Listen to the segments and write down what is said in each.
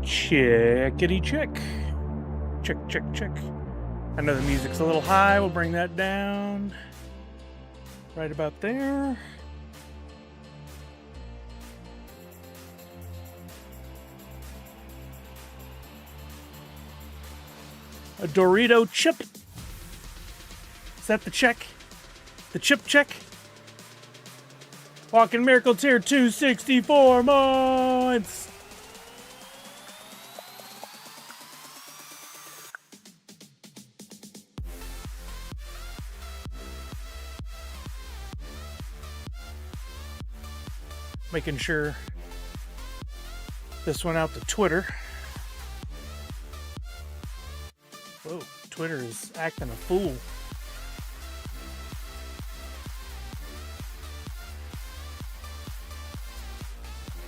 Checkity check. Check, check, check. I know the music's a little high. We'll bring that down. Right about there. A Dorito chip. Is that the check? The chip check? Walking Miracle Tier 264 months. Making sure this went out to Twitter. Whoa, Twitter is acting a fool.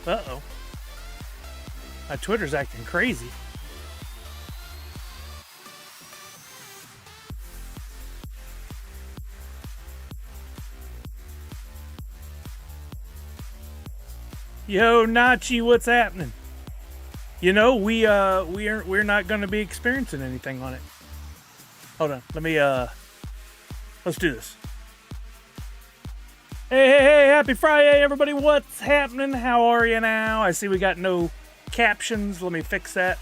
Uh-oh. My Twitter's acting crazy. Yo, Nachi, what's happening? You know, we're not going to be experiencing anything on it. Hold on, let's do this. Hey, happy Friday, everybody. What's happening? How are you now? I see we got no captions. Let me fix that.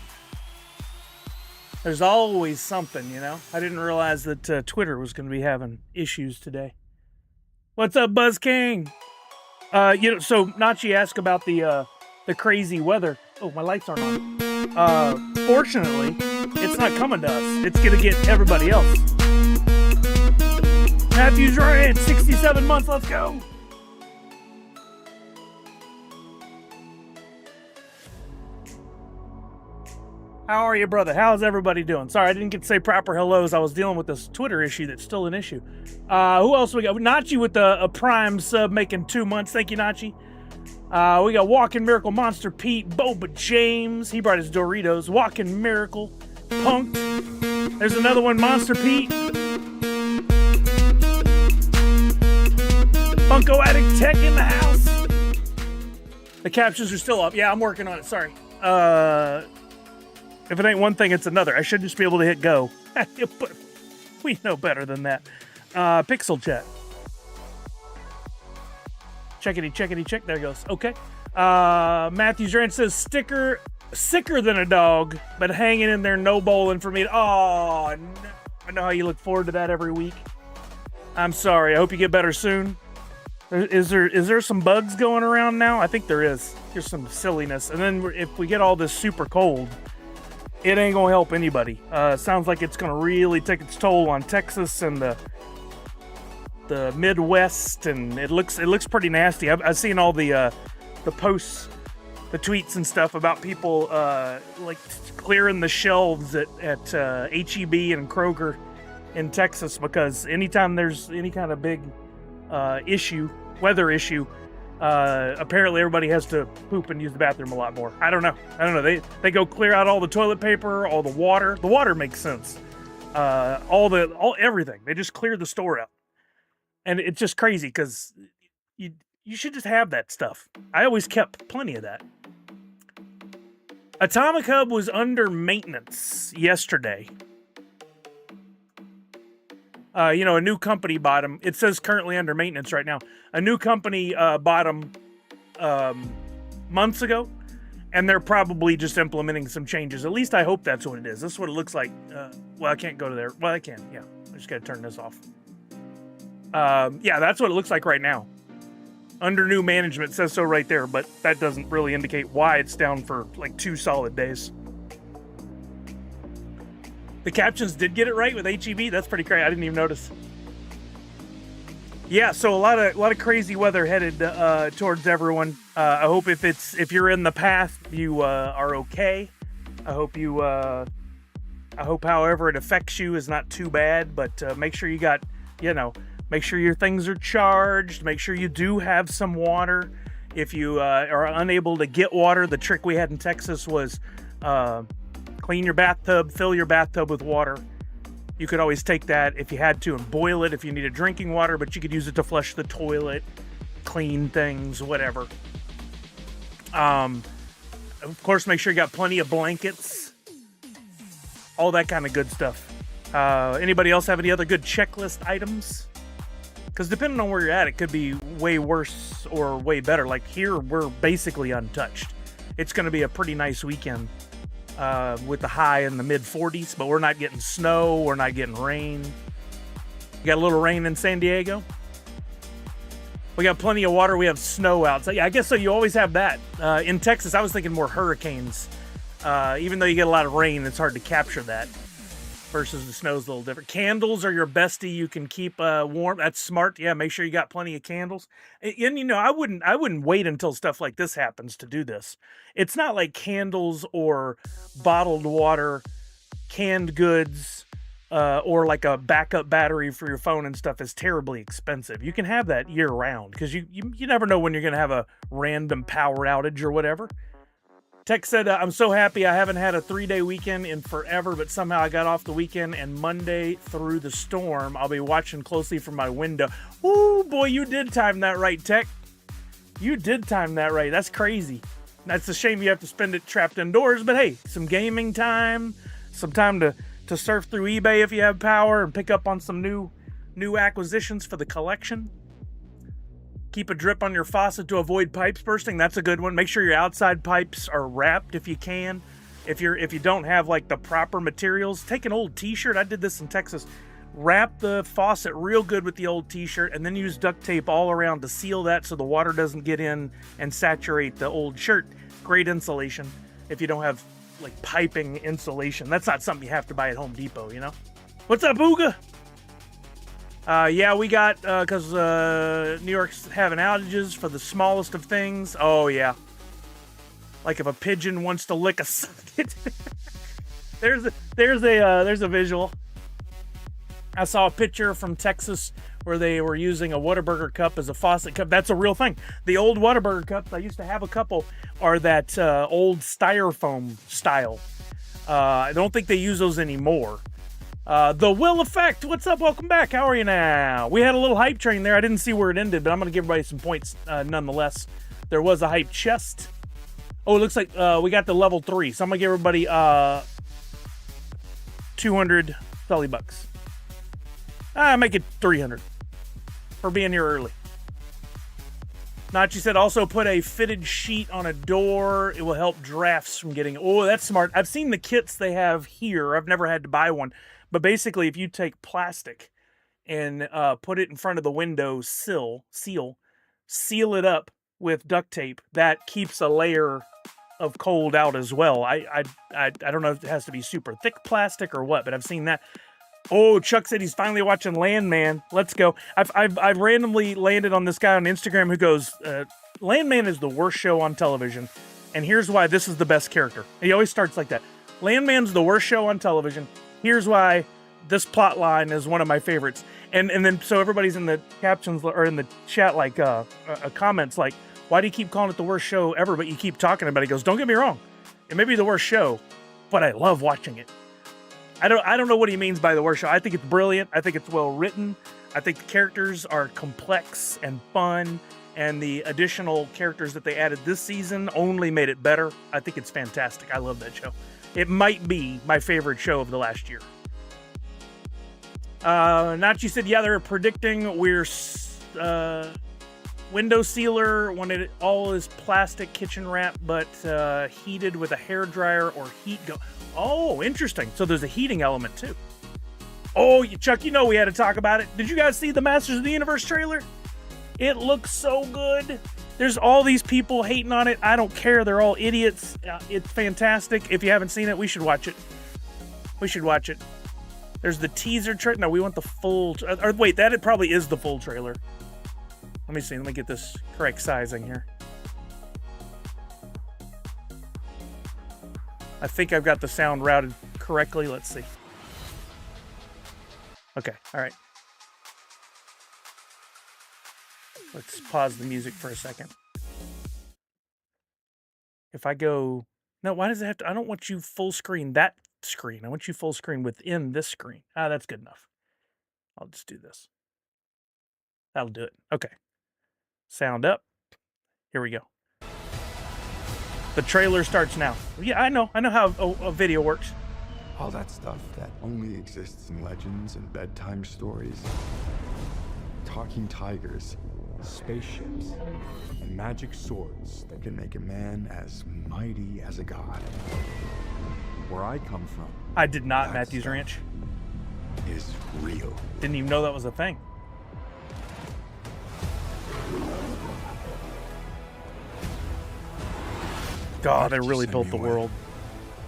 There's always something, you know. I didn't realize that Twitter was going to be having issues today. What's up, Buzz King? So Nachi asked about the crazy weather. Oh, my lights aren't on. Fortunately, it's not coming to us. It's gonna get everybody else. Matthew's right. 67 months. Let's go. How are you, brother? How's everybody doing? Sorry, I didn't get to say proper hellos. I was dealing with this Twitter issue that's still an issue. Who else we got? Nachi with a Prime sub making 2 months. Thank you, Nachi. We got Walking Miracle, Monster Pete, Boba James. He brought his Doritos. Walking Miracle, Punk. There's another one, Monster Pete. Funko Addict Tech in the house. The captions are still up. Yeah, I'm working on it. Sorry. If it ain't one thing, it's another. I should just be able to hit go. But we know better than that. Pixel chat. Checkity, check. There it goes. Okay. Matthew's Ranch says, sicker than a dog, but hanging in there, no bowling for me. Oh, no. I know how you look forward to that every week. I'm sorry. I hope you get better soon. Is there some bugs going around now? I think there is. There's some silliness. And then if we get all this super cold, it ain't gonna help anybody. Sounds like it's gonna really take its toll on Texas and the Midwest, and it looks pretty nasty. I've seen all the posts, the tweets and stuff about people like clearing the shelves at HEB and Kroger in Texas, because anytime there's any kind of big weather issue, apparently everybody has to poop and use the bathroom a lot more. I don't know. They go clear out all the toilet paper, all the water. The water makes sense. Everything. They just clear the store out. And it's just crazy because you should just have that stuff. I always kept plenty of that. Atomic Hub was under maintenance yesterday. A new company bought them. It says currently under maintenance right now. A new company bought them months ago, and they're probably just implementing some changes. At least I hope that's what it is. This is what it looks like. Well, I can't go to there. Well, I can. Yeah, I just got to turn this off. Yeah, that's what it looks like right now. Under new management, says so right there, but that doesn't really indicate why it's down for like 2 solid days. The captions did get it right with HEB. That's pretty crazy. I didn't even notice. Yeah, so a lot of crazy weather headed towards everyone. I hope if you're in the path, you are okay. I hope however it affects you is not too bad, but make sure you got, make sure your things are charged. Make sure you do have some water. If you are unable to get water, the trick we had in Texas was clean your bathtub, fill your bathtub with water. You could always take that if you had to and boil it if you needed drinking water, but you could use it to flush the toilet, clean things, whatever. Of course, make sure you got plenty of blankets, all that kind of good stuff. Anybody else have any other good checklist items? Because depending on where you're at, it could be way worse or way better. Like here, we're basically untouched. It's going to be a pretty nice weekend with the high in the mid 40s, but we're not getting snow. We're not getting rain. You got a little rain in San Diego. We got plenty of water. We have snow out. So yeah, I guess so. You always have that. In Texas, I was thinking more hurricanes. Even though you get a lot of rain, it's hard to capture that. Versus the snow's a little different. Candles are your bestie. You can keep warm. That's smart. Yeah, make sure you got plenty of candles. And you know, I wouldn't wait until stuff like this happens to do this. It's not like candles or bottled water, canned goods, or like a backup battery for your phone and stuff is terribly expensive. You can have that year round because you never know when you're going to have a random power outage or whatever. Tech said, I'm so happy I haven't had a 3-day weekend in forever, but somehow I got off the weekend and Monday through the storm. I'll be watching closely from my window. Ooh, boy, you did time that right, Tech. You did time that right. That's crazy. That's a shame you have to spend it trapped indoors, but hey, some gaming time, some time to surf through eBay if you have power and pick up on some new acquisitions for the collection. Keep a drip on your faucet to avoid pipes bursting. That's a good one. Make sure your outside pipes are wrapped if you can. If you don't have like the proper materials, take an old t-shirt. I did this in Texas. Wrap the faucet real good with the old t-shirt and then use duct tape all around to seal that so the water doesn't get in and saturate the old shirt. Great insulation if you don't have like piping insulation. That's not something you have to buy at Home Depot, you know? What's up, Ooga? Yeah, we got, because New York's having outages for the smallest of things. Oh, yeah. Like if a pigeon wants to lick a socket. There's a visual. I saw a picture from Texas where they were using a Whataburger cup as a faucet cup. That's a real thing. The old Whataburger cups, I used to have a couple, are that old styrofoam style. I don't think they use those anymore. The Will Effect, what's up? Welcome back. How are you now? We had a little hype train there. I didn't see where it ended, but I'm going to give everybody some points nonetheless. There was a hype chest. Oh, it looks like we got the level 3. So I'm going to give everybody 200 Sully bucks. Make it 300 for being here early. Nachi said also put a fitted sheet on a door. It will help drafts from getting... Oh, that's smart. I've seen the kits they have here. I've never had to buy one. But basically, if you take plastic and put it in front of the window seal it up with duct tape, that keeps a layer of cold out as well. I don't know if it has to be super thick plastic or what, but I've seen that. Oh, Chuck said he's finally watching Landman. Let's go. I've randomly landed on this guy on Instagram who goes, Landman is the worst show on television, and here's why this is the best character. He always starts like that. Landman's the worst show on television. Here's why this plot line is one of my favorites. And then so everybody's in the captions or in the chat like comments like, why do you keep calling it the worst show ever, but you keep talking about it? He goes, don't get me wrong. It may be the worst show, but I love watching it. I don't know what he means by the worst show. I think it's brilliant. I think it's well written. I think the characters are complex and fun. And the additional characters that they added this season only made it better. I think it's fantastic. I love that show. It might be my favorite show of the last year. Nachi said, yeah, they're predicting we're window sealer when it all is plastic kitchen wrap, but heated with a hairdryer or heat gun. Oh, interesting. So there's a heating element too. Oh, Chuck, you know we had to talk about it. Did you guys see the Masters of the Universe trailer? It looks so good. There's all these people hating on it. I don't care. They're all idiots. It's fantastic. If you haven't seen it, we should watch it. We should watch it. There's the teaser trailer. No, we want the full... Or wait, that it probably is the full trailer. Let me see. Let me get this correct sizing here. I think I've got the sound routed correctly. Let's see. Okay. All right. Let's pause the music for a second. If I go... No, why does it have to... I don't want you full screen that screen. I want you full screen within this screen. That's good enough. I'll just do this. That'll do it. Okay. Sound up. Here we go. The trailer starts now. Yeah, I know how a video works. All that stuff that only exists in legends and bedtime stories. Talking tigers, spaceships, and magic swords that can make a man as mighty as a god. Where I come from, I did not Matthew's Ranch. Is real. Didn't even know that was a thing. God, they really built the world.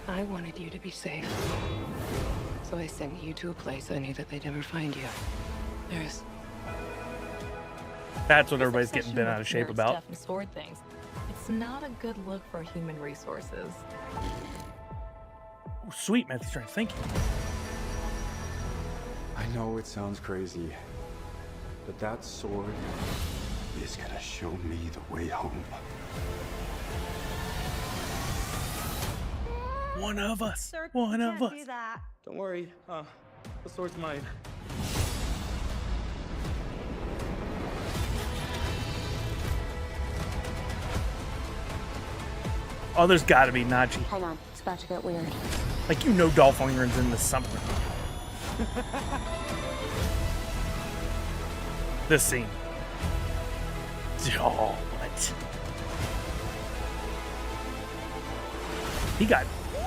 I wanted you to be safe. So I sent you to a place I knew that they'd never find you. There's... That's what everybody's getting bent out of shape about. Stuff and sword things. It's not a good look for human resources. Oh, sweet, Matthew's Ranch. Thank you. I know it sounds crazy, but that sword is gonna show me the way home. One of us. Sir, One you of can't us. do that. Don't worry, the sword's mine. Oh, there's got to be Nachi. Hang on, it's about to get weird. Like, you know Dolph Lundgren's in this somewhere. This scene. Oh, what?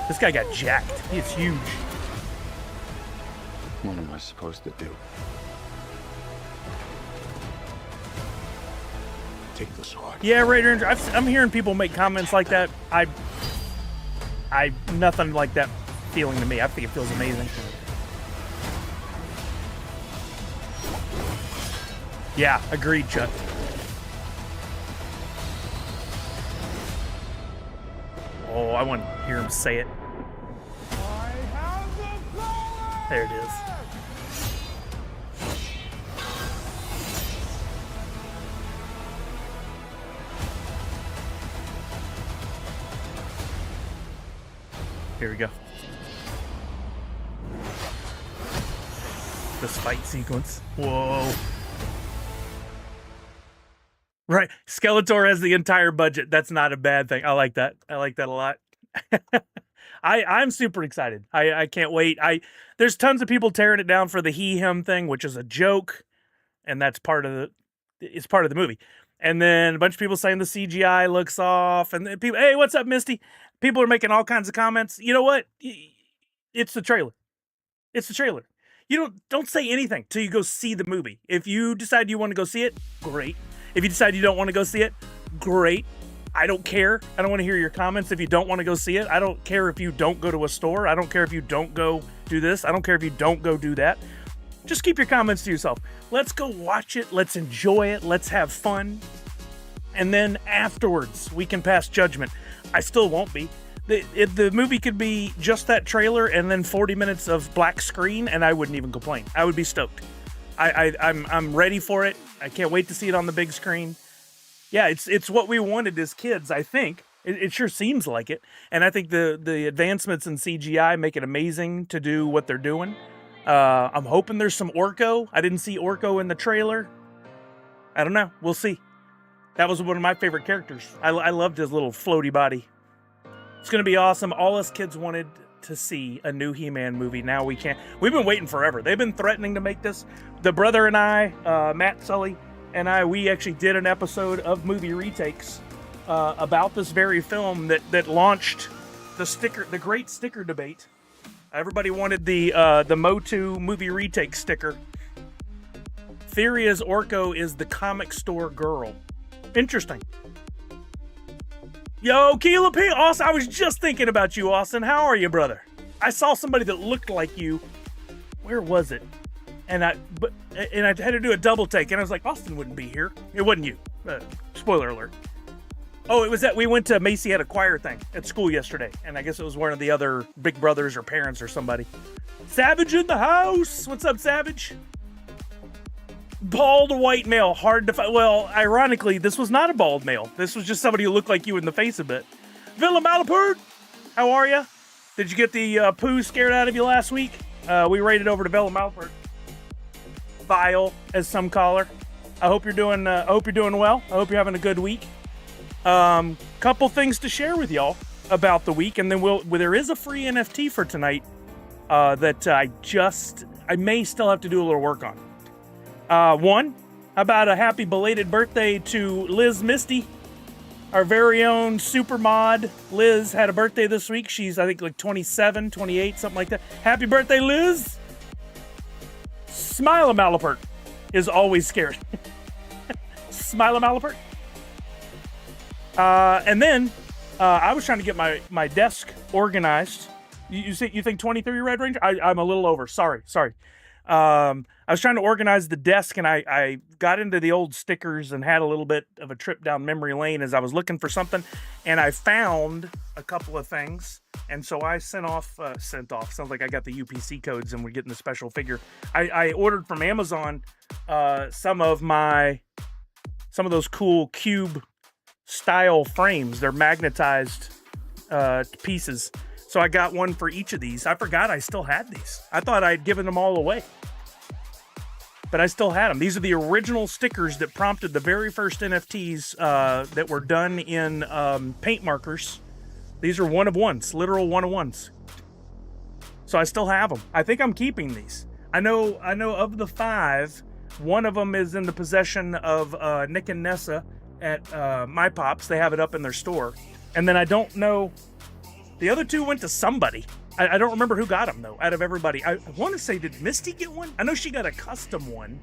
This guy got jacked. He's huge. What am I supposed to do? Take the sword. Yeah, Raider, I'm hearing people make comments like that. Nothing like that feeling to me. I think it feels amazing. Yeah, agreed, Chuck. Oh, I want to hear him say it. There it is. Here we go. This fight sequence. Whoa. Right. Skeletor has the entire budget. That's not a bad thing. I like that. I like that a lot. I'm super excited. I can't wait. There's tons of people tearing it down for the he-him thing, which is a joke. And that's part of the movie. And then a bunch of people saying the CGI looks off. And then people, hey, what's up, Misty? People are making all kinds of comments. You know what? It's the trailer. It's the trailer. You don't say anything till you go see the movie. If you decide you want to go see it, great. If you decide you don't want to go see it, great. I don't care. I don't want to hear your comments if you don't want to go see it. I don't care if you don't go to a store. I don't care if you don't go do this. I don't care if you don't go do that. Just keep your comments to yourself. Let's go watch it. Let's enjoy it. Let's have fun. And then afterwards, we can pass judgment. I still won't be. The movie could be just that trailer and then 40 minutes of black screen, and I wouldn't even complain. I would be stoked. I'm ready for it. I can't wait to see it on the big screen. Yeah, it's what we wanted as kids, I think. It sure seems like it. And I think the advancements in CGI make it amazing to do what they're doing. I'm hoping there's some Orko. I didn't see Orko in the trailer. I don't know. We'll see. That was one of my favorite characters. I loved his little floaty body. It's going to be awesome. All us kids wanted to see a new He-Man movie. Now we can't. We've been waiting forever. They've been threatening to make this. The brother and I, Matt Sully and I, we actually did an episode of movie retakes about this very film that launched the great sticker debate. Everybody wanted the Motu movie retake sticker. Theory is Orko is the comic store girl. Interesting. Yo, Keela P. Austin, I was just thinking about you, Austin. How are you, brother? I saw somebody that looked like you. Where was it? And I had to do a double take, and I was like, Austin wouldn't be here. It wasn't you. Spoiler alert. Oh, it was that we went to Macy had a choir thing at school yesterday, and I guess it was one of the other big brothers or parents or somebody. Savage in the house. What's up, Savage? Bald white male, hard to find. Well, ironically, this was not a bald male. This was just somebody who looked like you in the face a bit. Villa Malapert, how are you? Did you get the poo scared out of you last week? We raided over to Villa Malapert. Vile, as some call her. I hope you're doing well. I hope you're having a good week. couple things to share with y'all about the week, and then there is a free NFT for tonight that I may still have to do a little work on. One, about a happy belated birthday to Liz Misty. Our very own super mod, Liz, had a birthday this week. She's, I think, like 27, 28, something like that. Happy birthday, Liz! Smile Malapert is always scared. Smile Malapert. And then, I was trying to get my desk organized. You think 23 Red Ranger? I'm a little over. Sorry. I was trying to organize the desk, and I got into the old stickers and had a little bit of a trip down memory lane as I was looking for something, and I found a couple of things, and so I sent off, sounds like I got the UPC codes and we're getting the special figure. I ordered from Amazon some of those cool cube style frames. They're magnetized pieces. So I got one for each of these. I forgot I still had these. I thought I'd given them all away. But I still had them. These are the original stickers that prompted the very first NFTs that were done in paint markers. These are one-of-ones, literal one-of-ones. So I still have them. I think I'm keeping these. I know of the 5, one of them is in the possession of Nick and Nessa at My Pops. They have it up in their store. And then I don't know... The other 2 went to somebody. I don't remember who got them, though, out of everybody. I want to say, did Misty get one? I know she got a custom one.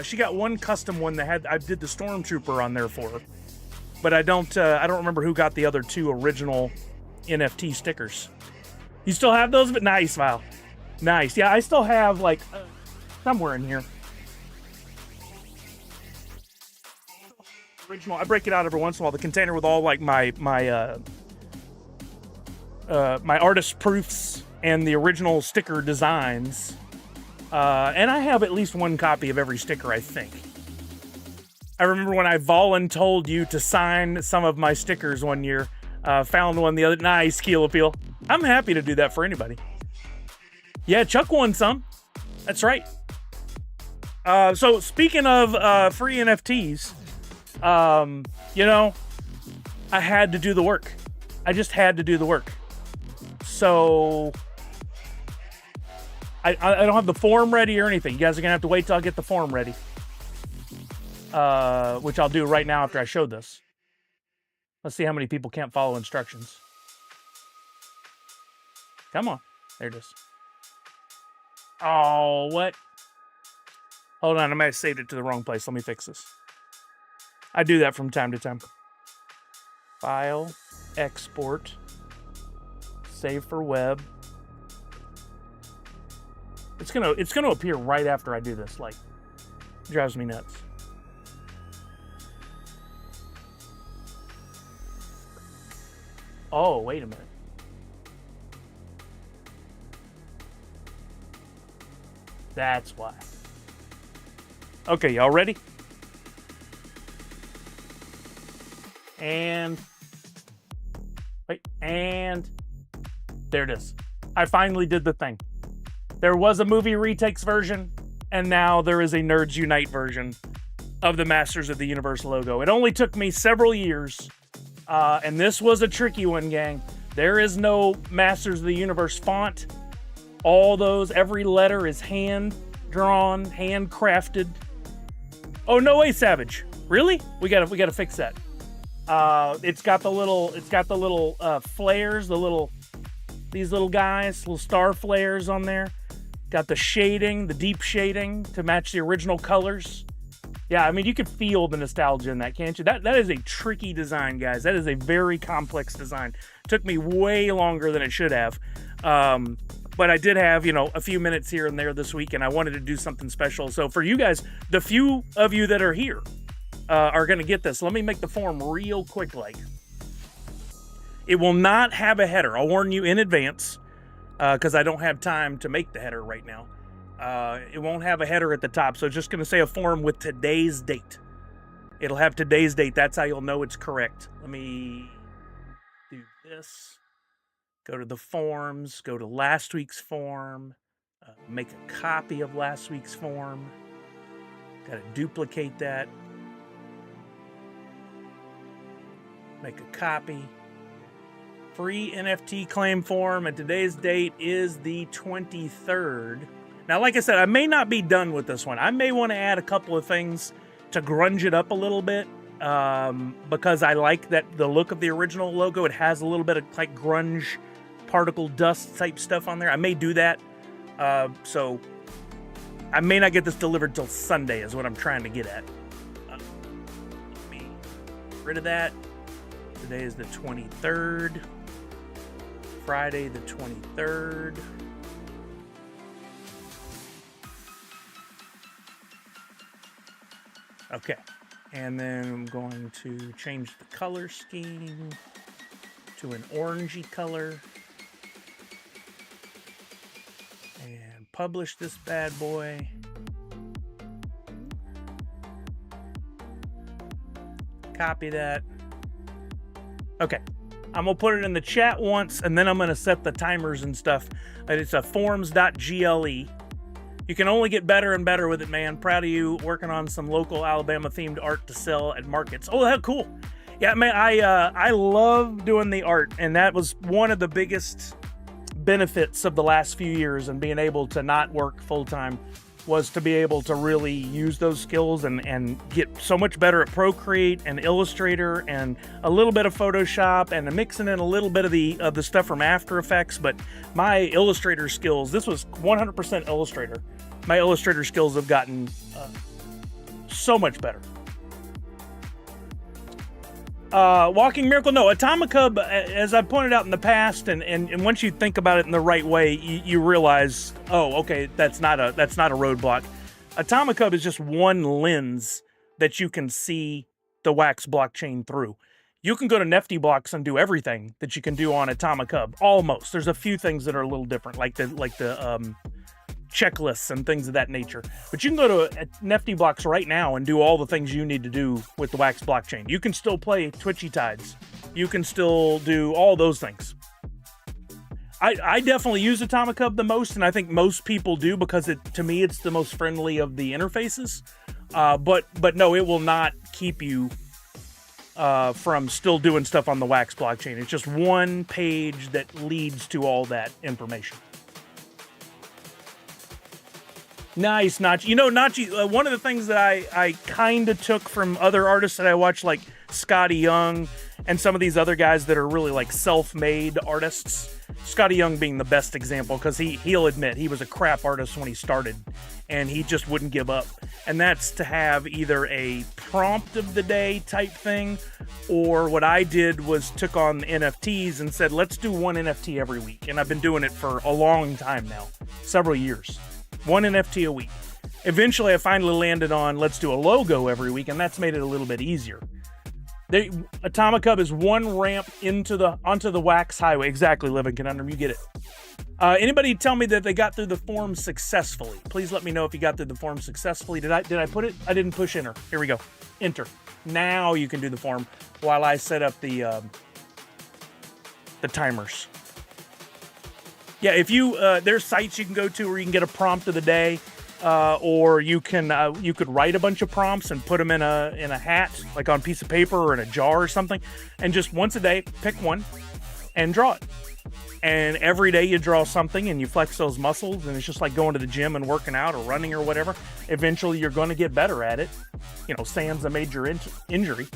She got one custom one that I did the Stormtrooper on there for her. But I don't remember who got the other 2 original NFT stickers. You still have those? But nice, Val. Nice. Yeah, I still have, like, somewhere in here. Original. I break it out every once in a while. The container with all like my artist proofs and the original sticker designs. And I have at least one copy of every sticker, I think. I remember when I voluntold you to sign some of my stickers one year. Found one the other. Nice, Keel Appeal. I'm happy to do that for anybody. Yeah, Chuck won some. That's right. So speaking of free NFTs. I had to do the work. I just had to do the work. So I don't have the form ready or anything. You guys are gonna have to wait till I get the form ready. Which I'll do right now after I show this. Let's see how many people can't follow instructions. Come on. There it is. Oh, what? Hold on, I might have saved it to the wrong place. Let me fix this. I do that from time to time. File, export, save for web. It's gonna appear right after I do this. Like, it drives me nuts. Oh, wait a minute. That's why. Okay, y'all ready? And there it is. I finally did the thing. There was a movie retakes version, and now there is a Nerds Unite version of the Masters of the Universe logo. It only took me several years, and this was a tricky one, gang. There is no Masters of the Universe font. Every letter is hand-drawn, handcrafted. Oh, no way, Savage. Really? We gotta fix that. It's got the little flares, these little guys, little star flares on there. Got the shading, the deep shading to match the original colors. Yeah, I mean, you can feel the nostalgia in that, can't you? That is a tricky design, guys. That is a very complex design. Took me way longer than it should have. But I did have, a few minutes here and there this week, and I wanted to do something special. So for you guys, the few of you that are here, are going to get this. Let me make the form real quick. It will not have a header. I'll warn you in advance because I don't have time to make the header right now. It won't have a header at the top, so it's just going to say a form with today's date. It'll have today's date. That's how you'll know it's correct. Let me do this. Go to the forms. Go to last week's form. Make a copy of last week's form. Got to duplicate that. Make a copy. Free NFT claim form, and today's date is the 23rd. Now, like I said, I may not be done with this one. I may want to add a couple of things to grunge it up a little bit, because I like the look of the original logo. It has a little bit of like grunge, particle dust type stuff on there. I may do that. So I may not get this delivered till Sunday is what I'm trying to get at. Let me get rid of that. Today is the 23rd. Friday the 23rd. Okay. And then I'm going to change the color scheme to an orangey color. And publish this bad boy. Copy that. Okay. I'm going to put it in the chat once, and then I'm going to set the timers and stuff. It's a forms.gle. You can only get better and better with it, man. Proud of you working on some local Alabama-themed art to sell at markets. Oh, that's cool. Yeah, man, I love doing the art, and that was one of the biggest benefits of the last few years and being able to not work full-time was to be able to really use those skills and get so much better at Procreate and Illustrator and a little bit of Photoshop and mixing in a little bit of the stuff from After Effects. But my Illustrator skills, this was 100% Illustrator. My Illustrator skills have gotten so much better. Walking Miracle, no, Atomicub, as I've pointed out in the past, and once you think about it in the right way, you realize, oh, okay, that's not a roadblock. Atomicub is just one lens that you can see the Wax blockchain through. You can go to Nifty Blocks and do everything that you can do on Atomicub, almost. There's a few things that are a little different, like the checklists and things of that nature. But you can go to Nifty Blocks right now and do all the things you need to do with the Wax blockchain. You can still play Twitchy Tides. You can still do all those things. I definitely use Atomicub the most, and I think most people do because to me it's the most friendly of the interfaces. But no, it will not keep you from still doing stuff on the Wax blockchain. It's just one page that leads to all that information. Nice, Nachi. You know, Nachi, one of the things that I kind of took from other artists that I watch, like Scotty Young and some of these other guys that are really like self-made artists. Scotty Young being the best example because he'll admit he was a crap artist when he started and he just wouldn't give up. And that's to have either a prompt of the day type thing, or what I did was took on NFTs and said, let's do one NFT every week. And I've been doing it for a long time now, several years. One NFT a week. Eventually, I finally landed on let's do a logo every week, and that's made it a little bit easier. Atomicub is one ramp onto the Wax highway. Exactly, Living Conundrum, you get it. Anybody tell me that they got through the form successfully? Please let me know if you got through the form successfully. Did I put it? I didn't push enter. Here we go. Enter. Now you can do the form while I set up the timers. Yeah, if you there's sites you can go to where you can get a prompt of the day, or you could write a bunch of prompts and put them in a hat, like on a piece of paper or in a jar or something, and just once a day pick one and draw it. And every day you draw something and you flex those muscles, and it's just like going to the gym and working out or running or whatever. Eventually you're going to get better at it. You know, sans a major injury.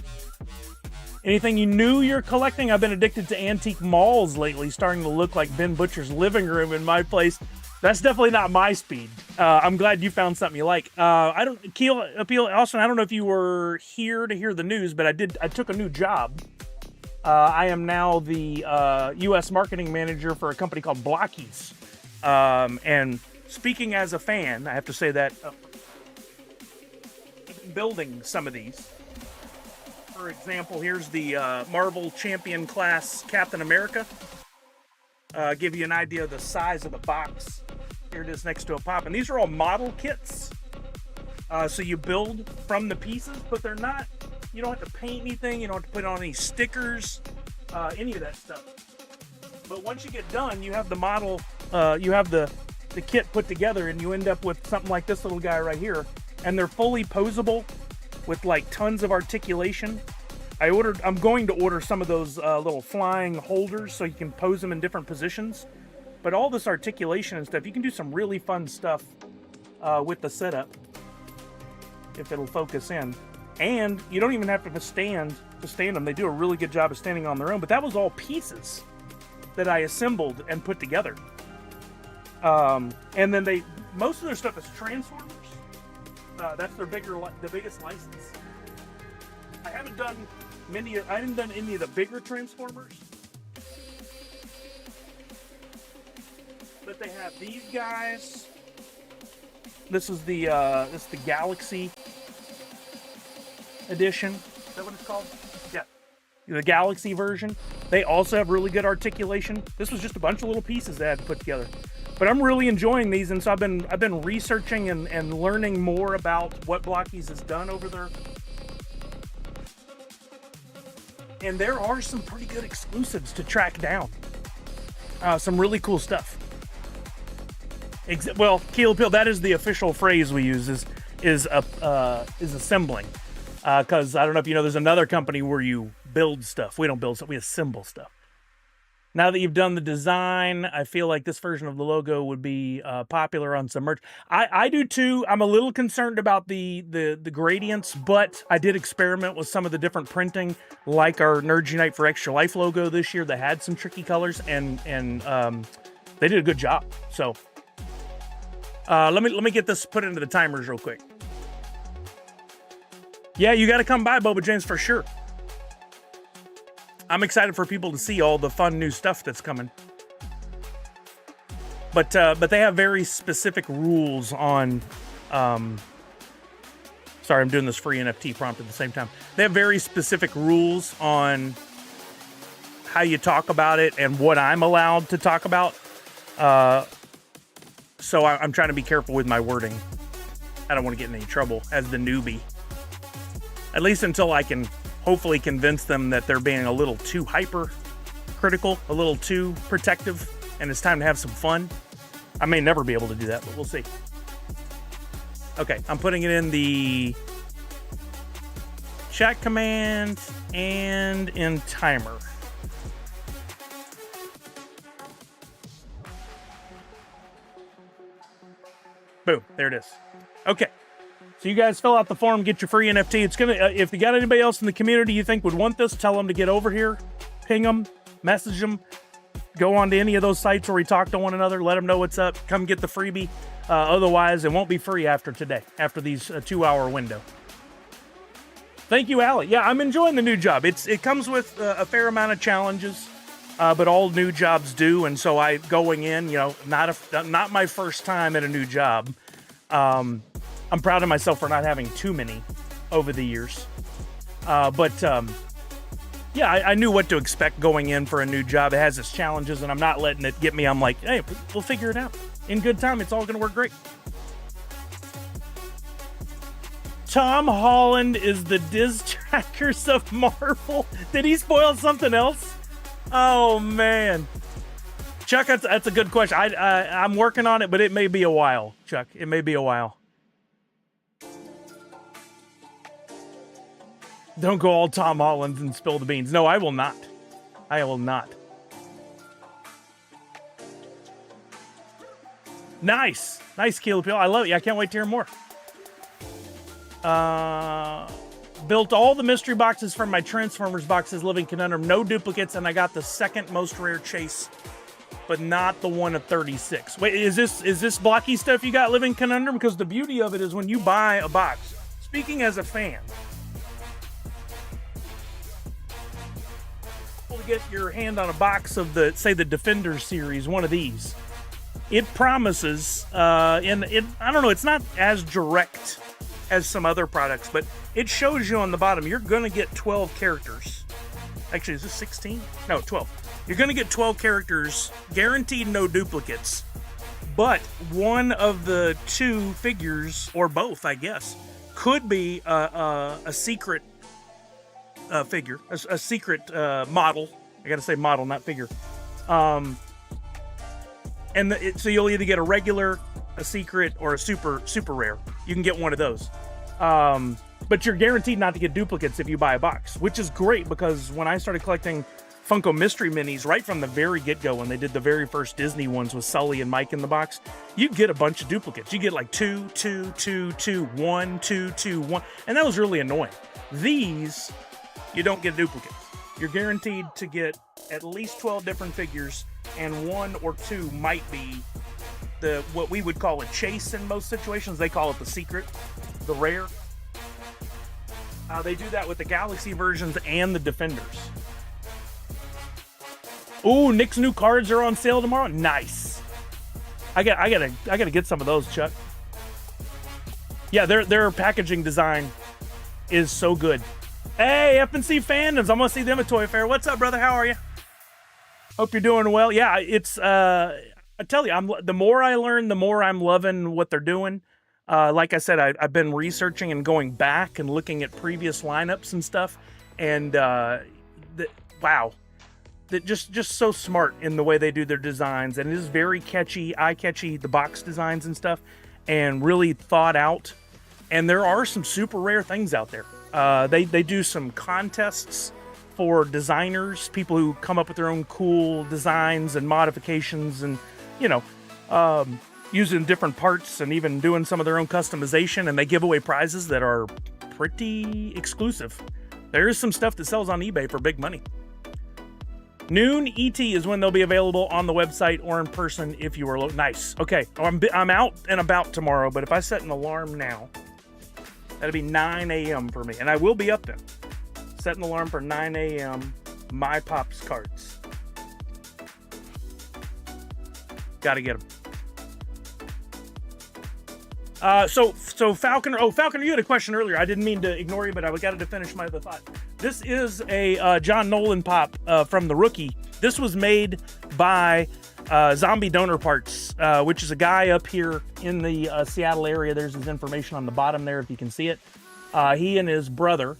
Anything you knew you're collecting? I've been addicted to antique malls lately, starting to look like Ben Butcher's living room in my place. That's definitely not my speed. I'm glad you found something you like. Austin, I don't know if you were here to hear the news, but I took a new job. I am now the U.S. marketing manager for a company called Blockies. And speaking as a fan, I have to say that I've been building some of these. For example, here's the Marvel Champion class Captain America. Give you an idea of the size of the box. Here it is next to a pop. And these are all model kits. So you build from the pieces, but they're not, you don't have to paint anything. You don't have to put on any stickers, any of that stuff. But once you get done, you have the model, you have the kit put together, and you end up with something like this little guy right here. And they're fully posable with like tons of articulation. I'm going to order some of those little flying holders so you can pose them in different positions. But all this articulation and stuff, you can do some really fun stuff with the setup if it'll focus in. And you don't even have to stand them. They do a really good job of standing on their own. But that was all pieces that I assembled and put together. And then most of their stuff is Transformers. That's the biggest license. I haven't done any of the bigger Transformers. But they have these guys. This is the Galaxy edition. Is that what it's called? Yeah. The Galaxy version. They also have really good articulation. This was just a bunch of little pieces they had to put together. But I'm really enjoying these, and so I've been researching and learning more about what Blockies has done over there. And there are some pretty good exclusives to track down. Some really cool stuff. Well, Keel Peel, that is the official phrase we use is assembling. Because I don't know if you know, there's another company where you build stuff. We don't build stuff, we assemble stuff. Now that you've done the design, I feel like this version of the logo would be popular on some merch. I do too. I'm a little concerned about the gradients, but I did experiment with some of the different printing, like our Nerds Unite for Extra Life logo this year that had some tricky colors, and they did a good job. So let me get this put into the timers real quick. Yeah, you got to come by, Boba James, for sure. I'm excited for people to see all the fun new stuff that's coming. But they have very specific rules on... sorry, I'm doing this free NFT prompt at the same time. They have very specific rules on how you talk about it and what I'm allowed to talk about. So I'm trying to be careful with my wording. I don't want to get in any trouble as the newbie. At least until I can hopefully convince them that they're being a little too hyper-critical, a little too protective, and it's time to have some fun. I may never be able to do that, but we'll see. Okay, I'm putting it in the chat command and in timer. Boom, there it is. Okay. So you guys fill out the form, get your free NFT. It's gonna. If you got anybody else in the community you think would want this, tell them to get over here, ping them, message them, go on to any of those sites where we talk to one another, let them know what's up, come get the freebie. Otherwise, it won't be free after today, after these 2-hour window. Thank you, Allie. Yeah, I'm enjoying the new job. It comes with a fair amount of challenges, but all new jobs do. And so going in, not my first time at a new job. I'm proud of myself for not having too many over the years. Yeah, I knew what to expect going in for a new job. It has its challenges, and I'm not letting it get me. I'm like, hey, we'll figure it out. In good time, it's all going to work great. Tom Holland is the Diz Trackers of Marvel. Did he spoil something else? Oh, man. Chuck, that's a good question. I'm working on it, but it may be a while, Chuck. It may be a while. Don't go all Tom Holland and spill the beans. No, I will not. I will not. Nice. Nice, Keel Peel. I love it. I can't wait to hear more. Built all the mystery boxes from my Transformers boxes, Living Conundrum. No duplicates, and I got the second most rare chase, but not the one of 36. Wait, is this blocky stuff you got, Living Conundrum? Because the beauty of it is when you buy a box, speaking as a fan, to get your hand on a box of the Defender series, one of these, it promises, I don't know, it's not as direct as some other products, but it shows you on the bottom, you're going to get 12 characters. Actually, is this 16? No, 12. You're going to get 12 characters, guaranteed no duplicates, but one of the two figures, or both, I guess, could be a secret figure, a secret model. I gotta say model, not figure. So you'll either get a regular, a secret, or a super rare. You can get one of those. but you're guaranteed not to get duplicates if you buy a box, which is great because when I started collecting Funko Mystery Minis right from the very get-go, when they did the very first Disney ones with Sully and Mike in the box, you get a bunch of duplicates. You get like 2, 2, 2, 2, 1, 2, 2, 1, and that was really annoying. These, you don't get duplicates. You're guaranteed to get at least 12 different figures, and 1 or 2 might be what we would call a chase in most situations. They call it the secret, the rare. They do that with the Galaxy versions and the Defenders. Ooh, Nick's new cards are on sale tomorrow. Nice. I gotta get some of those, Chuck. Yeah, their packaging design is so good. Hey, FNC fandoms, I'm gonna see them at Toy Fair. What's up, brother? How are you? Hope you're doing well. Yeah, it's I tell you, the more I learn, the more I'm loving what they're doing. Like I said, I've been researching and going back and looking at previous lineups and stuff, and wow, they're just so smart in the way they do their designs, and it is very catchy, eye-catchy, the box designs and stuff, and really thought out. And there are some super rare things out there. They do some contests for designers, people who come up with their own cool designs and modifications, and using different parts and even doing some of their own customization, and they give away prizes that are pretty exclusive. There is some stuff that sells on eBay for big money. Noon ET is when they'll be available on the website or in person if you are nice. Okay, I'm out and about tomorrow, but if I set an alarm now, that'll be 9 a.m. for me, and I will be up then. Set an alarm for 9 a.m. My Pops cards. Gotta get them. So Falconer, Falconer, you had a question earlier. I didn't mean to ignore you, but I got to finish my other thought. This is a John Nolan pop from The Rookie. This was made by Zombie Donor Parts, which is a guy up here in the Seattle area. There's his information on the bottom there if you can see it. He and his brother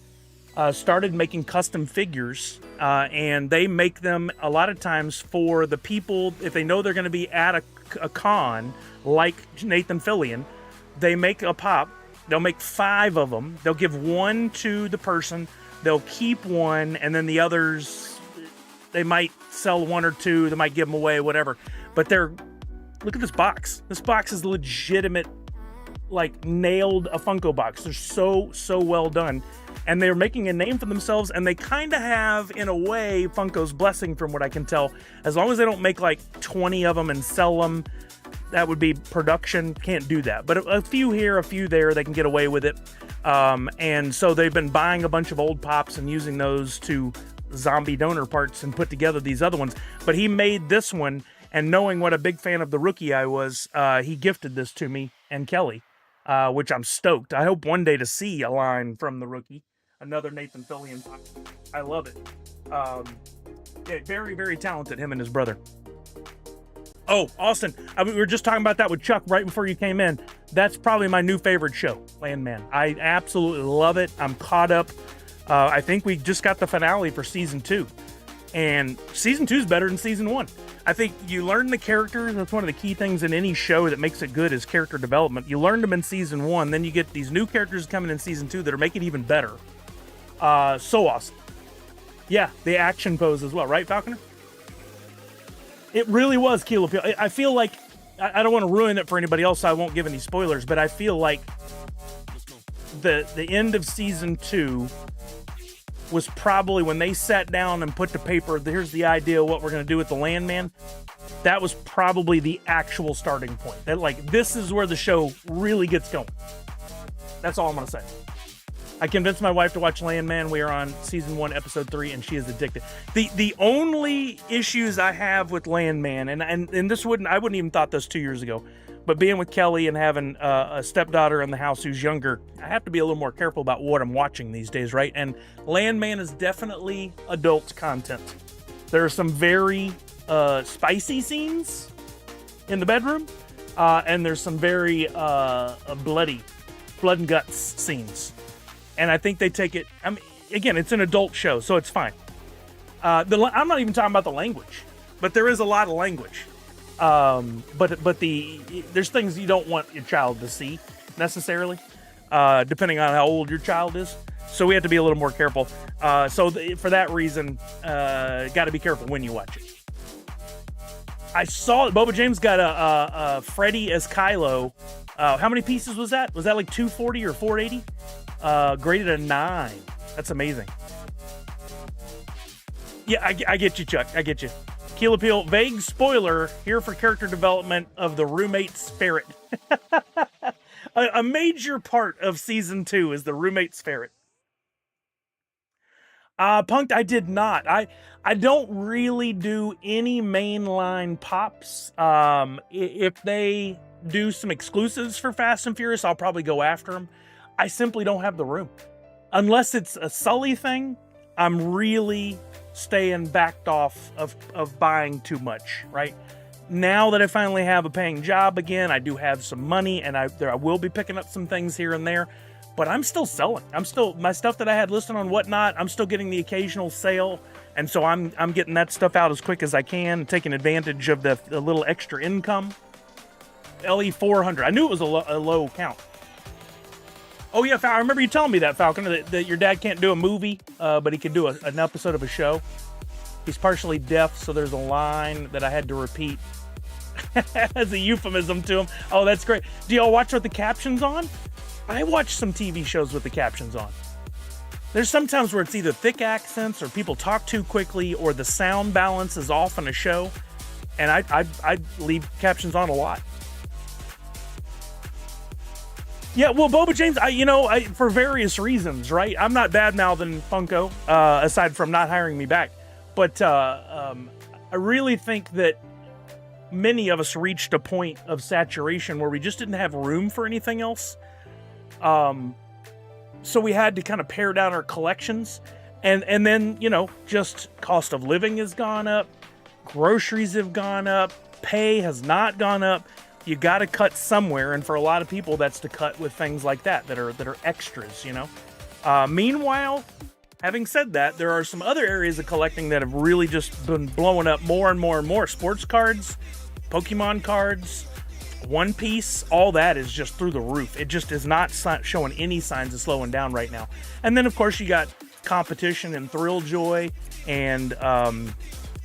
started making custom figures, and they make them a lot of times for the people, if they know they're going to be at a con, like Nathan Fillion. They make a pop. They'll make 5 of them. They'll give 1 to the person. They'll keep 1, and then the others, they might sell 1 or 2. They might give them away, whatever. But look at this box. This box is legitimate, like nailed a Funko box. They're so well done. And they're making a name for themselves, and they kind of have, in a way, Funko's blessing from what I can tell. As long as they don't make like 20 of them and sell them, that would be production. Can't do that. But a few here, a few there, they can get away with it. And so they've been buying a bunch of old pops and using those to Zombie Donor Parts and put together these other ones. But he made this one, and knowing what a big fan of The Rookie I was, he gifted this to me and Kelly, which I'm stoked. I hope one day to see a line from The Rookie. Another Nathan Fillion pop. I love it. Yeah, very, very talented, him and his brother. Oh, Austin, we were just talking about that with Chuck right before you came in. That's probably my new favorite show, Landman. I absolutely love it. I'm caught up. I think we just got the finale for season 2. And season 2 is better than season 1. I think you learn the characters. That's one of the key things in any show that makes it good is character development. You learned them in season 1, then you get these new characters coming in season 2 that are making it even better. So awesome. Yeah, the action pose as well, right, Falconer? It really was Keel Appeal. I feel like, I don't want to ruin it for anybody else, so I won't give any spoilers, but I feel like the end of season 2 was probably when they sat down and put to paper, here's the idea of what we're going to do with the Landman. That was probably the actual starting point. That, like, this is where the show really gets going. That's all I'm going to say. I convinced my wife to watch Landman. We are on season 1, episode 3, and she is addicted. The only issues I have with Landman, and this I wouldn't even thought this 2 years ago, but being with Kelly and having a stepdaughter in the house who's younger, I have to be a little more careful about what I'm watching these days, right? And Landman is definitely adult content. There are some very spicy scenes in the bedroom, and there's some very blood and guts scenes. And I think they take it, I mean, again, it's an adult show, so it's fine. I'm not even talking about the language, but there is a lot of language. But there's things you don't want your child to see necessarily. depending on how old your child is. So we have to be a little more careful. For that reason, got to be careful when you watch it. I saw Boba James got a Freddy as Kylo. How many pieces was that? Was that like 240 or 480? Graded a 9. That's amazing. Yeah, I get you, Chuck. I get you. Keel Appeal, vague spoiler here for character development of the roommate's ferret. A major part of season 2 is the roommate's ferret. Punked, I did not. I don't really do any mainline pops. If they do some exclusives for Fast and Furious, I'll probably go after them. I simply don't have the room. Unless it's a Sully thing, I'm really staying backed off of buying too much, right? Now that I finally have a paying job again, I do have some money, and I will be picking up some things here and there. But I'm still selling. My stuff that I had listed on Whatnot, I'm still getting the occasional sale. And so I'm getting that stuff out as quick as I can, taking advantage of the little extra income. LE 400. I knew it was a low count. Oh yeah, I remember you telling me that, Falcon, that your dad can't do a movie, but he can do an episode of a show. He's partially deaf, so there's a line that I had to repeat as a euphemism to him. Oh, that's great. Do y'all watch with the captions on? I watch some TV shows with the captions on. There's sometimes where it's either thick accents or people talk too quickly or the sound balance is off in a show. And I leave captions on a lot. Yeah, well, Boba James, for various reasons, right? I'm not bad-mouthing Funko, aside from not hiring me back. But I really think that many of us reached a point of saturation where we just didn't have room for anything else. So we had to kind of pare down our collections, and then, just cost of living has gone up, groceries have gone up, pay has not gone up. You got to cut somewhere, and for a lot of people, that's to cut with things like that are extras, Meanwhile, having said that, there are some other areas of collecting that have really just been blowing up more and more and more. Sports cards, Pokemon cards, One Piece, all that is just through the roof. It just is not showing any signs of slowing down right now. And then, of course, you got competition and Thrill Joy and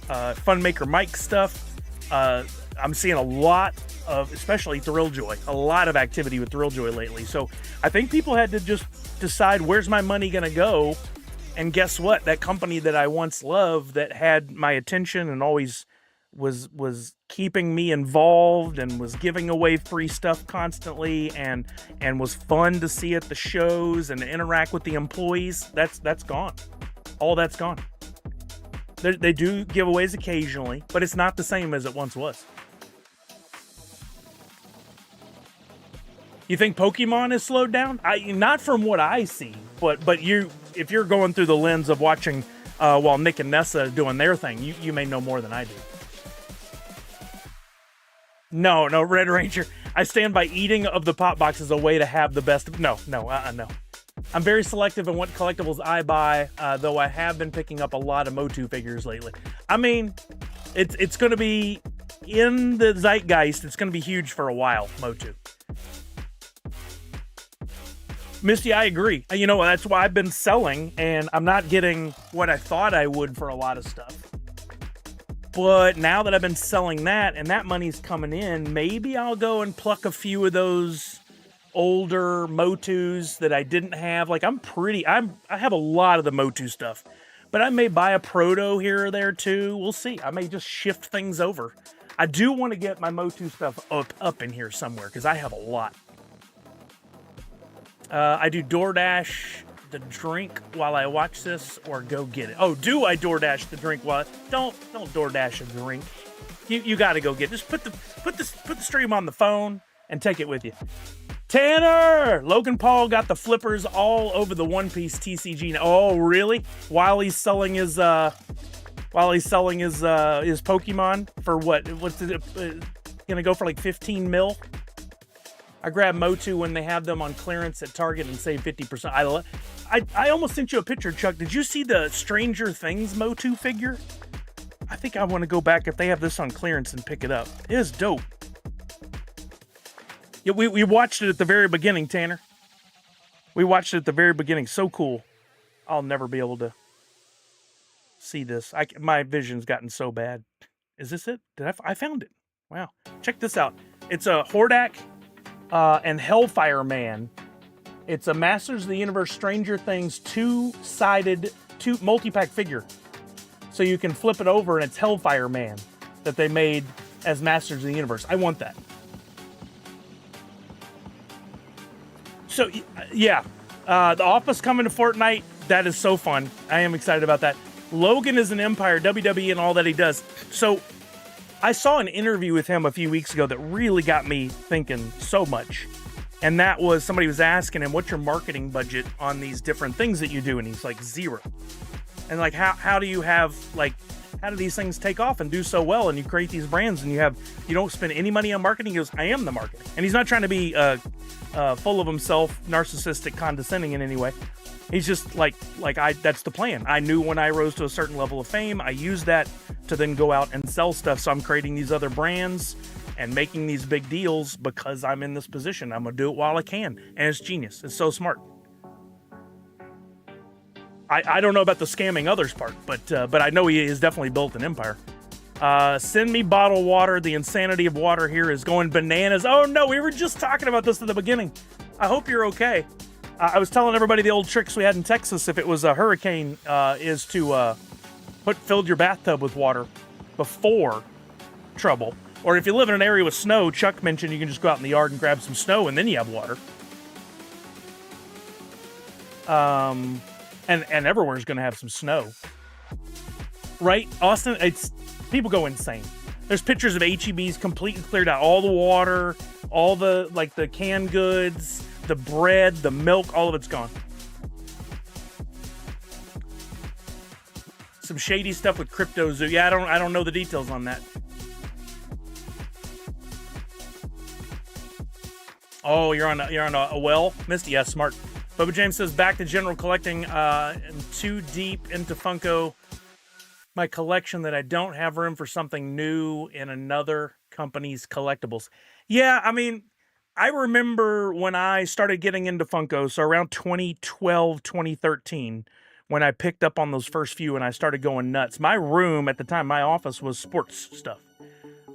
Funmaker Mike stuff. I'm seeing a lot of, especially Thrill Joy, a lot of activity with Thrill Joy lately. So I think people had to just decide, where's my money going to go? And guess what? That company that I once loved, that had my attention and always was keeping me involved and was giving away free stuff constantly and was fun to see at the shows and interact with the employees, that's gone. All that's gone. They do giveaways occasionally, but it's not the same as it once was. You think Pokemon has slowed down? Not from what I see, but if you're going through the lens of watching while Nick and Nessa are doing their thing, you may know more than I do. No, Red Ranger. I stand by eating of the pop box as a way to have the best. No. I'm very selective in what collectibles I buy, though I have been picking up a lot of Motu figures lately. I mean, it's going to be in the zeitgeist. It's going to be huge for a while, Motu. Misty, I agree. That's why I've been selling, and I'm not getting what I thought I would for a lot of stuff. But now that I've been selling that, and that money's coming in, maybe I'll go and pluck a few of those older Motus that I didn't have. Like, I have a lot of the Motu stuff, but I may buy a Proto here or there too. We'll see. I may just shift things over. I do want to get my Motu stuff up in here somewhere, because I have a lot. I do DoorDash the drink while I watch this, or go get it. Oh, do I DoorDash the drink while? Don't DoorDash a drink. You got to go get it. Just put the stream on the phone and take it with you. Tanner, Logan Paul got the flippers all over the One Piece TCG. Oh, really? While he's selling his Pokemon for what? What's it? Gonna go for like 15 mil? I grab Motu when they have them on clearance at Target and save 50%. I almost sent you a picture, Chuck. Did you see the Stranger Things Motu figure? I think I want to go back if they have this on clearance and pick it up. It is dope. Yeah, we watched it at the very beginning, Tanner. We watched it at the very beginning. So cool. I'll never be able to see this. My vision's gotten so bad. Is this it? I found it. Wow. Check this out. It's a Hordak and Hellfire Man. It's a Masters of the Universe Stranger Things two-sided, multi-pack figure. So you can flip it over and it's Hellfire Man that they made as Masters of the Universe. I want that. So, yeah. The Office coming to Fortnite. That is so fun. I am excited about that. Logan is an Empire, WWE and all that he does. So, I saw an interview with him a few weeks ago that really got me thinking so much. And that was, somebody was asking him, what's your marketing budget on these different things that you do? And he's like, 0. And like, how do you have, like, how do these things take off and do so well? And you create these brands and you don't spend any money on marketing. He goes, I am the marketing. And he's not trying to be full of himself, narcissistic, condescending in any way. He's just that's the plan. I knew when I rose to a certain level of fame, I used that to then go out and sell stuff. So I'm creating these other brands and making these big deals because I'm in this position. I'm going to do it while I can. And it's genius. It's so smart. I don't know about the scamming others part, but I know he has definitely built an empire. Send me bottled water. The insanity of water here is going bananas. Oh no, we were just talking about this at the beginning. I hope you're okay. I was telling everybody the old tricks we had in Texas if it was a hurricane is to fill your bathtub with water before trouble. Or if you live in an area with snow, Chuck mentioned you can just go out in the yard and grab some snow and then you have water. And everywhere's going to have some snow. Right? Austin, people go insane. There's pictures of HEBs completely cleared out. All the water, all the canned goods, the bread, the milk, all of it's gone. Some shady stuff with Crypto Zoo. Yeah, I don't know the details on that. Oh, you're on a well, Misty. Yeah, smart. Bubba James says back to general collecting. And too deep into Funko. My collection that I don't have room for something new in another company's collectibles. Yeah, I mean, I remember when I started getting into Funko, so around 2012, 2013, when I picked up on those first few and I started going nuts. My room at the time, my office was sports stuff.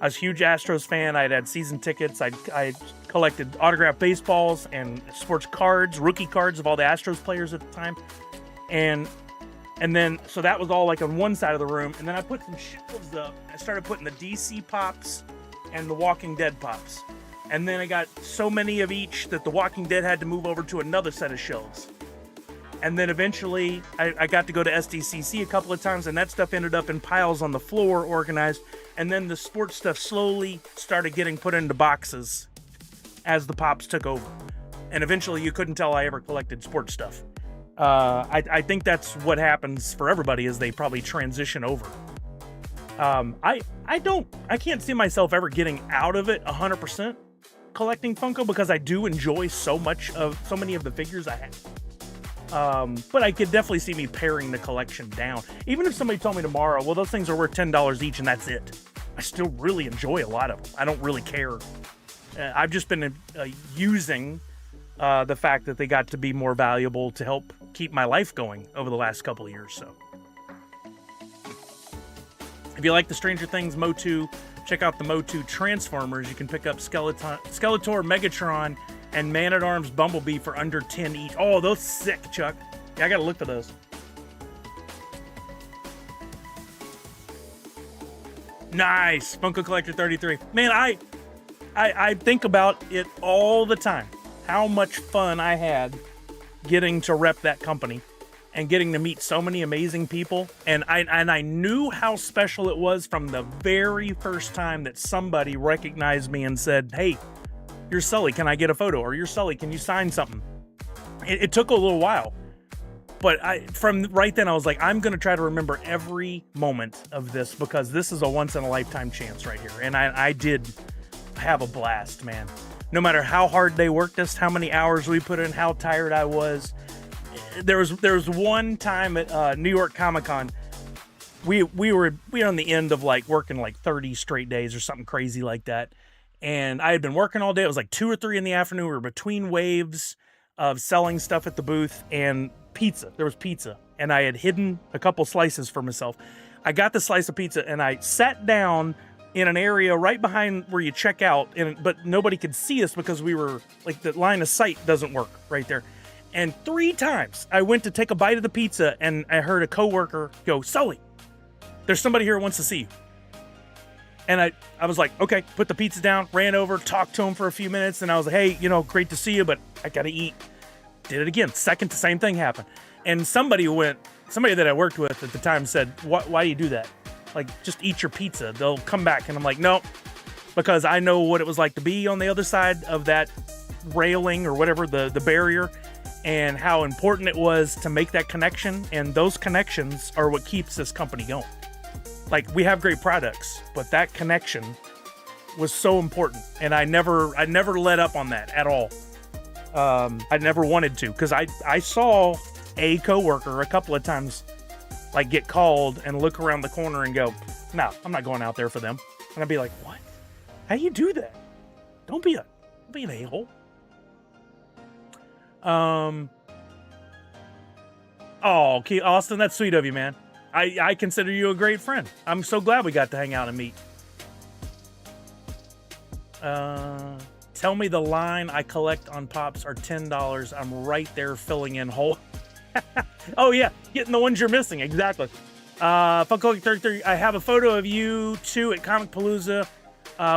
I was a huge Astros fan. I'd had season tickets. I collected autographed baseballs and sports cards, rookie cards of all the Astros players at the time. And then, so that was all like on one side of the room. And then I put some shelves up. I started putting the DC pops and the Walking Dead pops. And then I got so many of each that the Walking Dead had to move over to another set of shelves. And then eventually I got to go to SDCC a couple of times, and that stuff ended up in piles on the floor, organized. And then the sports stuff slowly started getting put into boxes as the pops took over. And eventually you couldn't tell I ever collected sports stuff. I think that's what happens for everybody as they probably transition over. I can't see myself ever getting out of it 100% collecting Funko because I do enjoy so many of the figures I have. But I could definitely see me paring the collection down. Even if somebody told me tomorrow, well, those things are worth $10 each and that's it. I still really enjoy a lot of them. I don't really care. I've just been using the fact that they got to be more valuable to help keep my life going over the last couple of years. So if you like the Stranger Things Motu, check out the Motu Transformers. You can pick up Skeletor, Megatron, and Man-at-Arms Bumblebee for under 10 each. Oh, those sick, Chuck. Yeah, I gotta look for those. Nice. Funko Collector 33. Man, I think about it all the time. How much fun I had getting to rep that company and getting to meet so many amazing people. And I knew how special it was from the very first time that somebody recognized me and said, hey, you're Sully, can I get a photo? Or you're Sully, can you sign something? It took a little while. But from right then, I was like, I'm going to try to remember every moment of this because this is a once-in-a-lifetime chance right here. And I did have a blast, man. No matter how hard they worked us, how many hours we put in, how tired I was. There was one time at New York Comic-Con, we were on the end of like working like 30 straight days or something crazy like that. And I had been working all day. It was like 2 or 3 in the afternoon. We were between waves. of selling stuff at the booth and pizza. There was pizza, and I had hidden a couple slices for myself. I got the slice of pizza, and I sat down in an area right behind where you check out, but nobody could see us because we were, like, the line of sight doesn't work right there. And 3 times I went to take a bite of the pizza, and I heard a coworker go, "Sully, there's somebody here who wants to see you." And I was like, okay, put the pizza down, ran over, talked to him for a few minutes, and I was like, "Hey, great to see you, but I gotta eat." Did it again. Second, the same thing happened. And somebody that I worked with at the time said, why do you do that? Like, just eat your pizza. They'll come back. And I'm like, no, because I know what it was like to be on the other side of that railing or whatever, the barrier, and how important it was to make that connection. And those connections are what keeps this company going. Like, we have great products, but that connection was so important. And I never let up on that at all. I never wanted to, because I saw a coworker a couple of times, like, get called and look around the corner and go, "No, I'm not going out there for them." And I'd be like, "What? How do you do that? Don't be an a-hole." Oh, okay, Austin, that's sweet of you, man. I consider you a great friend. I'm so glad we got to hang out and meet. Tell me the line I collect on Pops are $10. I'm right there filling in whole. Oh yeah, getting the ones you're missing, exactly. Funko 33, I have a photo of you two at Comic Palooza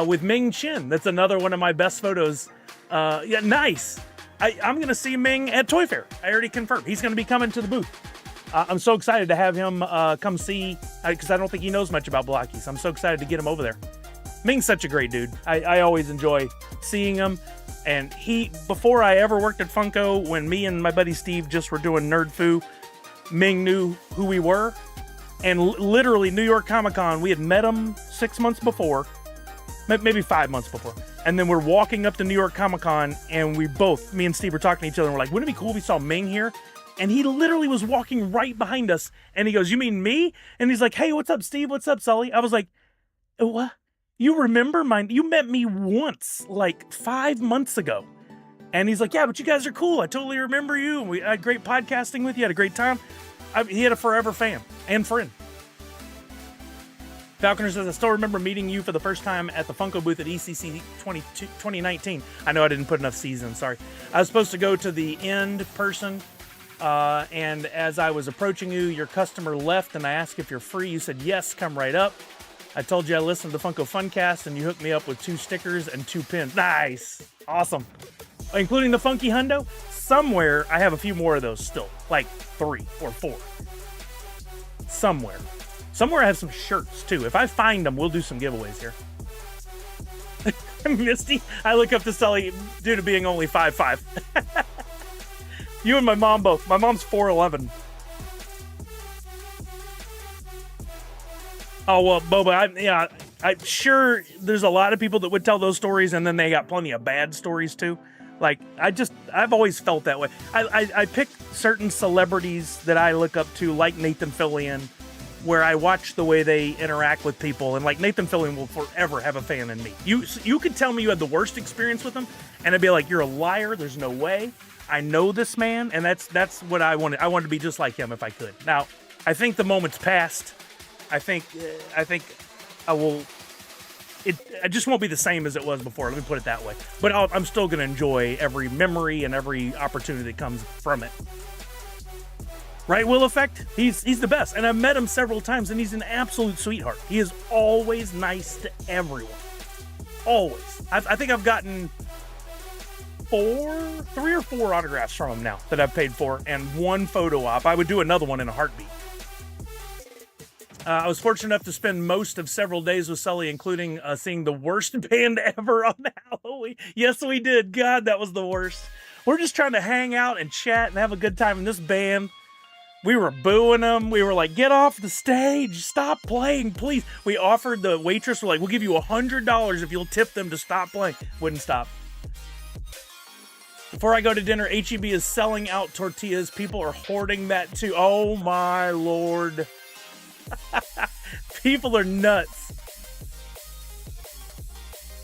with Ming Chen. That's another one of my best photos. Yeah, nice. I'm gonna see Ming at Toy Fair. I already confirmed. He's gonna be coming to the booth. I'm so excited to have him come see, because I don't think he knows much about blockies. I'm so excited to get him over there. Ming's such a great dude. I always enjoy seeing him. And before I ever worked at Funko, when me and my buddy Steve just were doing Nerd Foo, Ming knew who we were. And literally, New York Comic Con, we had met him 6 months before, maybe 5 months before. And then we're walking up to New York Comic Con, and me and Steve were talking to each other, and we're like, wouldn't it be cool if we saw Ming here? And he literally was walking right behind us, and he goes, "You mean me?" And he's like, "Hey, what's up, Steve? What's up, Sully?" I was like, "What? You remember you met me once, like 5 months ago." And he's like, "Yeah, but you guys are cool. I totally remember you. We had great podcasting with you. Had a great time." He had a forever fan and friend. Falconer says, "I still remember meeting you for the first time at the Funko booth at ECC 2019. I know I didn't put enough season, sorry. I was supposed to go to the end person, and as I was approaching you, your customer left, and I asked if you're free. You said, yes, come right up. I told you I listened to the Funko Funcast, and you hooked me up with 2 stickers and 2 pins." Nice. Awesome. Including the Funky Hundo. Somewhere, I have a few more of those still. Like 3 or 4. Somewhere I have some shirts, too. If I find them, we'll do some giveaways here. Misty, I look up to Sully due to being only 5'5". You and my mom both. My mom's 4'11". Oh, well, Boba, I'm sure there's a lot of people that would tell those stories, and then they got plenty of bad stories, too. Like, I've always felt that way. I pick certain celebrities that I look up to, like Nathan Fillion, where I watch the way they interact with people, and like Nathan Fillion will forever have a fan in me. You could tell me you had the worst experience with him, and I'd be like, "You're a liar. There's no way. I know this man," and that's what I wanted. I wanted to be just like him if I could. Now, I think the moment's passed. I think I will. It just won't be the same as it was before. Let me put it that way. But I'm still going to enjoy every memory and every opportunity that comes from it. Right, Will Effect? He's the best. And I've met him several times, and he's an absolute sweetheart. He is always nice to everyone. Always. I think I've gotten 3 or 4 autographs from him now that I've paid for, and 1 photo op. I would do another one in a heartbeat. I was fortunate enough to spend most of several days with Sully, including seeing the worst band ever on Halloween. Yes, we did. God, that was the worst. We're just trying to hang out and chat and have a good time. And this band, we were booing them. We were like, "Get off the stage. Stop playing, please." We offered the waitress, we're like, "We'll give you $100 if you'll tip them to stop playing." Wouldn't stop. Before I go to dinner, HEB is selling out tortillas. People are hoarding that too. Oh my Lord. People are nuts.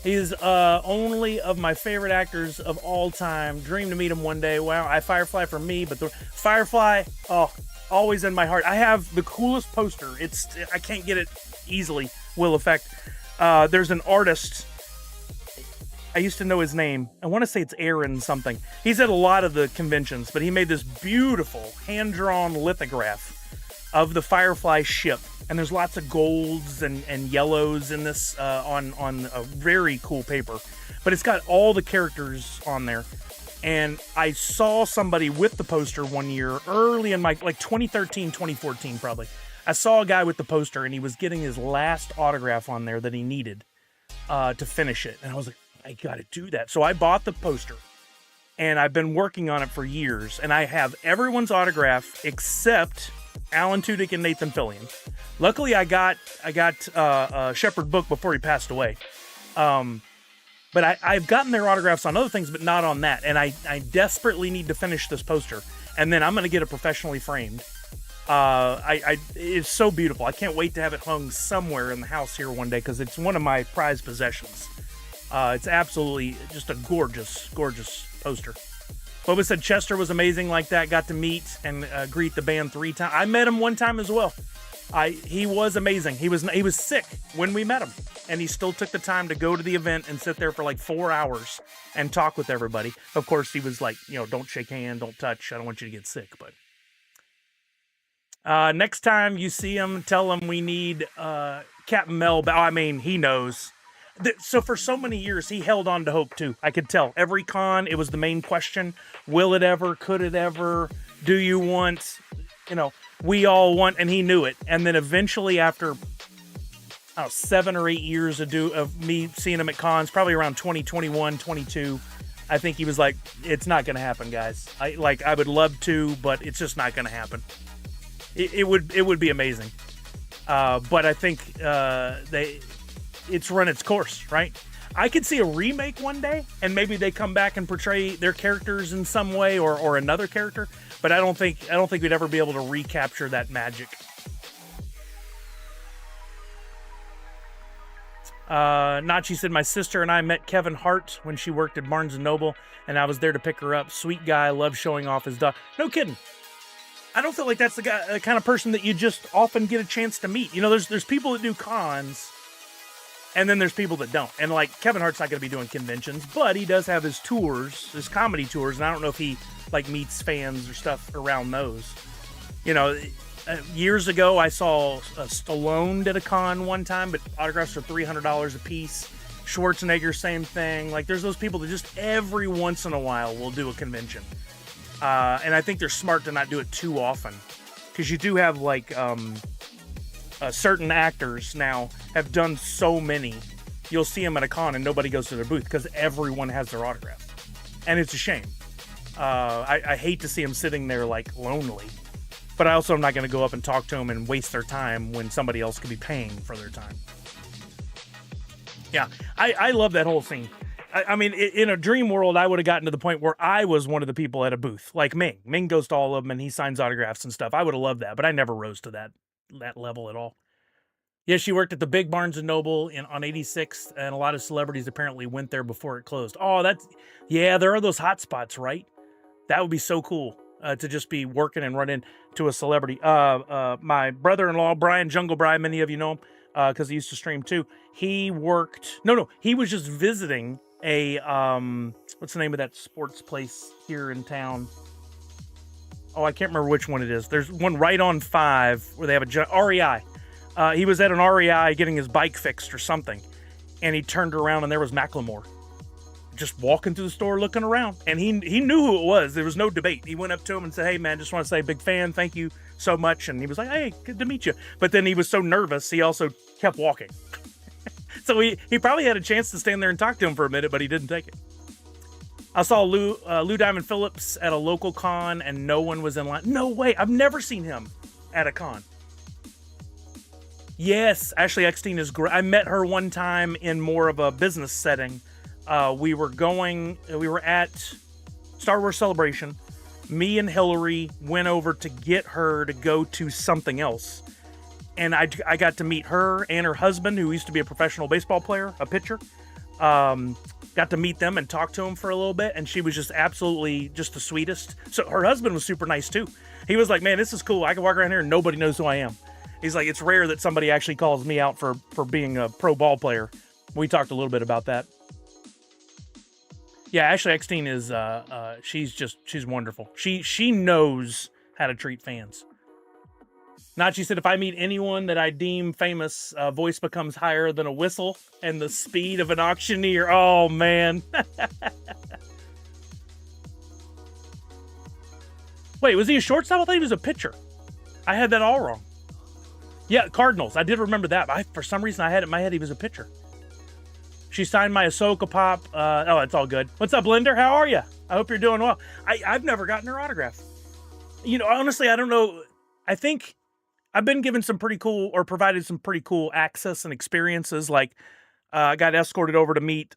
He's only of my favorite actors of all time. Dream to meet him one day. Wow, Firefly for me, but the Firefly, oh, always in my heart. I have the coolest poster. I can't get it easily. Will Effect. There's an artist. I used to know his name. I want to say it's Aaron something. He's at a lot of the conventions, but he made this beautiful hand-drawn lithograph of the Firefly ship. And there's lots of golds and yellows in this on a very cool paper. But it's got all the characters on there. And I saw somebody with the poster one year, early in my, like 2013, 2014 probably. I saw a guy with the poster, and he was getting his last autograph on there that he needed to finish it. And I was like, I gotta do that. So I bought the poster. And I've been working on it for years. And I have everyone's autograph except Alan Tudyk and Nathan Fillion. Luckily, I got Shepard Book before he passed away. But I've gotten their autographs on other things, but not on that. And I desperately need to finish this poster. And then I'm going to get it professionally framed. It's so beautiful. I can't wait to have it hung somewhere in the house here one day because it's one of my prized possessions. It's absolutely just a gorgeous, gorgeous poster. Boba said Chester was amazing like that. Got to meet and greet the band 3 times. I met him one time as well. He was amazing. He was sick when we met him, and he still took the time to go to the event and sit there for like 4 hours and talk with everybody. Of course, he was like, don't shake hand, don't touch. I don't want you to get sick. But next time you see him, tell him we need Captain Mel. I mean, he knows. So for so many years, he held on to hope too. I could tell. Every con, it was the main question. Will it ever? Could it ever? Do you want? We all want, and he knew it. And then eventually, after 7 or 8 years of me seeing him at cons, probably around 2021, 22, I think he was like, "It's not going to happen, guys. I would love to, but it's just not going to happen. It would be amazing, but I think it's run its course, right? I could see a remake one day, and maybe they come back and portray their characters in some way, or another character. But I don't think we'd ever be able to recapture that magic. Nachi said, my sister and I met Kevin Hart when she worked at Barnes & Noble, and I was there to pick her up. Sweet guy, loves showing off his dog. No kidding. I don't feel like that's the kind of person that you just often get a chance to meet. There's people that do cons, and then there's people that don't. And like Kevin Hart's not going to be doing conventions, but he does have his tours, his comedy tours, and I don't know if he meets fans or stuff around those. Years ago I saw Stallone did a con one time, but autographs are $300 a piece. Schwarzenegger, same thing. Like there's those people that just every once in a while will do a convention. And I think they're smart to not do it too often, because you do have certain actors now have done so many. You'll see them at a con and nobody goes to their booth because everyone has their autograph, and it's a shame. I hate to see them sitting there like lonely, but I also am not going to go up and talk to them and waste their time when somebody else could be paying for their time. Yeah, I love that whole scene. I mean, in a dream world, I would have gotten to the point where I was one of the people at a booth, like Ming. Ming goes to all of them and he signs autographs and stuff. I would have loved that, but I never rose to that level at all. Yeah, she worked at the big Barnes & Noble on 86th, and a lot of celebrities apparently went there before it closed. Oh, there are those hot spots, right? That would be so cool to just be working and run into a celebrity. My brother-in-law, Brian Jungle Brian, many of you know him because he used to stream too. He worked... No, he was just visiting a... what's the name of that sports place here in town? Oh, I can't remember which one it is. There's one right on 5 where they have a... REI. He was at an REI getting his bike fixed or something, and he turned around and there was Macklemore just walking through the store looking around, and he knew who it was. There was no debate. He went up to him and said, hey man, just want to say big fan, thank you so much. And he was like, hey, good to meet you. But then he was so nervous he also kept walking. So he probably had a chance to stand there and talk to him for a minute, but he didn't take it. I saw Lou Diamond Phillips at a local con and no one was in line. No way, I've never seen him at a con. Yes, Ashley Eckstein is great. I met her one time in more of a business setting. We were at Star Wars Celebration. Me and Hillary went over to get her to go to something else. And I got to meet her and her husband, who used to be a professional baseball player, a pitcher. Got to meet them and talk to them for a little bit, and she was just absolutely just the sweetest. So her husband was super nice too. He was like, man, this is cool. I can walk around here and nobody knows who I am. He's like, it's rare that somebody actually calls me out for being a pro ball player. We talked a little bit about that. Yeah, Ashley Eckstein is, she's wonderful. She knows how to treat fans. Nachi said, if I meet anyone that I deem famous, voice becomes higher than a whistle and the speed of an auctioneer. Oh, man. Wait, was he a shortstop? I thought he was a pitcher. I had that all wrong. Yeah, Cardinals. I did remember that. For some reason, I had it in my head he was a pitcher. She signed my Ahsoka pop. Oh, it's all good. What's up, Linder? How are you? I hope you're doing well. I've never gotten her autograph. You know, honestly, I don't know. I think I've been given some pretty cool, or provided some pretty cool access and experiences. Like, I got escorted over to meet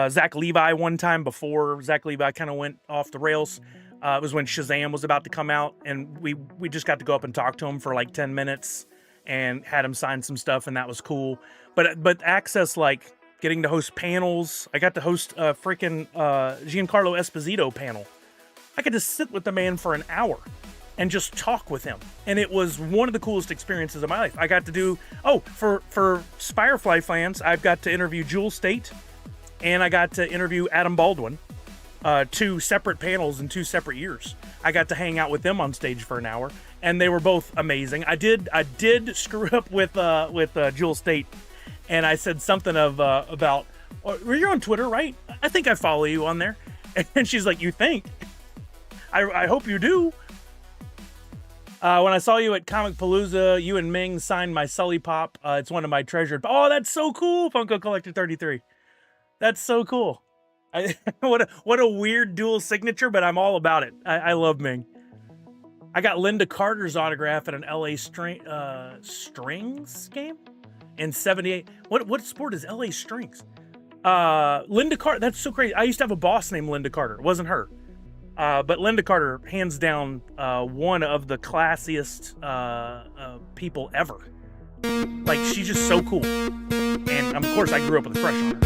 Zach Levi one time before Zach Levi kind of went off the rails. It was when Shazam was about to come out, and we just got to go up and talk to him for like 10 minutes and had him sign some stuff, and that was cool. But access, like getting to host panels. I got to host a freaking Giancarlo Esposito panel. I could just sit with the man for an hour and just talk with him. And it was one of the coolest experiences of my life. I got to do, for Firefly fans, I've got to interview Jewel State, and I got to interview Adam Baldwin, 2 separate panels in 2 separate years. I got to hang out with them on stage for an hour, and they were both amazing. I did screw up with Jewel State, and I said something about, you're on Twitter, right? I think I follow you on there. And she's like, you think? I hope you do. When I saw you at Comic Palooza, you and Ming signed my Sully Pop. It's one of my treasured. Oh, that's so cool, Funko Collector 33. That's so cool. What a weird dual signature, but I'm all about it. I love Ming. I got Linda Carter's autograph at an LA Strings game in '78. What sport is LA Strings? Linda Carter. That's so crazy. I used to have a boss named Linda Carter. It wasn't her. But Linda Carter, hands down, one of the classiest people ever. Like, she's just so cool. And, of course, I grew up with a crush on her.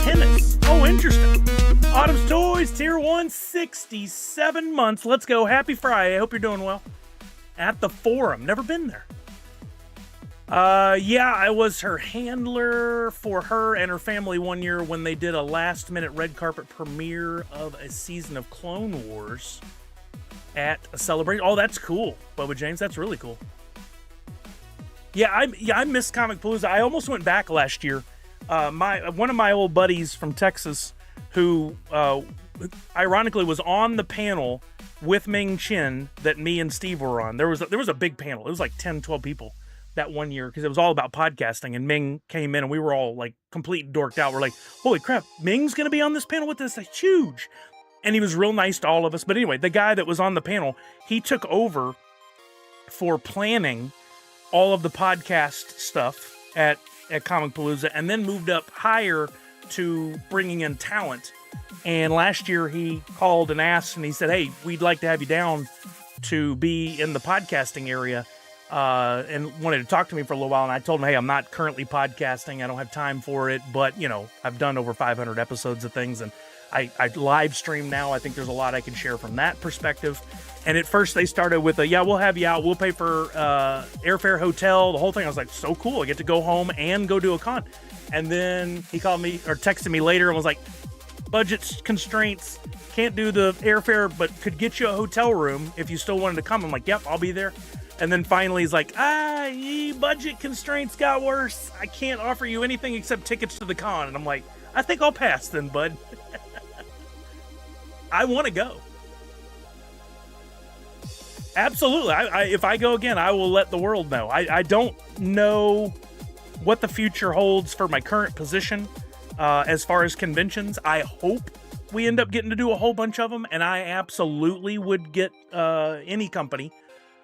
Tennis. Oh, interesting. Autumn's Toys, Tier 1, 67 months. Let's go. Happy Friday. I hope you're doing well. At the Forum. Never been there. Yeah, I was her handler for her and her family one year when they did a last-minute red carpet premiere of a season of Clone Wars at a celebration. Oh, that's cool, Bubba James. That's really cool. Yeah, I missed Comic Palooza. I almost went back last year. One of my old buddies from Texas, who ironically was on the panel with Ming Chen that me and Steve were on. There was a big panel. It was like 10, 12 people that one year, because it was all about podcasting, and Ming came in and we were all like complete dorked out. We're like, holy crap, Ming's gonna be on this panel with us. That's huge. And he was real nice to all of us. But anyway, the guy that was on the panel, he took over for planning all of the podcast stuff at Comic Palooza, and then moved up higher to bringing in talent. And last year he called and asked, and he said, hey, we'd like to have you down to be in the podcasting area. And wanted to talk to me for a little while, and I told him, hey, I'm not currently podcasting. I don't have time for it, but, you know, I've done over 500 episodes of things, and I live stream now. I think there's a lot I can share from that perspective. And at first they started with yeah, we'll have you out. We'll pay for airfare, hotel, the whole thing. I was like, so cool. I get to go home and go do a con. And then he called me or texted me later and was like, budget constraints, can't do the airfare, but could get you a hotel room if you still wanted to come. I'm like, yep, I'll be there. And then finally he's like, budget constraints got worse. I can't offer you anything except tickets to the con. And I'm like, I think I'll pass then, bud. I want to go. Absolutely. If I go again, I will let the world know. I don't know what the future holds for my current position as far as conventions. I hope we end up getting to do a whole bunch of them, and I absolutely would get any company.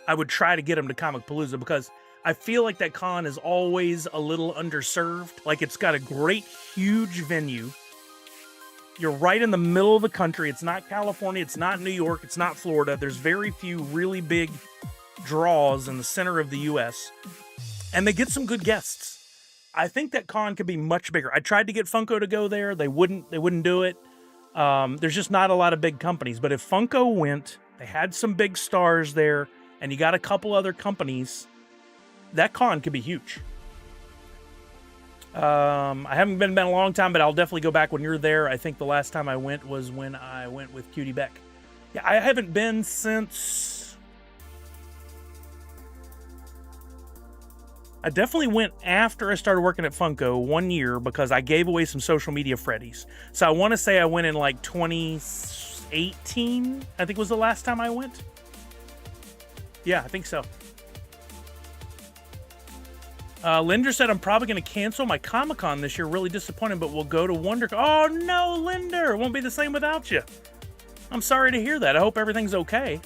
I would try to get them to Comic Palooza, because I feel like that con is always a little underserved. Like, it's got a great, huge venue. You're right in the middle of the country. It's not California. It's not New York. It's not Florida. There's very few really big draws in the center of the U.S. and they get some good guests. I think that con could be much bigger. I tried to get Funko to go there. They wouldn't do it. There's just not a lot of big companies. But if Funko went, they had some big stars there, and you got a couple other companies, that con could be huge. I haven't been a long time, but I'll definitely go back when you're there. I think the last time I went was when I went with Cutie Beck. Yeah, I haven't been since... I definitely went after I started working at Funko 1 year because I gave away some social media Freddies. So I want to say I went in like 2018, I think was the last time I went. Yeah, I think so. Linder said, I'm probably going to cancel my Comic-Con this year. Really disappointed, but we'll go to WonderCon. Oh, no, Linder. It won't be the same without you. I'm sorry to hear that. I hope everything's okay.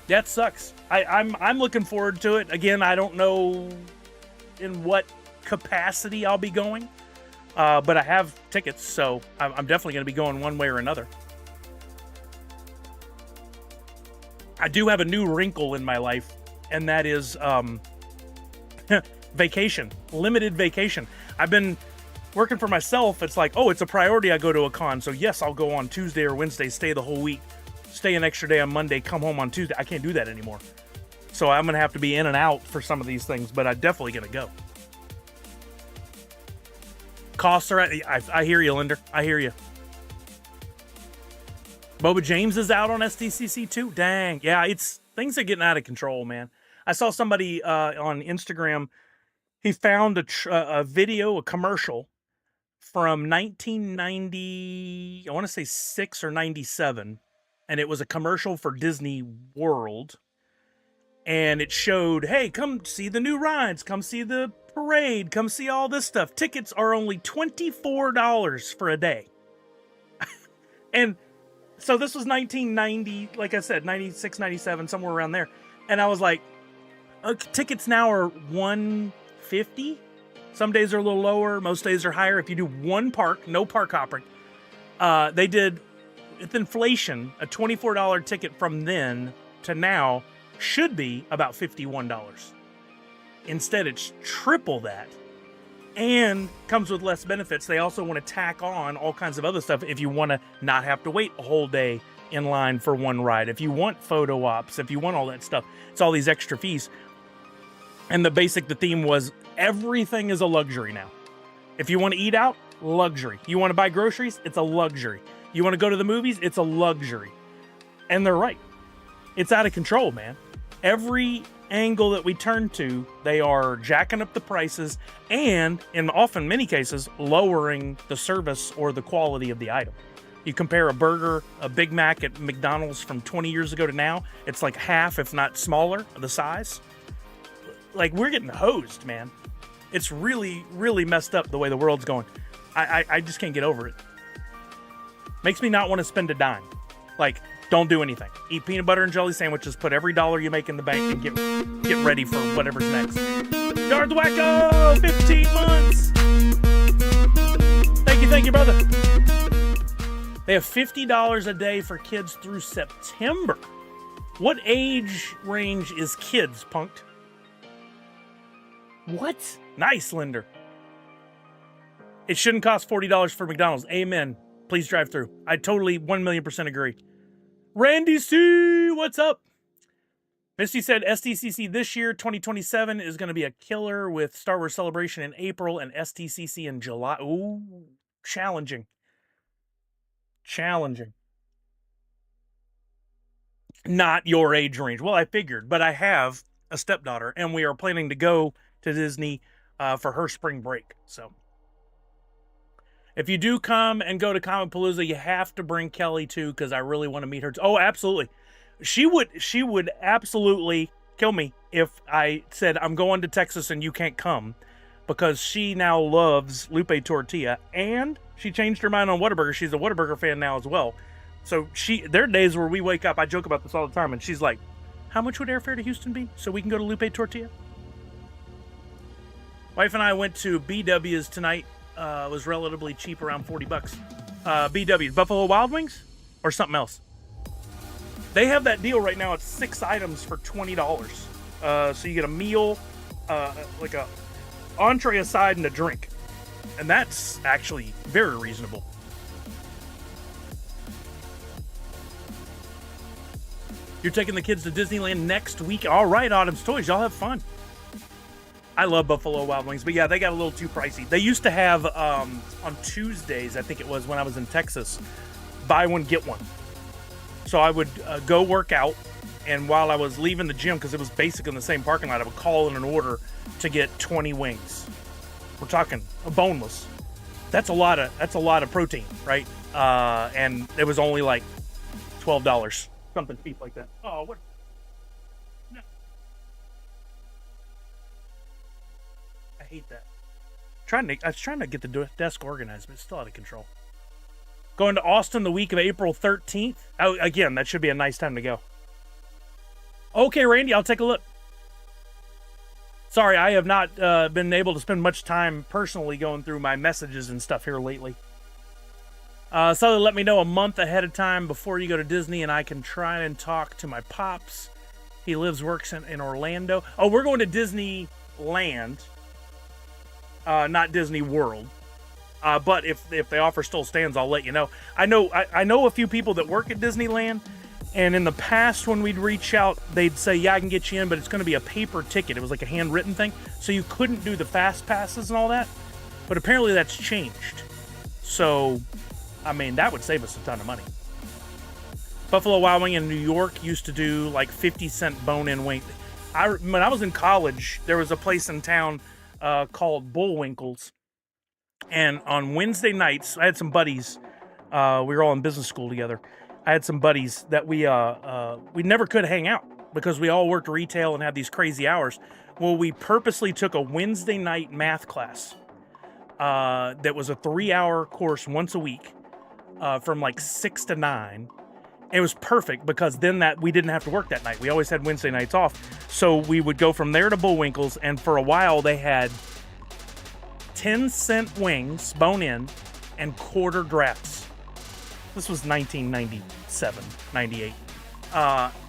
That sucks. I'm looking forward to it. Again, I don't know in what capacity I'll be going, but I have tickets, so I'm definitely going to be going one way or another. I do have a new wrinkle in my life, and that is vacation, limited vacation. I've been working for myself. It's like, oh, it's a priority I go to a con, so yes, I'll go on Tuesday or Wednesday, stay the whole week. Stay an extra day on Monday, come home on Tuesday. I can't do that anymore. So I'm going to have to be in and out for some of these things, but I'm definitely going to go. Costs are I hear you, Linder. I hear you. Boba James is out on SDCC too? Dang. Yeah, things are getting out of control, man. I saw somebody on Instagram. He found a video, a commercial from 1990, I want to say 6 or 97. And it was a commercial for Disney World. And it showed, hey, come see the new rides. Come see the parade. Come see all this stuff. Tickets are only $24 for a day. And so this was 1990, like I said, 96, 97, somewhere around there. And I was like, tickets now are $150. Some days are a little lower. Most days are higher. If you do one park, no park hopping. They did... With inflation, a $24 ticket from then to now should be about $51. Instead, it's triple that and comes with less benefits. They also want to tack on all kinds of other stuff if you want to not have to wait a whole day in line for one ride. If you want photo ops, if you want all that stuff, it's all these extra fees. And the theme was everything is a luxury now. If you want to eat out, luxury. You want to buy groceries, it's a luxury. You want to go to the movies? It's a luxury. And they're right. It's out of control, man. Every angle that we turn to, they are jacking up the prices and, in often many cases, lowering the service or the quality of the item. You compare a burger, a Big Mac at McDonald's from 20 years ago to now, it's like half, if not smaller, the size. Like, we're getting hosed, man. It's really, really messed up the way the world's going. I just can't get over it. Makes me not want to spend a dime. Like, don't do anything. Eat peanut butter and jelly sandwiches, put every dollar you make in the bank, and get ready for whatever's next. Darth Wacko! 15 months! Thank you, brother. They have $50 a day for kids through September. What age range is kids, Punked? What? Nice, Linder. It shouldn't cost $40 for McDonald's. Amen. Please drive through. I totally 1,000,000% agree. Randy C, what's up? Misty said SDCC this year, 2027, is going to be a killer with Star Wars Celebration in April and SDCC in July. Ooh, challenging. Not your age range. Well, I figured, but I have a stepdaughter, and we are planning to go to Disney for her spring break, so... If you do come and go to Comic Palooza, you have to bring Kelly too, because I really want to meet her. Oh, absolutely. She would absolutely kill me if I said, I'm going to Texas and you can't come, because she now loves Lupe Tortilla, and she changed her mind on Whataburger. She's a Whataburger fan now as well. So there are days where we wake up, I joke about this all the time, and she's like, how much would airfare to Houston be so we can go to Lupe Tortilla? Wife and I went to BW's tonight. Was relatively cheap, around $40. BW, Buffalo Wild Wings or something else? They have that deal right now. It's 6 items for $20. So you get a meal, like a entree, a side, and a drink. And that's actually very reasonable. You're taking the kids to Disneyland next week. All right, Autumn's Toys. Y'all have fun. I love Buffalo Wild Wings, but yeah, they got a little too pricey. They used to have, on Tuesdays, I think it was when I was in Texas, buy one, get one. So I would go work out, and while I was leaving the gym, because it was basically in the same parking lot, I would call in an order to get 20 wings. We're talking boneless. That's a lot of protein, right? And it was only like $12, something cheap like that. Oh, what? No. I hate that. I was trying to get the desk organized, but it's still out of control. Going to Austin the week of April 13th. Oh, again, that should be a nice time to go. Okay, Randy, I'll take a look. Sorry, I have not been able to spend much time personally going through my messages and stuff here lately. So let me know a month ahead of time before you go to Disney, and I can try and talk to my pops. He works in Orlando. Oh, we're going to Disneyland, not Disney World. But if they offer still stands, I'll let you know. I know a few people that work at Disneyland, and in the past when we'd reach out, they'd say, yeah, I can get you in, but it's going to be a paper ticket. It was like a handwritten thing, so you couldn't do the fast passes and all that. But apparently that's changed. So, I mean, that would save us a ton of money. Buffalo Wild Wing in New York used to do like 50-cent bone-in wing. When I was in college, there was a place in town called Bullwinkle's. And on Wednesday nights, I had some buddies. We were all in business school together. I had some buddies that we never could hang out because we all worked retail and had these crazy hours. Well, we purposely took a Wednesday night math class that was a 3-hour course once a week from like 6 to 9. It was perfect because then we didn't have to work that night. We always had Wednesday nights off. So we would go from there to Bullwinkle's, and for a while they had 10-cent wings, bone-in, and quarter drafts. This was 1997, 98.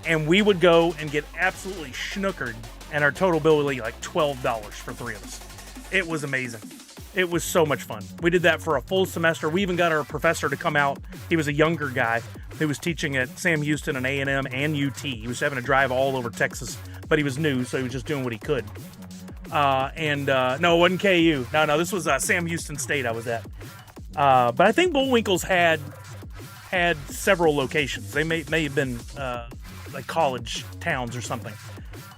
And we would go and get absolutely schnookered, and our total bill would be like $12 for 3 of us. It was amazing. It was so much fun. We did that for a full semester. We even got our professor to come out. He was a younger guy who was teaching at Sam Houston and A&M and UT. He was having to drive all over Texas, but he was new, so he was just doing what he could. No, it wasn't KU. No, this was Sam Houston State I was at. But I think Bullwinkle's had several locations. They may have been like college towns or something.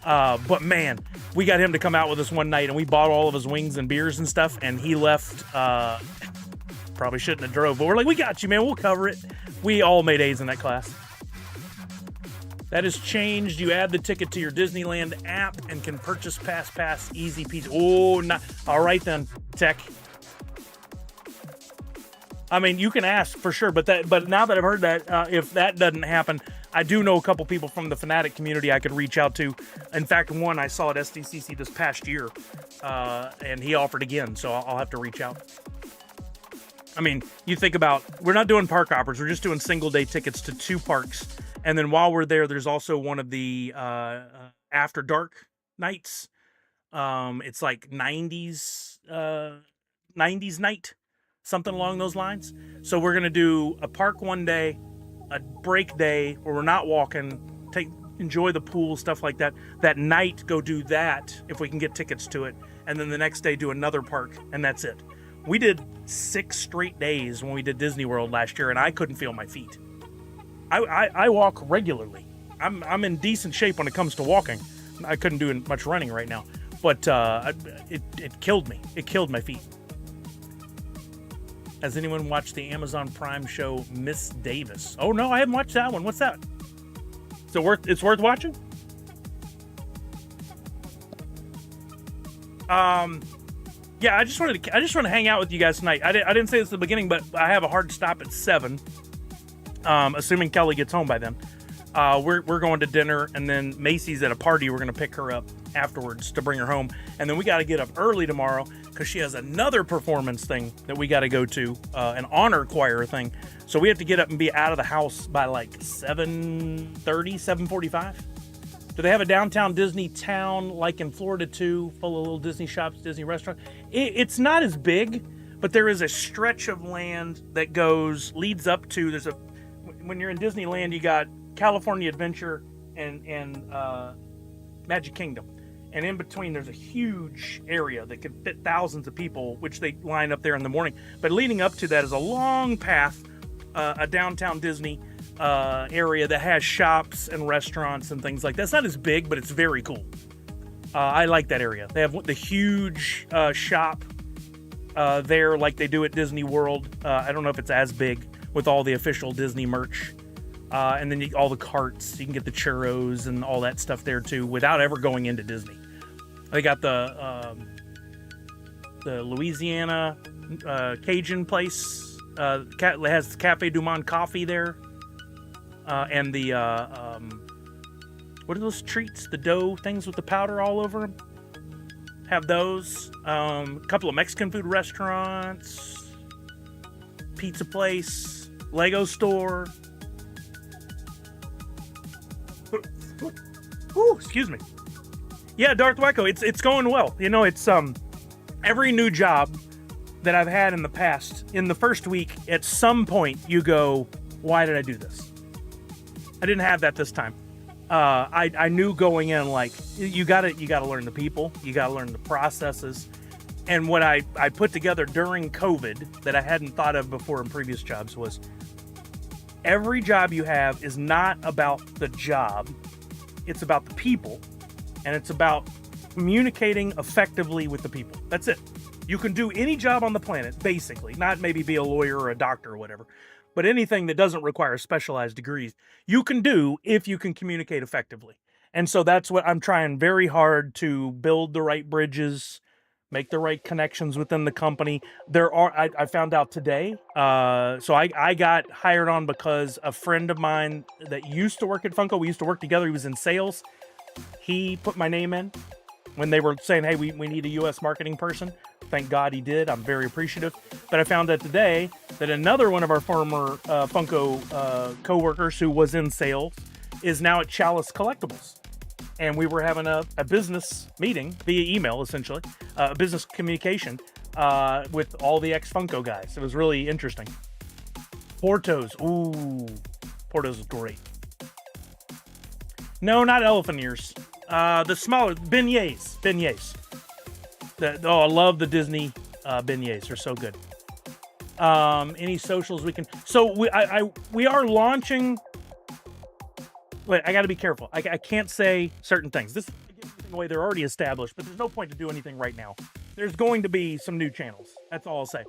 But man, we got him to come out with us one night, and we bought all of his wings and beers and stuff, and he left. Probably shouldn't have drove, but we're like, we got you, man. We'll cover it. We all made A's in that class. That has changed. You add the ticket to your Disneyland app and can purchase pass easy peasy. Oh, not all right then, Tech. I mean, you can ask for sure, but now that I've heard that, if that doesn't happen, I do know a couple people from the Fanatic community I could reach out to. In fact, one I saw at SDCC this past year, and he offered again, so I'll have to reach out. I mean, you think about, we're not doing park hoppers, we're just doing single-day tickets to 2 parks. And then while we're there, there's also one of the after dark nights. It's like 90s night, something along those lines. So we're going to do a park one day, a break day where we're not walking, enjoy the pool, stuff like that. That night, go do that if we can get tickets to it. And then the next day, do another park, and that's it. We did 6 straight days when we did Disney World last year, and I couldn't feel my feet. I walk regularly. I'm in decent shape when it comes to walking. I couldn't do much running right now, but it killed me. It killed my feet. Has anyone watched the Amazon Prime show Miss Davis? Oh no, I haven't watched that one. What's that? So it's worth watching? Yeah, I just want to hang out with you guys tonight. I didn't say this at the beginning, but I have a hard stop at 7. Assuming Kelly gets home by then. We're going to dinner, and then Macy's at a party. We're going to pick her up afterwards to bring her home. And then we got to get up early tomorrow because she has another performance thing that we got to go to, an honor choir thing. So we have to get up and be out of the house by like 7:30, 7:45. Do they have a downtown Disney town like in Florida too, full of little Disney shops, Disney restaurants? It's not as big, but there is a stretch of land that leads up to, when you're in Disneyland, you got California Adventure and Magic Kingdom. And in between, there's a huge area that could fit thousands of people, which they line up there in the morning. But leading up to that is a long path, a downtown Disney area that has shops and restaurants and things like that. It's not as big, but it's very cool. I like that area. They have the huge shop there like they do at Disney World. I don't know if it's as big with all the official Disney merch. And then all the carts. You can get the churros and all that stuff there too without ever going into Disney. They got the Louisiana Cajun place. It has Cafe Du Monde coffee there. And the, what are those treats? The dough things with the powder all over them? Have those. A couple of Mexican food restaurants. Pizza place. Lego store. Ooh, excuse me. Yeah, Darth Wacko, it's going well. You know, it's every new job that I've had in the past, in the first week, at some point you go, why did I do this? I didn't have that this time. I knew going in, like, you gotta learn the people, you gotta learn the processes. And what I put together during COVID that I hadn't thought of before in previous jobs was every job you have is not about the job. It's about the people, and it's about communicating effectively with the people. That's it. You can do any job on the planet, basically, not maybe be a lawyer or a doctor or whatever, but anything that doesn't require specialized degrees, you can do if you can communicate effectively. And so that's what I'm trying very hard to build the right bridges, make the right connections within the company. I found out today, so I got hired on because a friend of mine that used to work at Funko, we used to work together, he was in sales. He put my name in when they were saying, hey, we need a U.S. marketing person. Thank God he did. I'm very appreciative. But I found out today that another one of our former Funko co-workers who was in sales is now at Chalice Collectibles. And we were having a business meeting via email, essentially, a business communication with all the ex-Funko guys. It was really interesting. Portos. Ooh, Portos is great. No, not elephant ears. The smaller, beignets. I love the Disney beignets. They're so good. Any socials we can... So we are launching... Wait, I got to be careful. I can't say certain things. This is giving away. They're already established, but there's no point to do anything right now. There's going to be some new channels. That's all I'll say.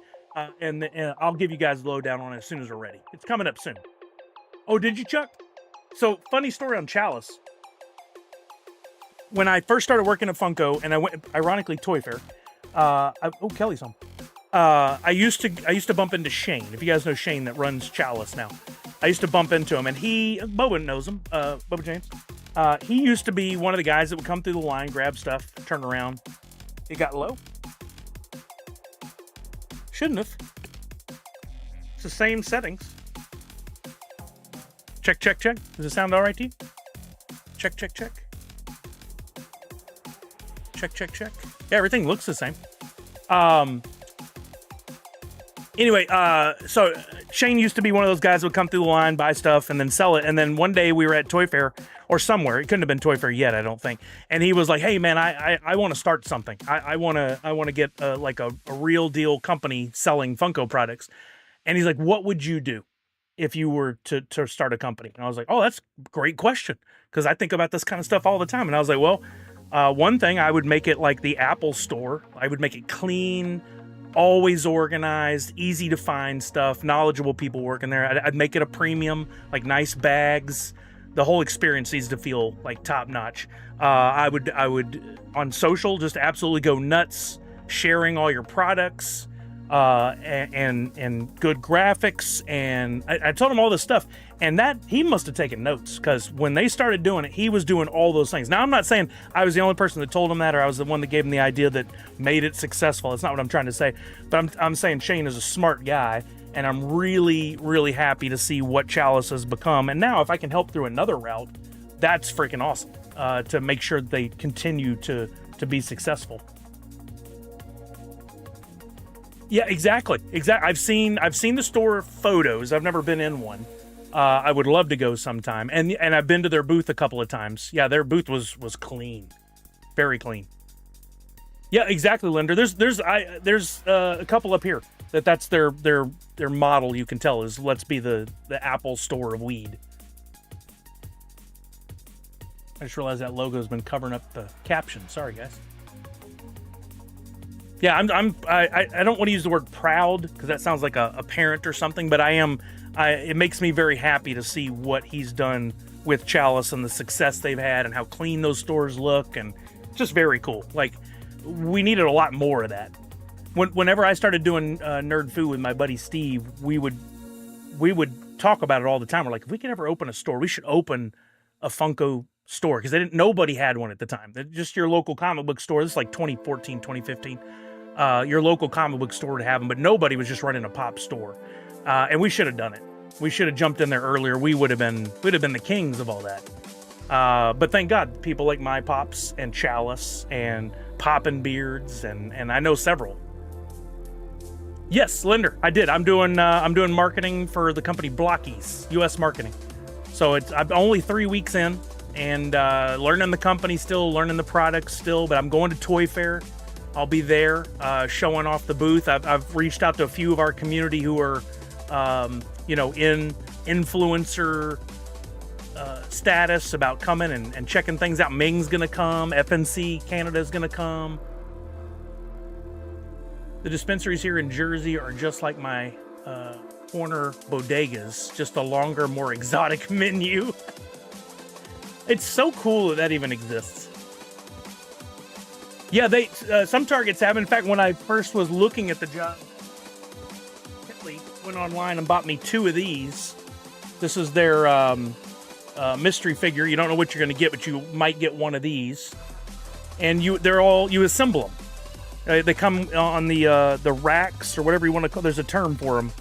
And I'll give you guys the lowdown on it as soon as we're ready. It's coming up soon. Oh, did you, Chuck? So, funny story on Chalice. When I first started working at Funko, and I went, ironically, Toy Fair. Kelly's home. I used to bump into Shane. If you guys know Shane that runs Chalice now. I used to bump into him, and Boba knows him, Boba James. He used to be one of the guys that would come through the line, grab stuff, turn around. It got low. Shouldn't have. It's the same settings. Check, check, check. Does it sound all right to you? Check, check, check. Check, check, check. Yeah, everything looks the same. Anyway, so Shane used to be one of those guys that would come through the line, buy stuff, and then sell it. And then one day we were at Toy Fair or somewhere. It couldn't have been Toy Fair yet, I don't think. And he was like, "Hey, man, I want to start something. I want to get like a real deal company selling Funko products." And he's like, "What would you do if you were to start a company?" And I was like, "Oh, that's a great question, because I think about this kind of stuff all the time." And I was like, "Well, one thing, I would make it like the Apple store. I would make it clean, always organized, easy to find stuff, knowledgeable people working there. I'd make it a premium, like nice bags. The whole experience needs to feel like top notch. I would on social just absolutely go nuts, sharing all your products, and good graphics, and I told him all this stuff, and that he must have taken notes, because when they started doing it, he was doing all those things. Now, I'm not saying I was the only person that told him that, or I was the one that gave him the idea that made it successful. That's not what I'm trying to say, but I'm saying Shane is a smart guy, and I'm really, really happy to see what Chalice has become. And now, if I can help through another route, that's freaking awesome, to make sure that they continue to be successful. Yeah, exactly. I've seen the store photos. I've never been in one. I would love to go sometime, and I've been to their booth a couple of times. Yeah, their booth was clean, very clean. Yeah, exactly, Linder. There's a couple up here that's their model. You can tell is let's be the Apple store of weed. I just realized that logo's been covering up the caption. Sorry, guys. Yeah, I don't want to use the word proud, because that sounds like a parent or something, but it makes me very happy to see what he's done with Chalice and the success they've had and how clean those stores look, and just very cool. Like, we needed a lot more of that. Whenever I started doing Nerd Foo with my buddy Steve, we would talk about it all the time. We're like, if we could ever open a store, we should open a Funko store, because nobody had one at the time. Just your local comic book store. This is like 2014, 2015. Your local comic book store would have them, but nobody was just running a pop store. And we should have done it. We should have jumped in there earlier. We'd have been the kings of all that. But thank God, people like my pops and Chalice and Poppin' Beards, and I know several. Yes, Linder, I did. I'm doing marketing for the company Blockies, U.S. marketing. So I'm only 3 weeks in, and learning the company still, learning the products still. But I'm going to Toy Fair. I'll be there showing off the booth. I've reached out to a few of our community who are, in influencer status about coming and checking things out. Ming's going to come. FNC Canada's going to come. The dispensaries here in Jersey are just like my corner bodegas, just a longer, more exotic menu. It's so cool that even exists. Yeah, some Targets have. In fact, when I first was looking at the job, I went online and bought me 2 of these. This is their mystery figure. You don't know what you're going to get, but you might get one of these. And you assemble them. They come on the racks or whatever you want to call. There's a term for them.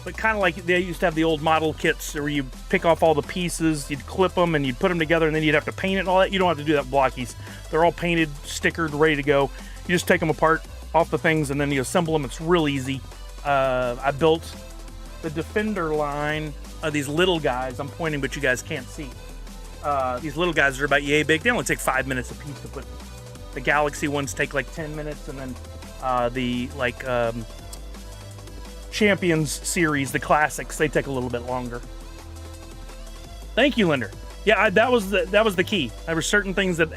But kind of like they used to have the old model kits where you pick off all the pieces, you'd clip them, and you'd put them together, and then you'd have to paint it and all that. You don't have to do that with Blockies. They're all painted, stickered, ready to go. You just take them apart off the things, and then you assemble them. It's real easy. I built the Defender line of these little guys. I'm pointing, but you guys can't see. These little guys are about yay big. They only take 5 minutes a piece to put. The Galaxy ones take like 10 minutes, and then the Champions series, the classics, they take a little bit longer. Thank you, Linder. Yeah, that was the key. There were certain things that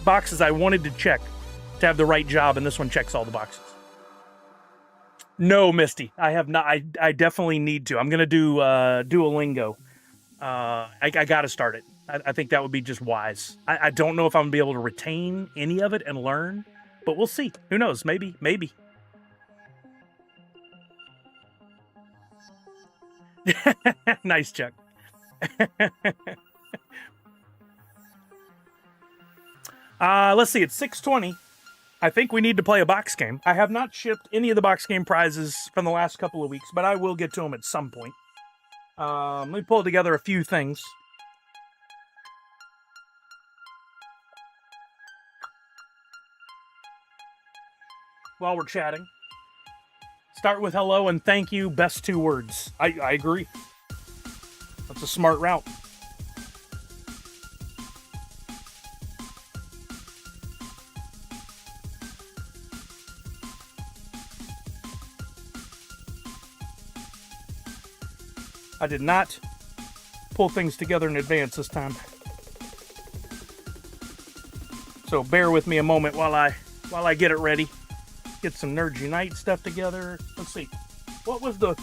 boxes I wanted to check to have the right job, and this one checks all the boxes. No, Misty, I have not. I definitely need to. I'm gonna do Duolingo. I got to start it. I think that would be just wise. I don't know if I'm gonna be able to retain any of it and learn, but we'll see. Who knows? Maybe. Nice, Chuck. Let's see. It's 6:20. I think we need to play a box game. I have not shipped any of the box game prizes from the last couple of weeks, but I will get to them at some point. Let me pull together a few things. While we're chatting. Start with hello and thank you, best 2 words. I agree. That's a smart route. I did not pull things together in advance this time. So bear with me a moment while I get it ready. Get some Nerds Unite stuff together. Let's see. What was the...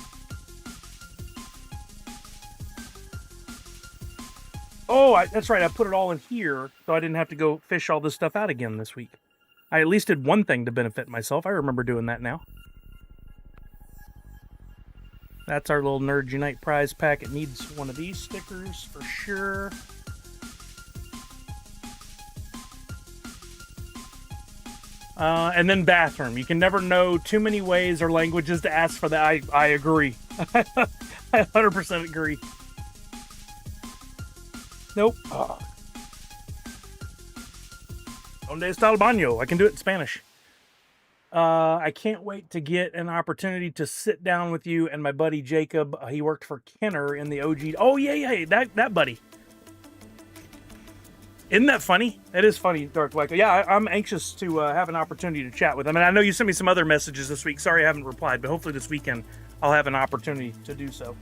Oh, that's right. I put it all in here, so I didn't have to go fish all this stuff out again this week. I at least did one thing to benefit myself. I remember doing that now. That's our little Nerd Unite prize pack. It needs one of these stickers for sure. And then bathroom. You can never know too many ways or languages to ask for that. I agree. I 100% agree. Nope. Donde está el baño? I can do it in Spanish. I can't wait to get an opportunity to sit down with you and my buddy Jacob. He worked for Kenner in the OG. Oh, yeah, that buddy. Isn't that funny? It is funny, Dark Wacko. Yeah, I'm anxious to have an opportunity to chat with him. And I know you sent me some other messages this week. Sorry I haven't replied, but hopefully this weekend I'll have an opportunity to do so.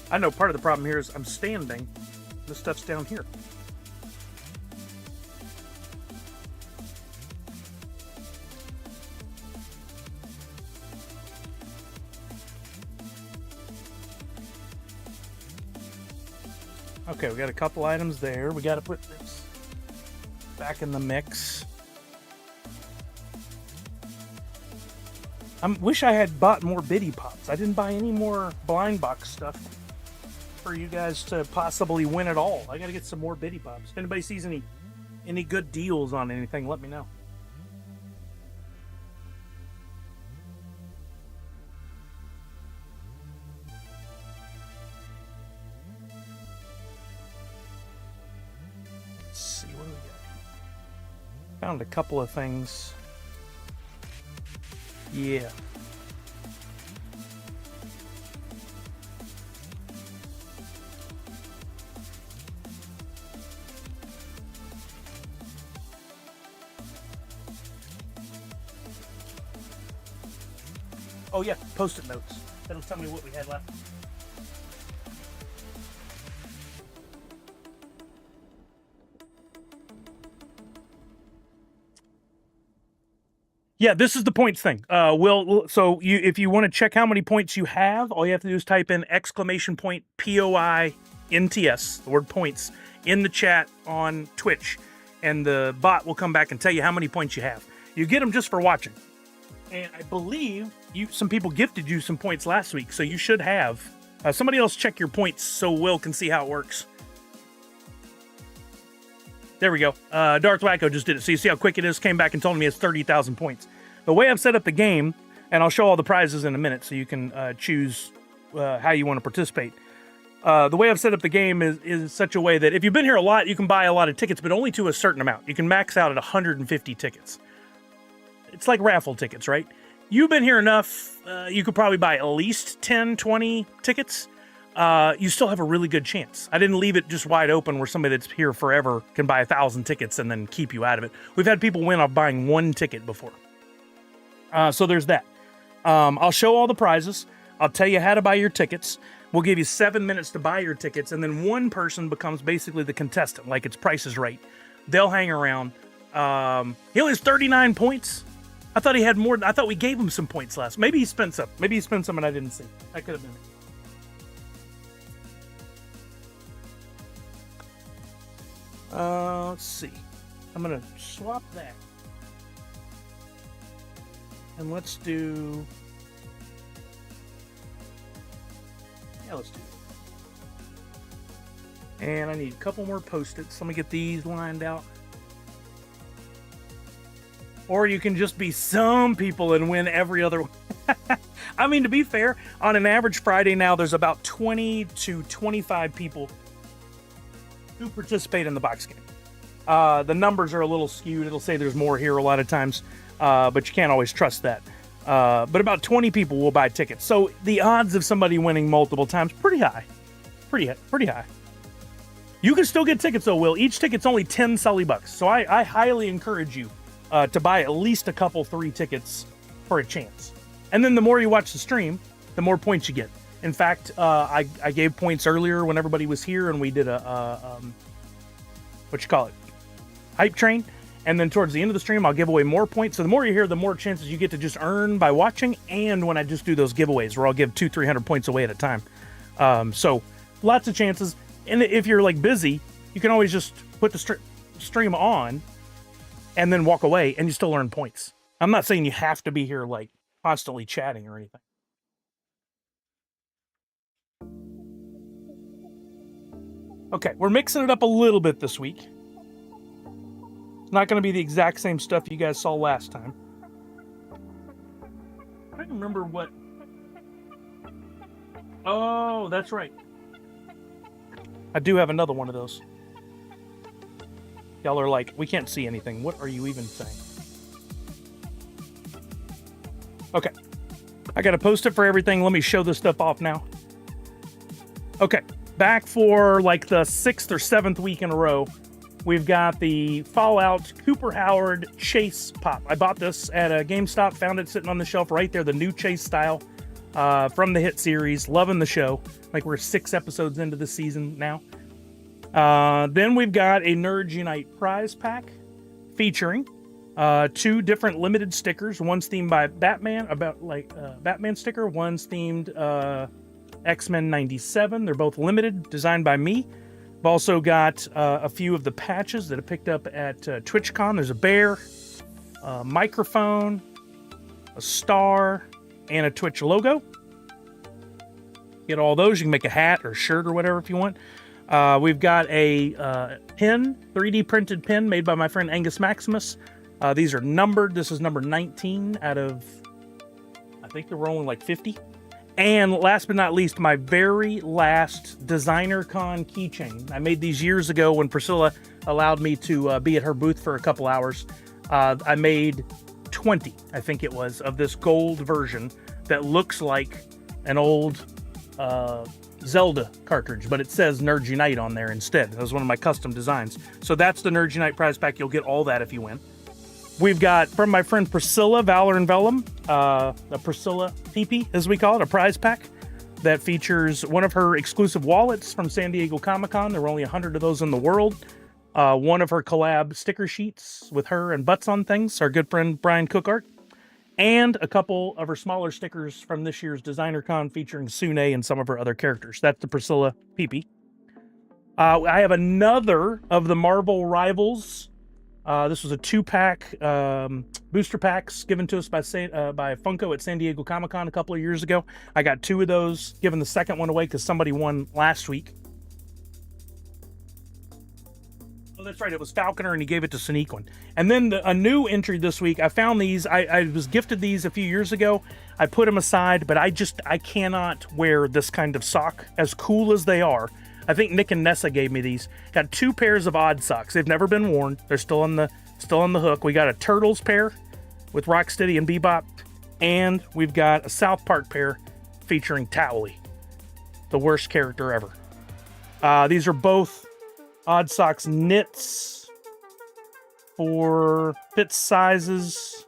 I know part of the problem here is I'm standing. This stuff's down here. Okay, we got a couple items there. We got to put this back in the mix. I wish I had bought more Biddy Pops. I didn't buy any more blind box stuff for you guys to possibly win it all. I got to get some more Biddy Pops. If anybody sees any good deals on anything, let me know. Let's see what we got. Found a couple of things. Yeah. Oh yeah, post-it notes. That'll tell me what we had left. Yeah, this is the points thing. So if you want to check how many points you have, all you have to do is type in !POINTS, the word points, in the chat on Twitch, and the bot will come back and tell you how many points you have. You get them just for watching. And I believe some people gifted you some points last week, so you should have. Somebody else check your points so Will can see how it works. There we go. Darth Wacko just did it. So you see how quick it is? Came back and told me it's 30,000 points. The way I've set up the game, and I'll show all the prizes in a minute so you can choose how you want to participate. The way I've set up the game is such a way that if you've been here a lot, you can buy a lot of tickets, but only to a certain amount. You can max out at 150 tickets. It's like raffle tickets, right? You've been here enough, you could probably buy at least 10, 20 tickets. You still have a really good chance. I didn't leave it just wide open where somebody that's here forever can buy 1,000 tickets and then keep you out of it. We've had people win off buying one ticket before. So there's that. I'll show all the prizes. I'll tell you how to buy your tickets. We'll give you 7 minutes to buy your tickets, and then one person becomes basically the contestant, like it's Price is Right. They'll hang around. He only has 39 points. I thought he had more. I thought we gave him some points last. Maybe he spent some. Maybe he spent some and I didn't see. That could have been it. Let's see. I'm going to swap that. And let's do... Yeah, let's do it. And I need a couple more Post-its. Let me get these lined out. Or you can just be some people and win every other one. I mean, to be fair, on an average Friday now, there's about 20 to 25 people who participate in the box game. The numbers are a little skewed. It'll say there's more here a lot of times, but you can't always trust that. But about 20 people will buy tickets. So the odds of somebody winning multiple times, pretty high. Pretty high. You can still get tickets though, Will. Each ticket's only 10 Sully bucks. So I highly encourage you to buy at least a couple, 3 tickets for a chance. And then the more you watch the stream, the more points you get. In fact, I gave points earlier when everybody was here, and we did a hype train, And then towards the end of the stream, I'll give away more points. So the more you're here, the more chances you get to just earn by watching. And when I just do those giveaways where I'll give 200-300 points away at a time. So lots of chances. And if you're like busy, you can always just put the stream on and then walk away and you still earn points. I'm not saying you have to be here like constantly chatting or anything. Okay, we're mixing it up a little bit this week. It's not going to be the exact same stuff you guys saw last time. I don't remember what... Oh, that's right. I do have another one of those. Y'all are like, we can't see anything. What are you even saying? Okay. I got to post it for everything. Let me show this stuff off now. Okay. Back for like the 6th or 7th week in a row, we've got the Fallout Cooper Howard Chase Pop. I bought this at a GameStop, found it sitting on the shelf right there, the new Chase style from the hit series. Loving the show. Like we're 6 episodes into the season now. Then we've got a Nerds Unite prize pack featuring 2 different limited stickers. One's themed by Batman, Batman sticker. One's themed X-Men 97. They're both limited, designed by me. I've also got a few of the patches that I picked up at TwitchCon. There's a bear, a microphone, a star, and a Twitch logo. Get all those. You can make a hat or shirt or whatever if you want. We've got a pin, 3D printed pin made by my friend Angus Maximus. These are numbered. This is number 19 out of, I think there were only like 50. And last but not least, my very last DesignerCon keychain. I made these years ago when Priscilla allowed me to be at her booth for a couple hours. I made 20, I think it was, of this gold version that looks like an old Zelda cartridge, but it says Nerds Unite on there instead. That was one of my custom designs. So that's the Nerds Unite prize pack. You'll get all that if you win. We've got, from my friend Priscilla, Valor and Vellum, a Priscilla PP, as we call it, a prize pack that features one of her exclusive wallets from San Diego Comic-Con. There were only 100 of those in the world. One of her collab sticker sheets with her and Butts on Things, our good friend Brian Cookart. And a couple of her smaller stickers from this year's DesignerCon featuring Sune and some of her other characters. That's the Priscilla PP. I have another of the Marvel Rivals. This was a 2-pack booster packs given to us by Funko at San Diego Comic-Con a couple of years ago. I got 2 of those, giving the second one away because somebody won last week. Oh, that's right. It was Falconer, and he gave it to Sneakwan. And then a new entry this week. I found these. I was gifted these a few years ago. I put them aside, but I cannot wear this kind of sock, as cool as they are. I think Nick and Nessa gave me these. Got 2 pairs of odd socks. They've never been worn. They're still on the hook. We got a Turtles pair with Rocksteady and Bebop, and we've got a South Park pair featuring Towley, the worst character ever. These are both odd socks knits for fit sizes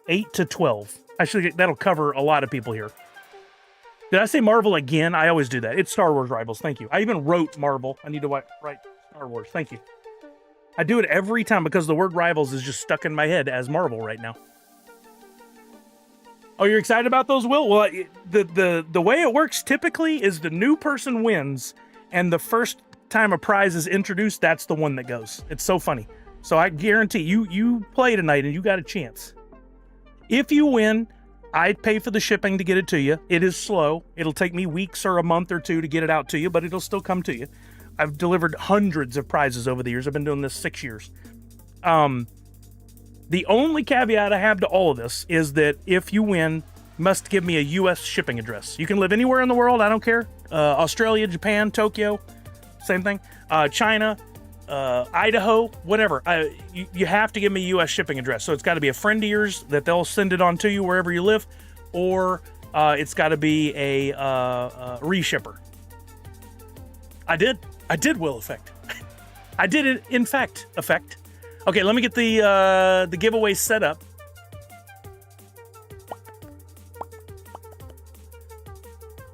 8 to 12. Actually, that'll cover a lot of people here. Did I say Marvel again? I always do that. It's Star Wars Rivals. Thank you. I even wrote Marvel. I need to write Star Wars. Thank you. I do it every time because the word Rivals is just stuck in my head as Marvel right now. Oh, you're excited about those, Will? Well, the way it works typically is the new person wins, and the first time a prize is introduced, that's the one that goes. It's so funny. So I guarantee you play tonight and you got a chance. If you win, I pay for the shipping to get it to you. It is slow. It'll take me weeks or a month or 2 to get it out to you, but it'll still come to you. I've delivered hundreds of prizes over the years. I've been doing this 6 years. The only caveat I have to all of this is that if you win, you must give me a U.S. shipping address. You can live anywhere in the world. I don't care. Australia, Japan, Tokyo, same thing. China, Idaho, whatever. You have to give me a U.S. shipping address. So it's got to be a friend of yours that they'll send it on to you wherever you live, or it's got to be a reshipper. I did Will Effect. I did it, in fact, Effect. Okay, let me get the giveaway set up.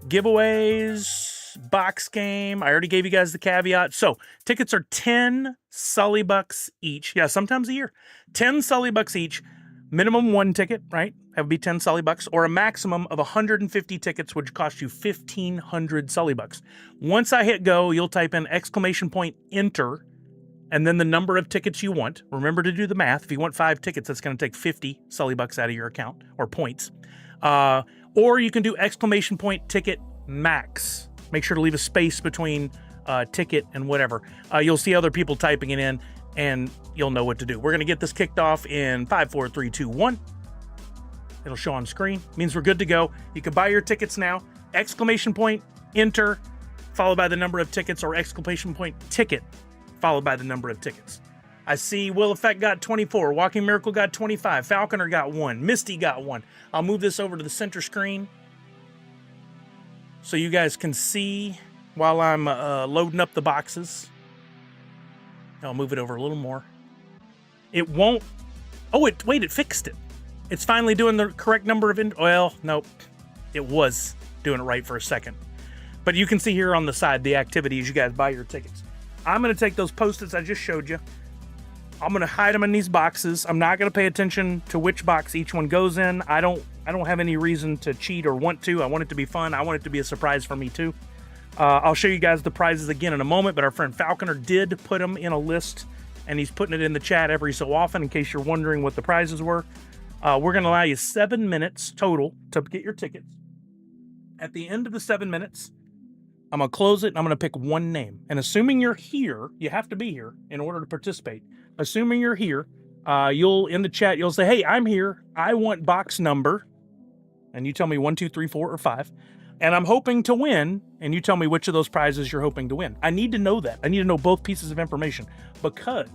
Giveaways, box game. I already gave you guys the caveat. So tickets are 10 Sully bucks each. Yeah, sometimes a year. 10 Sully bucks each. Minimum one ticket, right? That would be 10 Sully bucks, or a maximum of 150 tickets, which cost you 1,500 Sully bucks. Once I hit go, you'll type in !enter, and then the number of tickets you want. Remember to do the math. If you want 5 tickets, that's going to take 50 Sully bucks out of your account, or points. Or you can do !ticket max. Make sure to leave a space between ticket and whatever. You'll see other people typing it in, and you'll know what to do. We're going to get this kicked off in 5, 4, 3, 2, 1. It'll show on screen. Means we're good to go. You can buy your tickets now. !enter, followed by the number of tickets, or !ticket, followed by the number of tickets. I see Will Effect got 24. Walking Miracle got 25. Falconer got 1. Misty got 1. I'll move this over to the center screen so you guys can see while I'm loading up the boxes. I'll move it over a little more. It won't... Oh, wait, it fixed it. It's finally doing the correct number of... Well, nope. It was doing it right for a second. But you can see here on the side the activity as you guys buy your tickets. I'm going to take those Post-its I just showed you. I'm going to hide them in these boxes. I'm not going to pay attention to which box each one goes in. I don't have any reason to cheat or want to. I want it to be fun. I want it to be a surprise for me too. I'll show you guys the prizes again in a moment, but our friend Falconer did put them in a list, and he's putting it in the chat every so often in case you're wondering what the prizes were. We're going to allow you 7 minutes total to get your tickets. At the end of the 7 minutes, I'm going to close it, and I'm going to pick one name. And assuming you're here, you have to be here in order to participate. Assuming you're here, you'll, in the chat, you'll say, hey, I'm here. I want box number. And you tell me 1, 2, 3, 4, or 5. And I'm hoping to win, and you tell me which of those prizes you're hoping to win. I need to know that. I need to know both pieces of information, because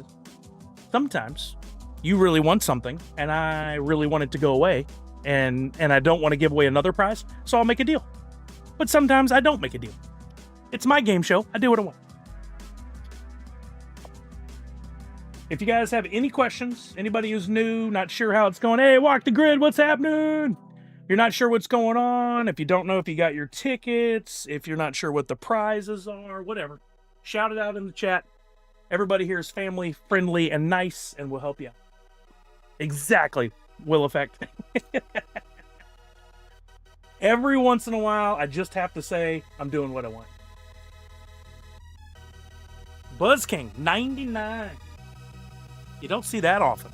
sometimes you really want something, and I really want it to go away, and I don't want to give away another prize, so I'll make a deal. But sometimes I don't make a deal. It's my game show. I do what I want. If you guys have any questions, anybody who's new, not sure how it's going, hey, walk the grid, what's happening? You're not sure what's going on, if you don't know if you got your tickets, if you're not sure what the prizes are, whatever, shout it out in the chat. Everybody here is family, friendly, and nice, and we'll help you out. Exactly, Will Effect. Every once in a while, I just have to say, I'm doing what I want. Buzz King, 99. You don't see that often.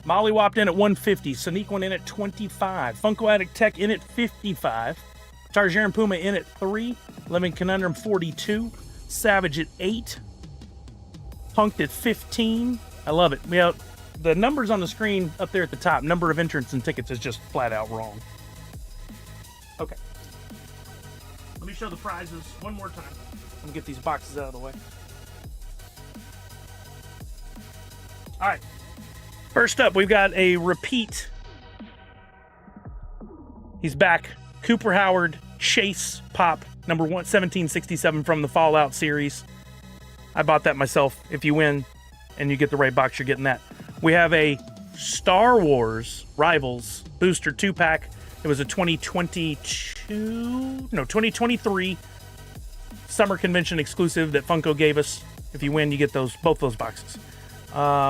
Molly Whopped in at 150. Sonique went in at 25. Funko Addict Tech in at 55. Tarjaran Puma in at 3. Lemon Conundrum 42. Savage at 8. Punked at 15. I love it. The numbers on the screen up there at the top, number of entrants and tickets, is just flat out wrong. Okay. Let me show the prizes one more time. Let me get these boxes out of the way. All right. First up, we've got a repeat. He's back. Cooper Howard, Chase Pop, number 1767 from the Fallout series. I bought that myself. If you win and you get the right box, you're getting that. We have a Star Wars Rivals Booster 2-pack. It was a 2023 Summer Convention exclusive that Funko gave us. If you win, you get both those boxes.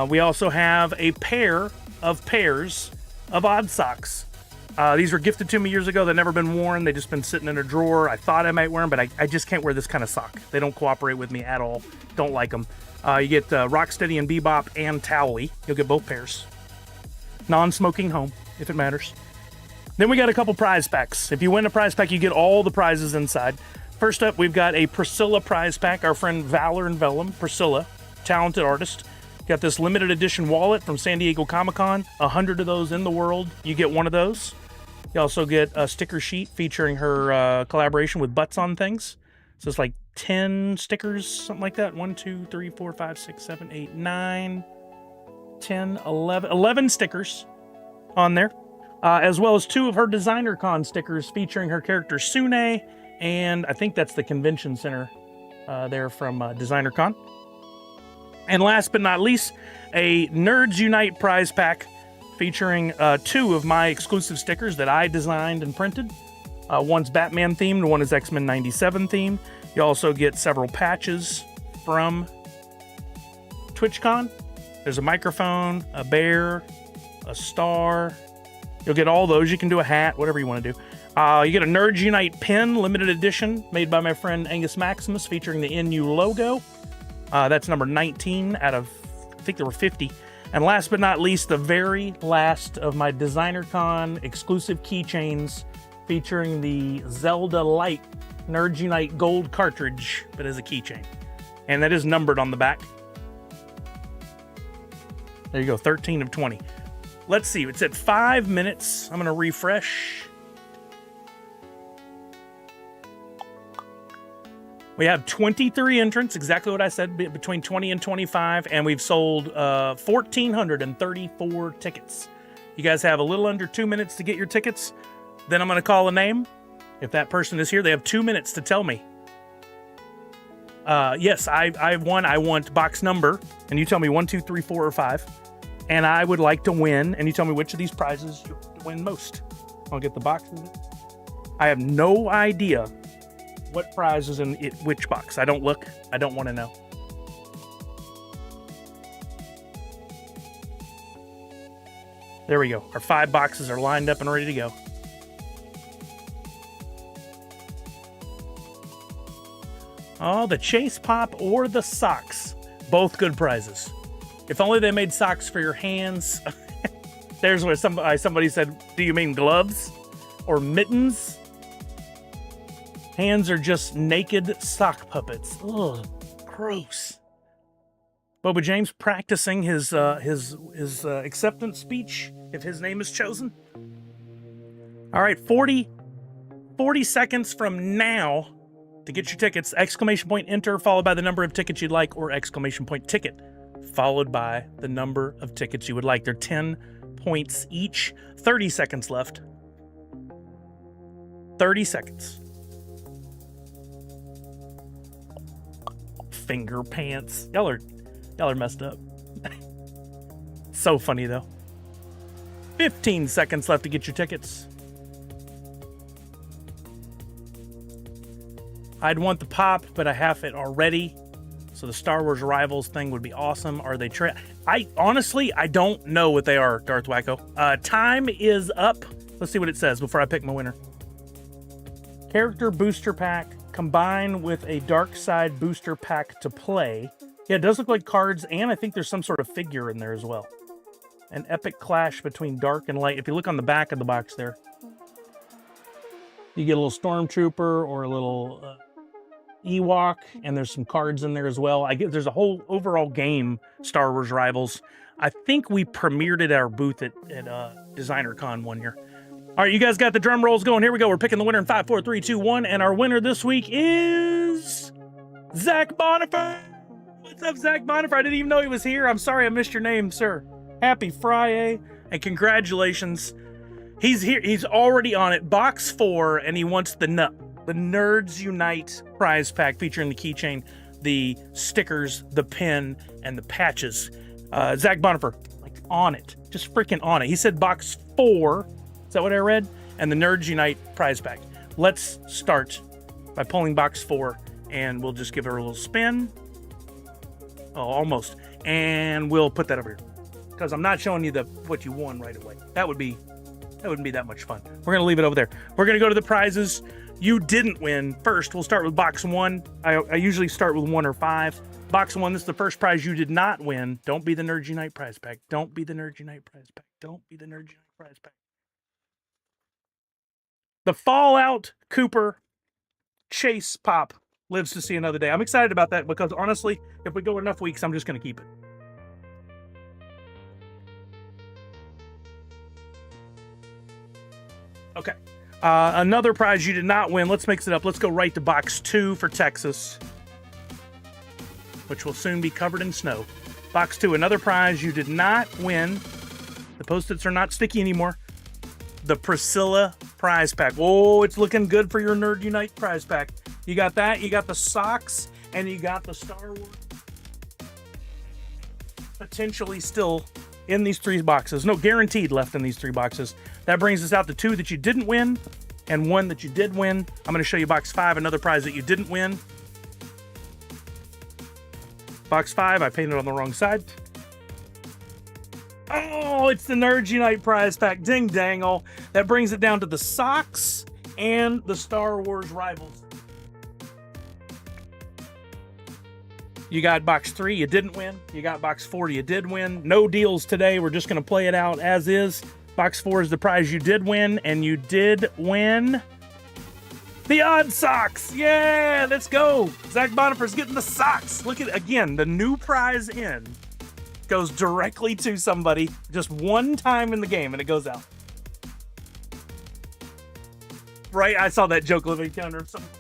We also have a pair of pairs of Odd Socks. These were gifted to me years ago. They've never been worn. They've just been sitting in a drawer. I thought I might wear them, but I just can't wear this kind of sock. They don't cooperate with me at all. Don't like them. You get Rocksteady and Bebop and Towley. You'll get both pairs. Non-smoking home, if it matters. Then we got a couple prize packs. If you win a prize pack, you get all the prizes inside. First up, we've got a Priscilla prize pack. Our friend Valor and Vellum, Priscilla, talented artist. Got this limited edition wallet from San Diego Comic-Con. 100 of those in the world. You get one of those. You also get a sticker sheet featuring her collaboration with Butts on Things. So it's like 10 stickers, something like that. 1, 2, 3, 4, 5, 6, 7, 8, 9, 10, 11. 11 stickers on there. As well as 2 of her Designer Con stickers featuring her character Sune. And I think that's the convention center there from Designer Con. And last but not least, a Nerds Unite prize pack featuring 2 of my exclusive stickers that I designed and printed. One's Batman themed, one is X-Men 97 themed. You also get several patches from TwitchCon. There's a microphone, a bear, a star. You'll get all those. You can do a hat, whatever you want to do. You get a Nerds Unite pin, limited edition, made by my friend Angus Maximus, featuring the NU logo. That's number 19 out of, I think there were 50. And last but not least, the very last of my DesignerCon exclusive keychains, featuring the Zelda Light Nerds Unite gold cartridge, but as a keychain. And that is numbered on the back. There you go, 13 of 20. Let's see, it's at 5 minutes. I'm going to refresh. We have 23 entrants, exactly what I said, between 20 and 25, and we've sold 1,434 tickets. You guys have a little under 2 minutes to get your tickets. Then I'm going to call a name. If that person is here, they have 2 minutes to tell me. Yes, I won. I want box number, and you tell me 1, 2, 3, 4, or 5. And I would like to win, and you tell me which of these prizes you win most. I'll get the boxes. I have no idea what prize is in which box. I don't look. I don't want to know. There we go. Our 5 boxes are lined up and ready to go. Oh, the Chase Pop or the socks. Both good prizes. If only they made socks for your hands. There's where somebody said, do you mean gloves or mittens? Hands are just naked sock puppets. Ugh, gross. Boba James practicing his acceptance speech if his name is chosen. All right, 40 seconds from now to get your tickets. Exclamation point enter followed by the number of tickets you'd like, or exclamation point ticket followed by the number of tickets you would like. They're 10 points each. 30 seconds left. 30 seconds. Finger pants. Y'all are messed up. So funny though. 15 seconds left to get your tickets. I'd want the pop, but I have it already. So the Star Wars Rivals thing would be awesome. Are they I honestly don't know what they are, Darth Wacko. Time is up. Let's see what it says before I pick my winner. Character booster pack combined with a dark side booster pack to play. Yeah, it does look like cards, and I think there's some sort of figure in there as well. An epic clash between dark and light. If you look on the back of the box there, you get a little stormtrooper or a little Ewok, and there's some cards in there as well. I guess there's a whole overall game, Star Wars Rivals. I think we premiered it at our booth at DesignerCon one year. All right, you guys got the drum rolls going. Here we go. We're picking the winner in 5, 4, 3, 2, 1, and our winner this week is Zach Bonifer. What's up, Zach Bonifer? I didn't even know he was here. I'm sorry I missed your name, sir. Happy FriYAY, and congratulations. He's here. He's already on it. Box 4, and he wants the Nerds Unite prize pack featuring the keychain, the stickers, the pin, and the patches. Zach Bonifer, like on it. Just freaking on it. He said box 4. Is that what I read? And the Nerds Unite prize pack. Let's start by pulling box 4, and we'll just give it a little spin. Oh, almost. And we'll put that over here, because I'm not showing you what you won right away. That wouldn't be that much fun. We're gonna leave it over there. We're gonna go to the prizes you didn't win first. We'll start with box 1. I usually start with 1 or 5. Box 1, this is the first prize you did not win. Don't be the Nerds Unite prize pack. Don't be the Nerds Unite prize pack. Don't be the Nerds Unite prize pack. The Fallout Cooper Chase Pop lives to see another day. I'm excited about that because honestly, if we go enough weeks, I'm just going to keep it. Okay. Another prize you did not win. Let's mix it up. Let's go right to box 2 for Texas, which will soon be covered in snow. Box 2, another prize you did not win. The Post-its are not sticky anymore. The Priscilla prize pack. Oh, it's looking good for your Nerd Unite prize pack. You got that, you got the socks, and you got the Star Wars. Potentially still in these 3 boxes. No, guaranteed left in these 3 boxes. That brings us out to 2 that you didn't win and 1 that you did win. I'm going to show you box 5, another prize that you didn't win. Box 5, I painted on the wrong side. Oh, it's the Nerds Unite prize pack. Ding dangle. That brings it down to the socks and the Star Wars Rivals. You got box 3, you didn't win. You got box 4, you did win. No deals today. We're just going to play it out as is. Box 4 is the prize you did win, and you did win the odd socks. Yeah, let's go. Zach Bonifer's getting the socks. Look at, again, the new prize in goes directly to somebody just one time in the game, and it goes out. Right? I saw that joke living counter of something.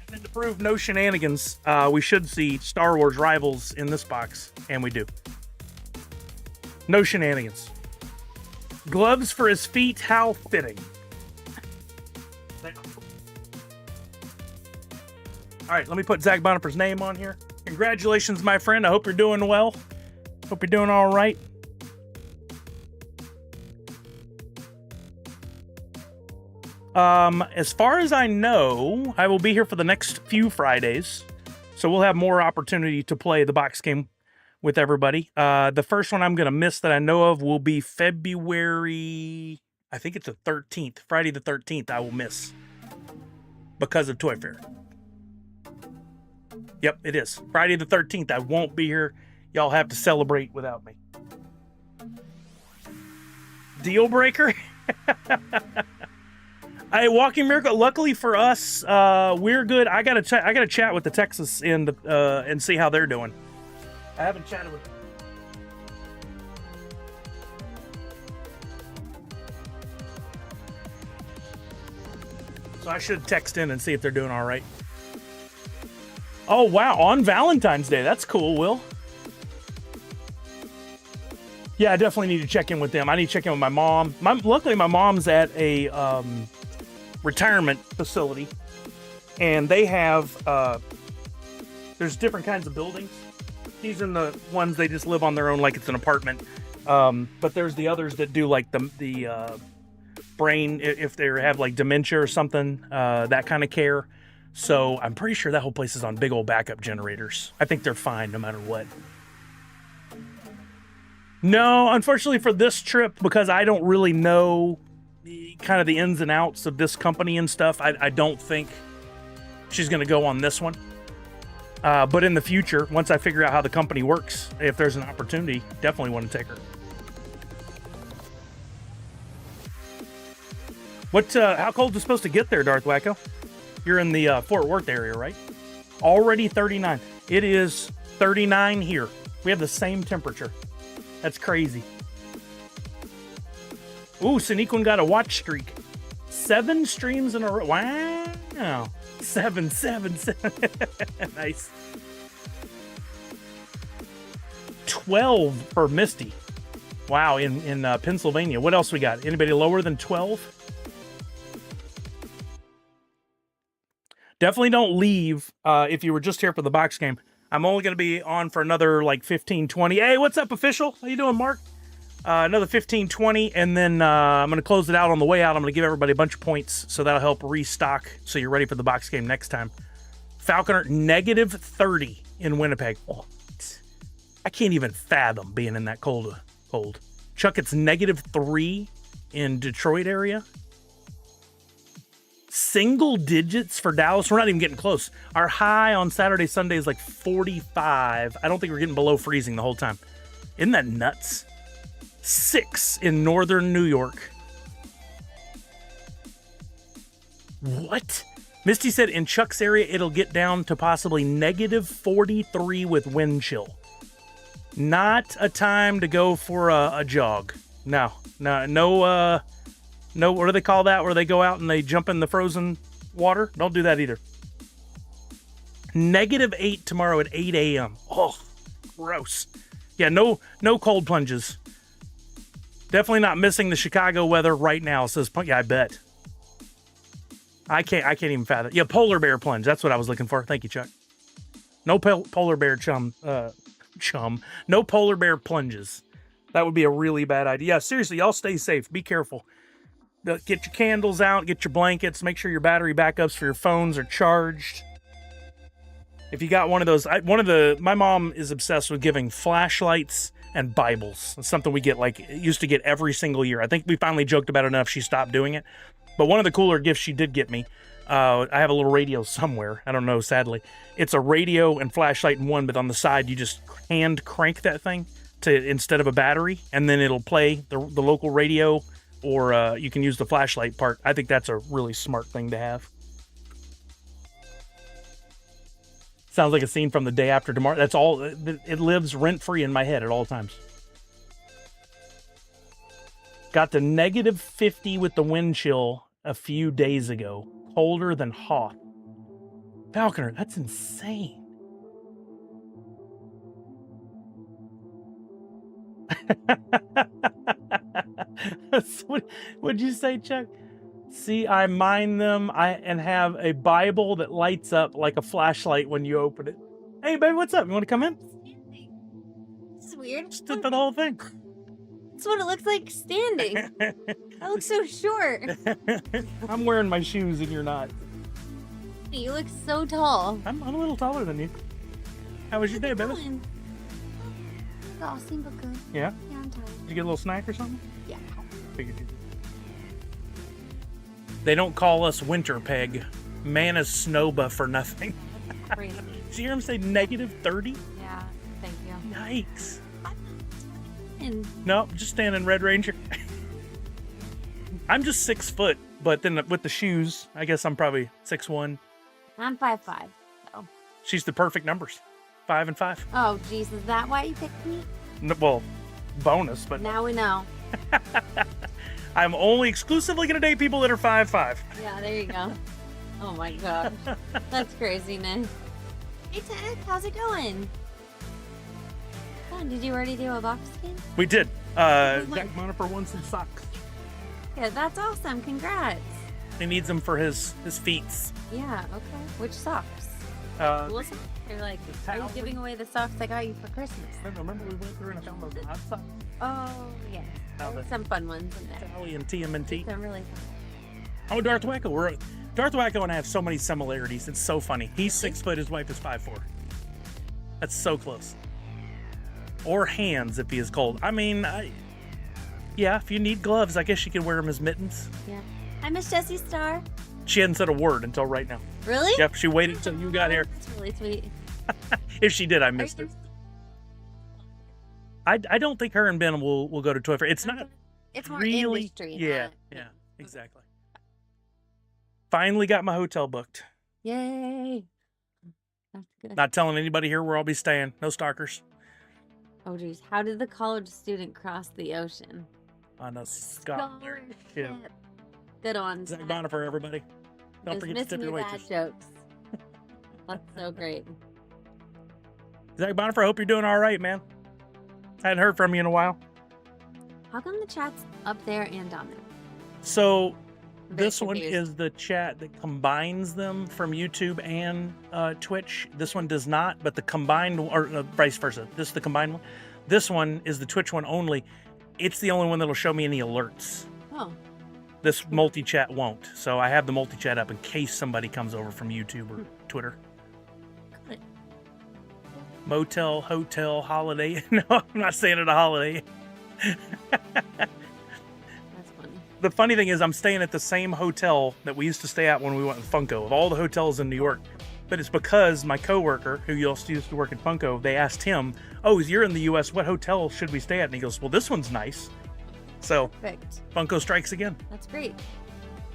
And then to prove no shenanigans, we should see Star Wars Rivals in this box, and we do. No shenanigans. Gloves for his feet, how fitting. All right, let me put Zach Bonifer's name on here. Congratulations, my friend. I hope you're doing well. Hope you're doing all right. As far as I know, I will be here for the next few Fridays, so we'll have more opportunity to play the box game with everybody. The first one I'm going to miss that I know of will be February, I think it's the 13th. Friday the 13th I will miss because of Toy Fair. Yep, it is. Friday the 13th. I won't be here. Y'all have to celebrate without me. Deal breaker? Hey, Walking Miracle. Luckily for us, we're good. I gotta chat with the Texas end and see how they're doing. I haven't chatted with them. So I should text in and see if they're doing all right. Oh, wow. On Valentine's Day. That's cool, Will. Yeah, I definitely need to check in with them. I need to check in with my mom. Luckily, my mom's at a retirement facility. And they have... there's different kinds of buildings. These are the ones they just live on their own like it's an apartment. But there's the others that do like the brain, if they have like dementia or something, that kind of care. So I'm pretty sure that whole place is on big old backup generators. I think they're fine no matter what. No, unfortunately for this trip, because I don't really know kind of the ins and outs of this company and stuff, I don't think she's going to go on this one. But in the future, once I figure out how the company works, if there's an opportunity, definitely want to take her. How cold is it supposed to get there, Darth Wacko? You're in the Fort Worth area, right? Already 39. It is 39 here. We have the same temperature. That's crazy. Ooh, Sneakwin got a watch streak. 7 streams in a row. Wow. 7. Nice. 12 for Misty. Wow, in Pennsylvania. What else we got? Anybody lower than 12? Definitely don't leave if you were just here for the box game. I'm only going to be on for another like 15, 20. Hey, what's up, official? How you doing, Mark? Another 15, 20, and then I'm going to close it out on the way out. I'm going to give everybody a bunch of points, so that'll help restock so you're ready for the box game next time. Falconer, negative 30 in Winnipeg. Oh, I can't even fathom being in that cold. Chuck, it's negative 3 in Detroit area. Single digits for Dallas. We're not even getting close. Our high on Saturday, Sunday is like 45. I don't think we're getting below freezing the whole time. Isn't that nuts? 6 in northern New York. What? Misty said in Chuck's area, it'll get down to possibly negative 43 with wind chill. Not a time to go for a jog. No, what do they call that? Where they go out and they jump in the frozen water? Don't do that either. Negative 8 tomorrow at 8 a.m. Oh, gross. Yeah, no cold plunges. Definitely not missing the Chicago weather right now, says Punk. Yeah, I bet. I can't even fathom. Yeah, polar bear plunge. That's what I was looking for. Thank you, Chuck. No polar bear No polar bear plunges. That would be a really bad idea. Yeah, seriously, y'all stay safe. Be careful. Get your candles out. Get your blankets. Make sure your battery backups for your phones are charged. If you got one of those, my mom is obsessed with giving flashlights and Bibles. It's something we used to get every single year. I think we finally joked about it enough she stopped doing it. But one of the cooler gifts she did get me, I have a little radio somewhere. I don't know, sadly. It's a radio and flashlight in one, but on the side, you just hand crank that thing instead of a battery, and then it'll play the local radio, or you can use the flashlight part. I think that's a really smart thing to have. Sounds like a scene from The Day After Tomorrow. That's all. It lives rent-free in my head at all times. Got to -50 with the wind chill a few days ago. Colder than Hoth. Falconer, that's insane. What'd you say, Chuck? See, I mine them and have a Bible that lights up like a flashlight when you open it. Hey, baby, what's up? You want to come in? This is weird. Just did the whole thing. That's what it looks like standing. I look so short. I'm wearing my shoes and you're not. You look so tall. I'm a little taller than you. How was your day, baby? Awesome, but good. Yeah? Yeah, I'm tired. Did you get a little snack or something? Yeah. Figured you did. They don't call us Winter Peg. Man is Snowba for nothing. Crazy. Did you hear him say -30? Yeah, thank you. Yikes. And No, just standing Red Ranger. I'm just 6 foot, but then with the shoes, I guess I'm probably 6'1". I'm 5'5". So. She's the perfect numbers. 5 and 5. Oh, jeez, is that why you picked me? Well, bonus, but Now we know. I'm only exclusively going to date people that are 5'5". Yeah, there you go. Oh my god. That's craziness. Hey Ted, how's it going? Oh, did you already do a box scan? We did. What? Zach Monifer wants some socks. Yeah, that's awesome. Congrats. He needs them for his feet. Yeah, okay. Which socks? Cool socks? Or like, are you towel. giving away the socks I got you for Christmas? Remember we went through and found those hot socks? Oh, yeah. Now There's the- some fun ones in there. Sally and TMNT. Some really fun. Oh, Darth Wacko. Darth Wacko and I have so many similarities. It's so funny. He's 6 foot. His wife is 5'4". That's so close. Or hands if he is cold. I mean, yeah, if you need gloves, I guess you can wear them as mittens. Yeah. Hi, Miss Jessie Star. She hadn't said a word until right now. Really? Yep, she waited until you got here. That's really sweet. If she did, I missed it. I don't think her and Ben will go to Toy Fair. It's not It's more really. industry. Yeah, not- yeah, exactly. Finally got my hotel booked. Yay. That's good. Not telling anybody here where I'll be staying. No stalkers. Oh, geez. How did the college student cross the ocean? On a scholarship. Scholarship. Good on. Zach Bonifer, everybody. Don't Just forget to tip missing your your dad waitress. jokes. That's so great. Zach Bonifer, I hope you're doing all right, man. I hadn't heard from you in a while. How come the chat's up there and down there? So I'm very this one confused. is the chat that combines them from YouTube and Twitch. This one does not, but the combined, or vice versa. This is the combined one. This one is the Twitch one only. It's the only one that'll show me any alerts. Oh, This multi-chat won't. So I have the multi-chat up in case somebody comes over from YouTube or Twitter. good. Motel, hotel, holiday. No, I'm not staying at a holiday. That's funny. The funny thing is I'm staying at the same hotel that we used to stay at when we went in Funko, of all the hotels in New York. But it's because my coworker, who used to work at Funko, they asked him, oh, you're in the U.S., what hotel should we stay at? And he goes, well, this one's nice. So Perfect. Funko strikes again. That's great.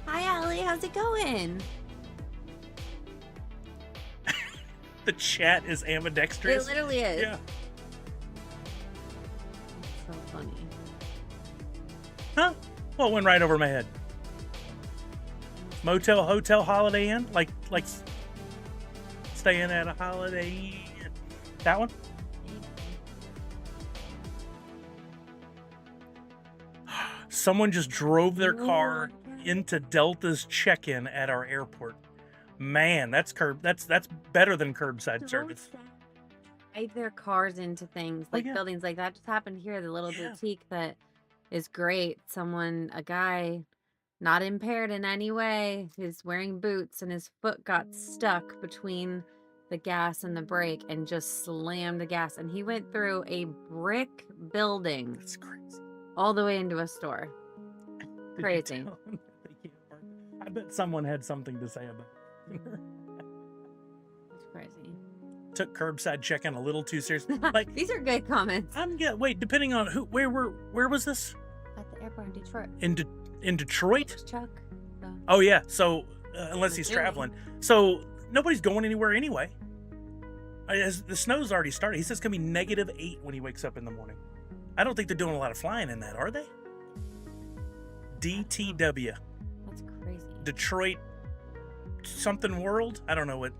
Hi, Allie. How's it going? The chat is ambidextrous. It literally is. Yeah. That's so funny. Huh? Well, it went right over my head. Motel, hotel, Holiday Inn? Like staying at a Holiday Inn. That one? Someone just drove their car into Delta's check-in at our airport. Man, that's better than curbside service. Drive their cars into things like yeah. buildings like that. Just happened here. The little Yeah. boutique that is great. A guy, not impaired in any way, is wearing boots and his foot got stuck between the gas and the brake and just slammed the gas. And he went through a brick building That's crazy. all the way into a store. Did you Crazy. tell them that they can't park? I bet someone had something to say about it. It's crazy. Took curbside check-in a little too seriously. Like, These are good comments. wait, depending on where was this? At the airport in Detroit. In Detroit? Chuck. Oh yeah. So unless he's Assuming. traveling, so nobody's going anywhere anyway. As the snow's already started. He says it's gonna be -8 when he wakes up in the morning. I don't think they're doing a lot of flying in that, are they? DTW, That's crazy. Detroit something World. I don't know what.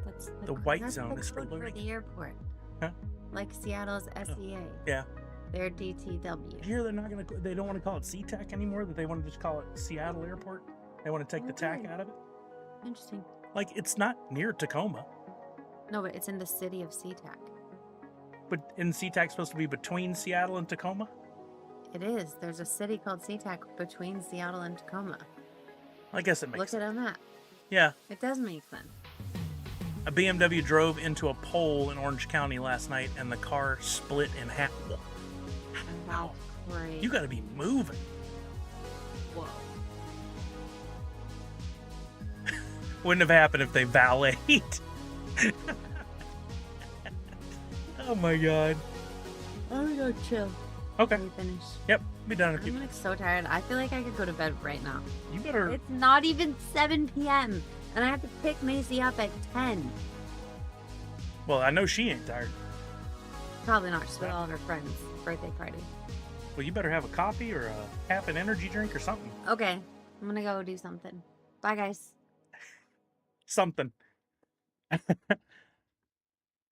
That's The white that's zone the is for code learning. the airport. Huh? Like Seattle's SEA. Yeah. They're DTW. Here they're not gonna. They don't want to call it SeaTac anymore. That they want to just call it Seattle Airport. They want to take the tack Okay. out of it. Interesting. Like it's not near Tacoma, No, but it's in the city of SeaTac. but isn't SeaTac supposed to be between Seattle and Tacoma? It is. There's a city called SeaTac between Seattle and Tacoma. I guess it makes Look sense. at a map. Yeah. It does make sense. A BMW drove into a pole in Orange County last night, and the car split in half. Wow. Great. You got to be moving. Whoa. Wouldn't have happened if they valeted. Oh my god. I'm gonna go chill. Okay. We finish. Yep. Be done in a few I'm minutes. like so tired. I feel like I could go to bed right now. You better. It's not even 7 p.m. and I have to pick Macy up at 10. Well, I know she ain't tired. Probably not. She's with all of her friends' birthday party. Well, you better have a coffee or a half an energy drink or something. Okay, I'm gonna go do something. Bye, guys. Something.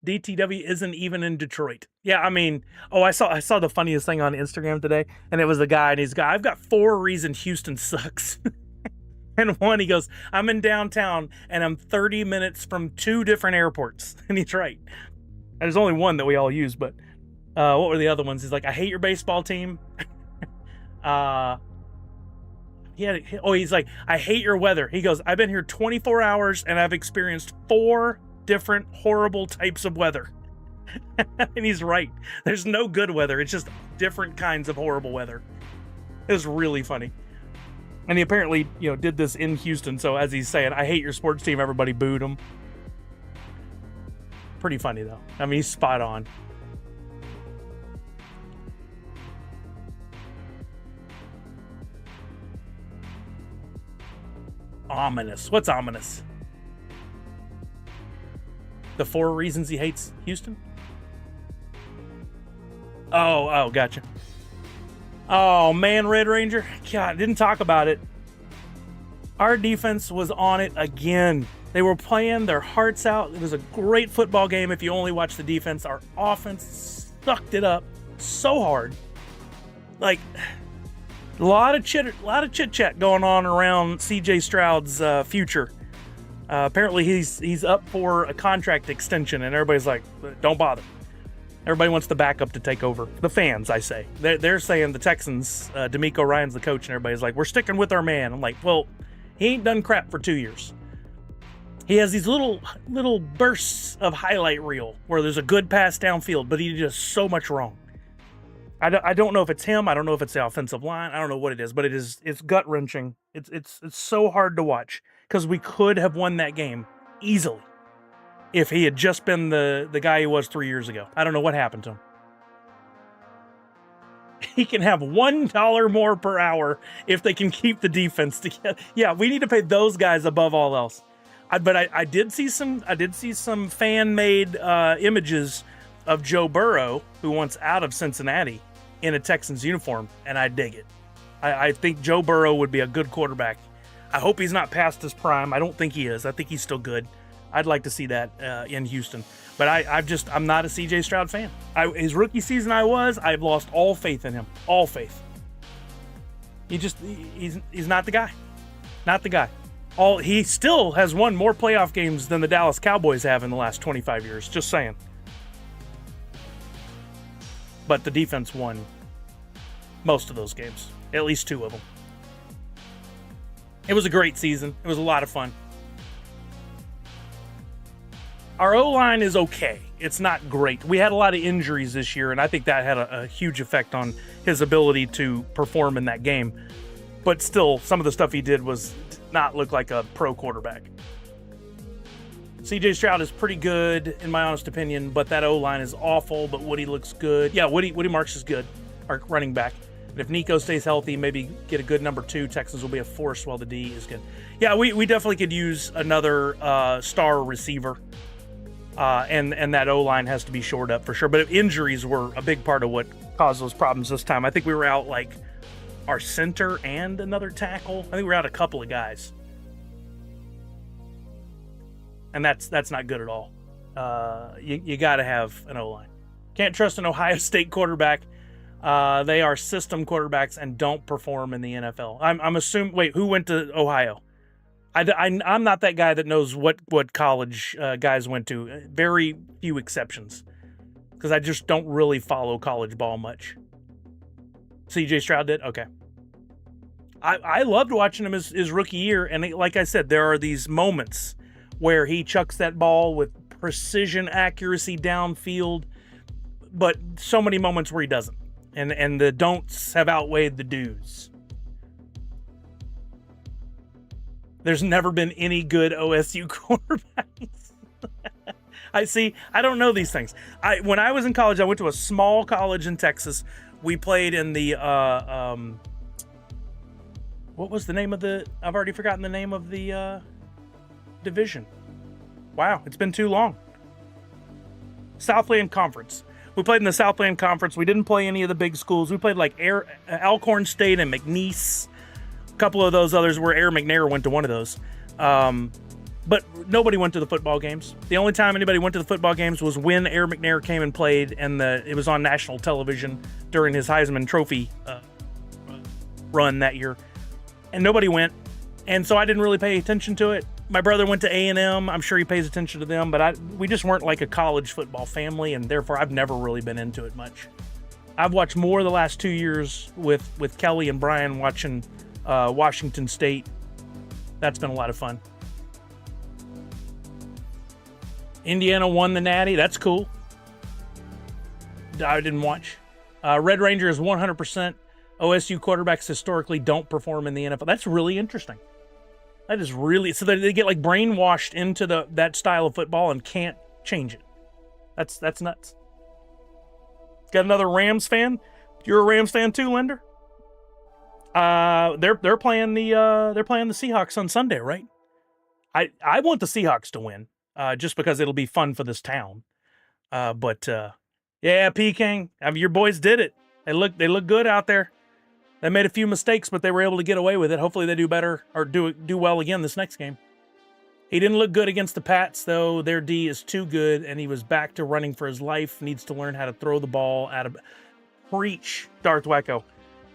DTW isn't even in Detroit. Yeah, I mean, I saw the funniest thing on Instagram today, and it was the guy, and I've got 4 reasons Houston sucks. And one, he goes, I'm in downtown, and I'm 30 minutes from 2 different airports. And he's right. And there's only one that we all use, but what were the other ones? He's like, I hate your baseball team. He's like, I hate your weather. He goes, I've been here 24 hours, and I've experienced 4 different horrible types of weather. And he's right. There's no good weather. It's just different kinds of horrible weather. It was really funny. And he apparently, did this in Houston. So as he's saying, I hate your sports team, everybody booed him. Pretty funny, though. I mean, he's spot on. Ominous. What's ominous? The 4 reasons he hates Houston? Oh, gotcha. Oh, man, Red Ranger. God, didn't talk about it. Our defense was on it again. They were playing their hearts out. It was a great football game if you only watch the defense. Our offense sucked it up so hard. Like, a lot of chit-chat going on around CJ Stroud's future. Apparently, he's up for a contract extension, and everybody's like, don't bother. Everybody wants the backup to take over. The fans, I say. They're saying the Texans, D'Amico Ryan's the coach, and everybody's like, we're sticking with our man. I'm like, well, he ain't done crap for 2 years. He has these little bursts of highlight reel where there's a good pass downfield, but he does so much wrong. I don't know if it's him. I don't know if it's the offensive line. I don't know what it is, but it's gut-wrenching. It's so hard to watch because we could have won that game easily if he had just been the guy he was 3 years ago. I don't know what happened to him. He can have $1 more per hour if they can keep the defense together. Yeah, we need to pay those guys above all else. But I did see some fan-made images of Joe Burrow, who wants out of Cincinnati, in a Texans uniform, and I dig it. I think Joe Burrow would be a good quarterback. I hope he's not past his prime. I don't think he is. I think he's still good. I'd like to see that in Houston. But I'm not a CJ Stroud fan. His rookie season I've lost all faith in him. All faith. He's not the guy. Not the guy. He still has won more playoff games than the Dallas Cowboys have in the last 25 years. Just saying. But the defense won most of those games. At least 2 of them. It was a great season. It was a lot of fun. Our O-line is okay. It's not great. We had a lot of injuries this year, and I think that had a huge effect on his ability to perform in that game. But still, some of the stuff he did was not look like a pro quarterback. CJ Stroud is pretty good, in my honest opinion, but that O-line is awful, but Woody looks good. Yeah, Woody Marks is good, our running back. And if Nico stays healthy, maybe get a good number 2, Texans will be a force while the D is good. Yeah, we definitely could use another star receiver. And that O-line has to be shored up for sure. But injuries were a big part of what caused those problems this time. I think we were out like our center and another tackle. I think we were out a couple of guys. And that's not good at all. You got to have an O-line. Can't trust an Ohio State quarterback. They are system quarterbacks and don't perform in the NFL. I'm assuming. Wait, who went to Ohio? I'm not that guy that knows what college guys went to. Very few exceptions, because I just don't really follow college ball much. CJ Stroud did? Okay. I loved watching him his rookie year, and like I said, there are these moments where he chucks that ball with precision, accuracy downfield, but so many moments where he doesn't. And the don'ts have outweighed the do's. There's never been any good OSU quarterbacks. I don't know these things. When I was in college, I went to a small college in Texas. We played in the what was the name of the? I've already forgotten the name of the division. Wow, it's been too long. Southland Conference. We played in the Southland Conference. We didn't play any of the big schools. We played like Alcorn State and McNeese. A couple of those others where Air McNair went to one of those. But nobody went to the football games. The only time anybody went to the football games was when Air McNair came and played, and it was on national television during his Heisman Trophy run that year. And nobody went. And so I didn't really pay attention to it. My brother went to A&M. I'm sure he pays attention to them, but we just weren't like a college football family, and therefore I've never really been into it much. I've watched more the last 2 years with Kelly and Brian watching Washington State. That's been a lot of fun. Indiana won the Natty. That's cool. I didn't watch. Red Ranger is 100%. OSU quarterbacks historically don't perform in the NFL. That's really interesting. That is really, so they get like brainwashed into that style of football and can't change it. That's nuts. Got another Rams fan. You're a Rams fan too, Linder? They're playing the Seahawks on Sunday, right? I want the Seahawks to win, just because it'll be fun for this town. Yeah, Peking, your boys did it. They look good out there. They made a few mistakes, but they were able to get away with it. Hopefully they do better or do well again this next game. He didn't look good against the Pats, though. Their D is too good, and he was back to running for his life. Needs to learn how to throw the ball out of reach. Darth Wacko.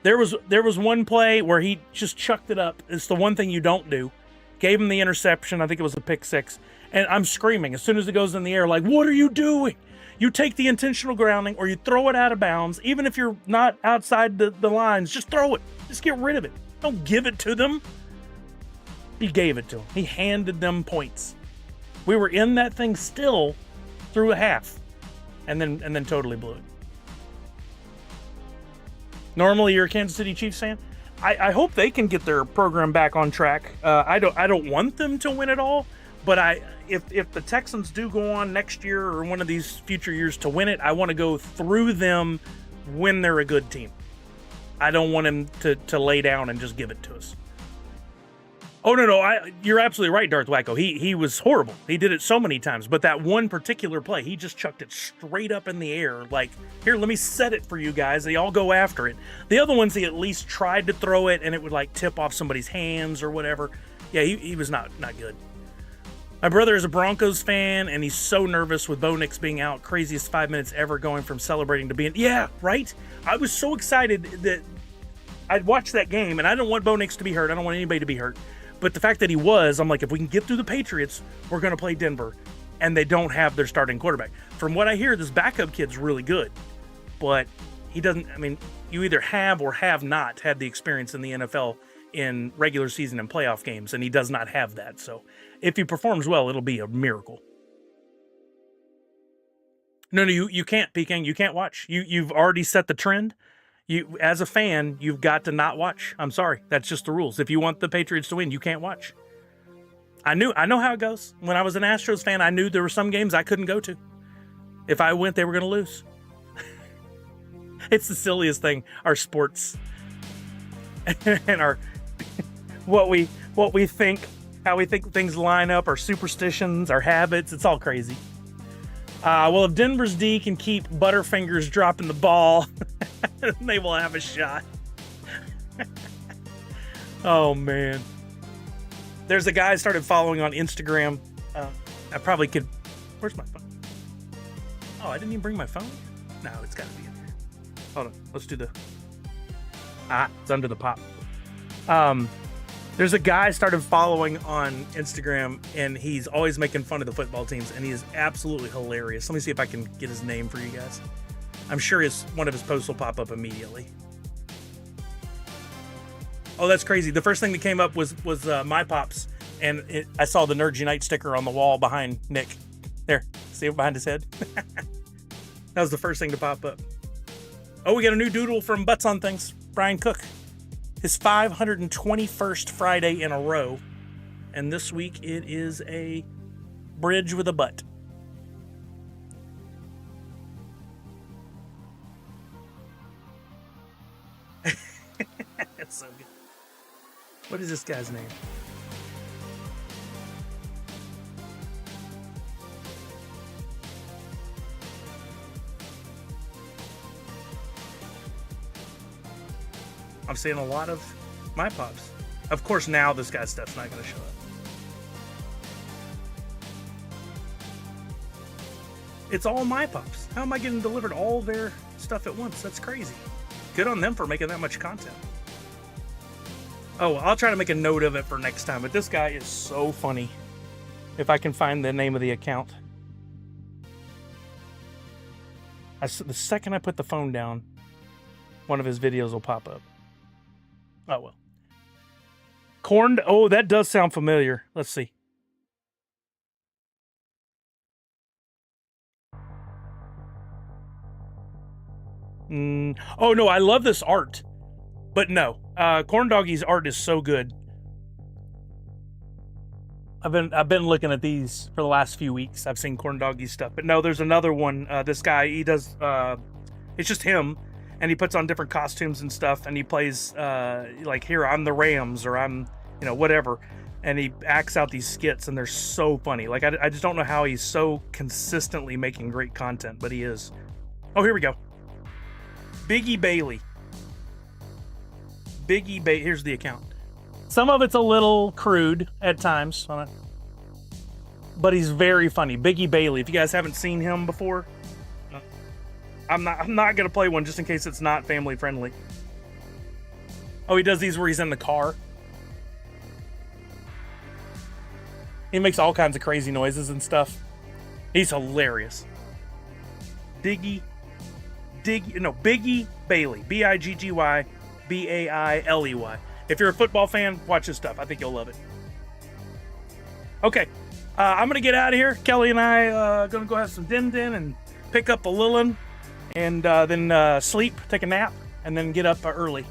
There was one play where he just chucked it up. It's the one thing you don't do. Gave him the interception. I think it was a pick six. And I'm screaming as soon as it goes in the air, like, what are you doing? You take the intentional grounding or you throw it out of bounds. Even if you're not outside the lines, just throw it. Just get rid of it. Don't give it to them. He gave it to them. He handed them points. We were in that thing still through a half and then totally blew it. Normally you're a Kansas City Chiefs fan. I hope they can get their program back on track. I don't want them to win it all, but if the Texans do go on next year or one of these future years to win it, I want to go through them when they're a good team. I don't want him to lay down and just give it to us. Oh, no, you're absolutely right, Darth Wacko. He was horrible. He did it so many times, but that one particular play, he just chucked it straight up in the air. Like, here, let me set it for you guys. They all go after it. The other ones, he at least tried to throw it, and it would, like, tip off somebody's hands or whatever. Yeah, he was not good. My brother is a Broncos fan, and he's so nervous with Bo Nix being out. Craziest 5 minutes ever, going from celebrating to being... Yeah, right? I was so excited that I'd watch that game, and I don't want Bo Nix to be hurt. I don't want anybody to be hurt. But the fact that he was, I'm like, if we can get through the Patriots, we're going to play Denver. And they don't have their starting quarterback. From what I hear, this backup kid's really good. But he doesn't, I mean, you either have or have not had the experience in the NFL in regular season and playoff games. And he does not have that. So if he performs well, it'll be a miracle. No, you can't, Peking. You can't watch. You've already set the trend. You, as a fan, you've got to not watch. I'm sorry. That's just the rules. If you want the Patriots to win, you can't watch. I know how it goes. When I was an Astros fan, I knew there were some games I couldn't go to. If I went, they were going to lose. It's the silliest thing. Our sports and our what we think, how we think things line up, our superstitions, our habits. It's all crazy. Well, if Denver's D can keep Butterfingers dropping the ball, they will have a shot. Oh, man. There's a guy I started following on Instagram. I probably could... Where's my phone? Oh, I didn't even bring my phone? No, it's got to be in here. Hold on. Let's do the... it's under the pop. There's a guy I started following on Instagram, and he's always making fun of the football teams, and he is absolutely hilarious. Let me see if I can get his name for you guys. I'm sure one of his posts will pop up immediately. Oh, that's crazy. The first thing that came up was my pops, and I saw the Nerds Unite sticker on the wall behind Nick. There, see it behind his head? That was the first thing to pop up. Oh, we got a new doodle from Butts on Things, Brian Cook. His 521st Friday in a row. And this week it is a bridge with a butt. That's so good. What is this guy's name? I'm seeing a lot of my pops. Of course, now this guy's stuff's not going to show up. It's all my pops. How am I getting delivered all their stuff at once? That's crazy. Good on them for making that much content. Oh, I'll try to make a note of it for next time, but this guy is so funny. If I can find the name of the account. The second I put the phone down, one of his videos will pop up. Oh, well. Oh, that does sound familiar. Let's see. Oh, no, I love this art. But no, Corn Doggy's art is so good. I've been looking at these for the last few weeks. I've seen Corn Doggy's stuff. But no, there's another one. This guy, he does... it's just him. And he puts on different costumes and stuff, and he plays, like, here, I'm the Rams, or I'm, whatever. And he acts out these skits, and they're so funny. Like, I just don't know how he's so consistently making great content, but he is. Oh, here we go. Biggie Bailey. Here's the account. Some of it's a little crude at times, but he's very funny. Biggie Bailey. If you guys haven't seen him before... I'm not gonna play one just in case it's not family friendly. Oh, he does these where he's in the car. He makes all kinds of crazy noises and stuff. He's hilarious. Biggie Bailey. Biggy Bailey. If you're a football fan, watch his stuff. I think you'll love it. Okay, I'm gonna get out of here. Kelly and I gonna go have some din and pick up a Lilin. And then sleep, take a nap, and then get up early.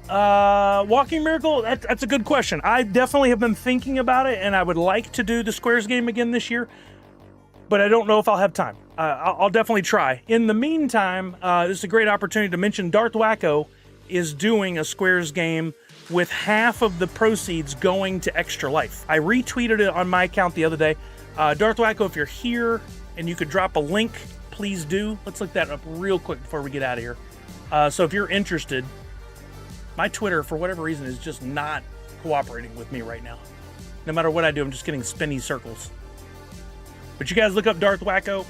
Walking Miracle, that's a good question. I definitely have been thinking about it, and I would like to do the Squares game again this year, but I don't know if I'll have time. I'll definitely try. In the meantime, this is a great opportunity to mention Darth Wacko is doing a Squares game with half of the proceeds going to Extra Life. I retweeted it on my account the other day. Darth Wacko, if you're here and you could drop a link, please do. Let's look that up real quick before we get out of here. So if you're interested, my Twitter, for whatever reason, is just not cooperating with me right now. No matter what I do, I'm just getting spinny circles. But you guys look up Darth Wacko,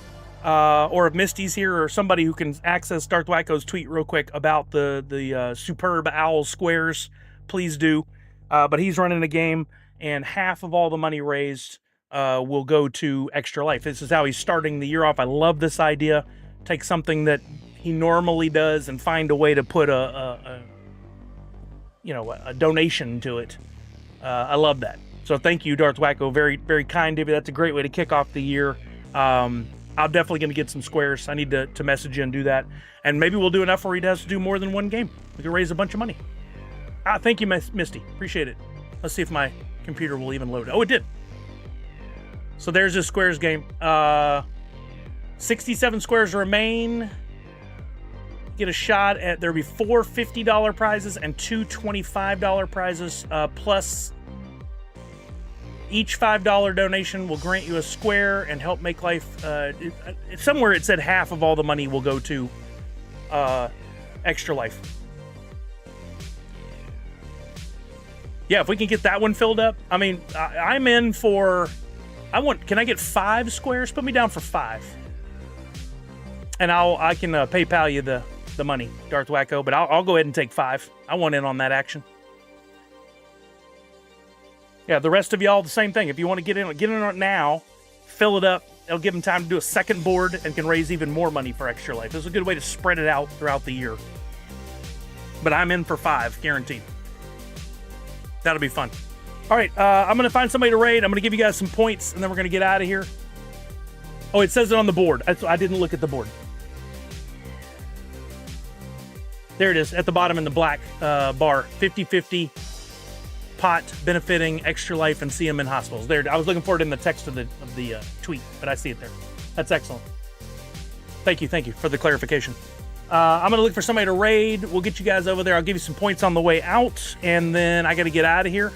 or if Misty's here, or somebody who can access Darth Wacko's tweet real quick about the superb owl squares, please do. But he's running a game, and half of all the money raised will go to Extra Life. This is how he's starting the year off. I love this idea. Take something that he normally does and find a way to put a donation to it. I love that. So thank you, Darth Wacko. Very, very kind of you. That's a great way to kick off the year. I'm I'm definitely going to get some squares. I need to message you and do that. And maybe we'll do enough where he has to do more than one game. We can raise a bunch of money. Thank you, Misty. Appreciate it. Let's see if my computer will even load. Oh, it did. So there's this squares game. 67 squares remain. Get a shot at, there'll be 4 $50 prizes and 2 $25 prizes, plus each $5 donation will grant you a square and help make life, somewhere it said half of all the money will go to Extra Life. Yeah, if we can get that one filled up. I mean, I'm in for, can I get 5 squares? Put me down for 5. And I can PayPal you the money, Darth Wacko, but I'll go ahead and take 5. I want in on that action. Yeah, the rest of y'all, the same thing. If you want to get in on it now, fill it up. It'll give them time to do a second board and can raise even more money for Extra Life. This is a good way to spread it out throughout the year. But I'm in for 5, guaranteed. That'll be fun. All right, I'm going to find somebody to raid. I'm going to give you guys some points, and then we're going to get out of here. Oh, it says it on the board. I didn't look at the board. There it is, at the bottom in the black bar. 50-50 pot benefiting Extra Life and CM in hospitals. There, I was looking for it in the text of the tweet, but I see it there. That's excellent. Thank you for the clarification. I'm gonna look for somebody to raid. We'll get you guys over there. I'll give you some points on the way out, and then I got to get out of here.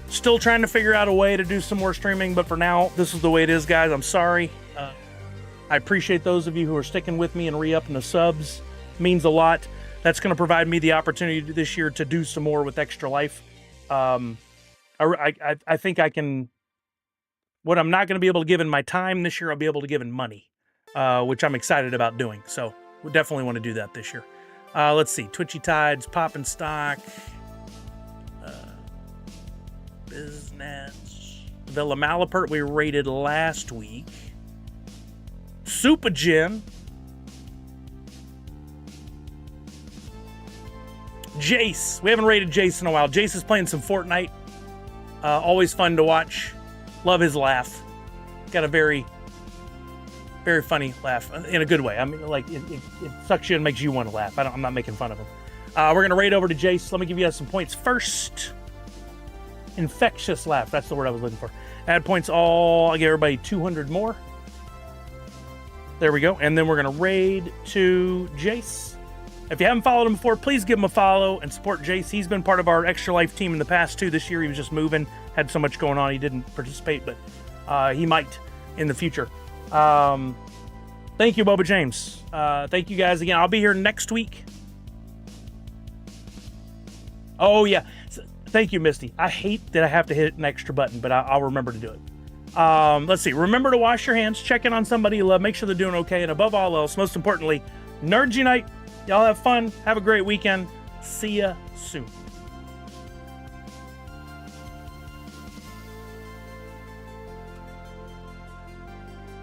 Still trying to figure out a way to do some more streaming, but for now, this is the way it is, guys. I'm sorry. I appreciate those of you who are sticking with me and re-upping the subs. It means a lot. That's going to provide me the opportunity this year to do some more with Extra Life. I think I can. What I'm not going to be able to give in my time this year, I'll be able to give in money, which I'm excited about doing. So we definitely want to do that this year. Let's see. Twitchy Tides, Poppin' Stock, Business. The Lamalapert we rated last week. Super Gin. Jace. We haven't rated Jace in a while. Jace is playing some Fortnite. Always fun to watch. Love his laugh. Got a very, very funny laugh in a good way. I mean, like, it sucks you and makes you want to laugh. I'm not making fun of him. We're going to raid over to Jace. Let me give you guys some points first. Infectious laugh. That's the word I was looking for. Add points all. I'll give everybody 200 more. There we go. And then we're going to raid to Jace. If you haven't followed him before, please give him a follow and support Jace. He's been part of our Extra Life team in the past, too. This year, he was just moving. Had so much going on, he didn't participate, but he might in the future. Thank you, Boba James. Thank you guys again. I'll be here next week. Oh, yeah. Thank you, Misty. I hate that I have to hit an extra button, but I'll remember to do it. Let's see. Remember to wash your hands, check in on somebody you love, make sure they're doing okay, and above all else, most importantly, Nerds Unite. Y'all have fun. Have a great weekend. See ya soon.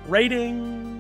Rating.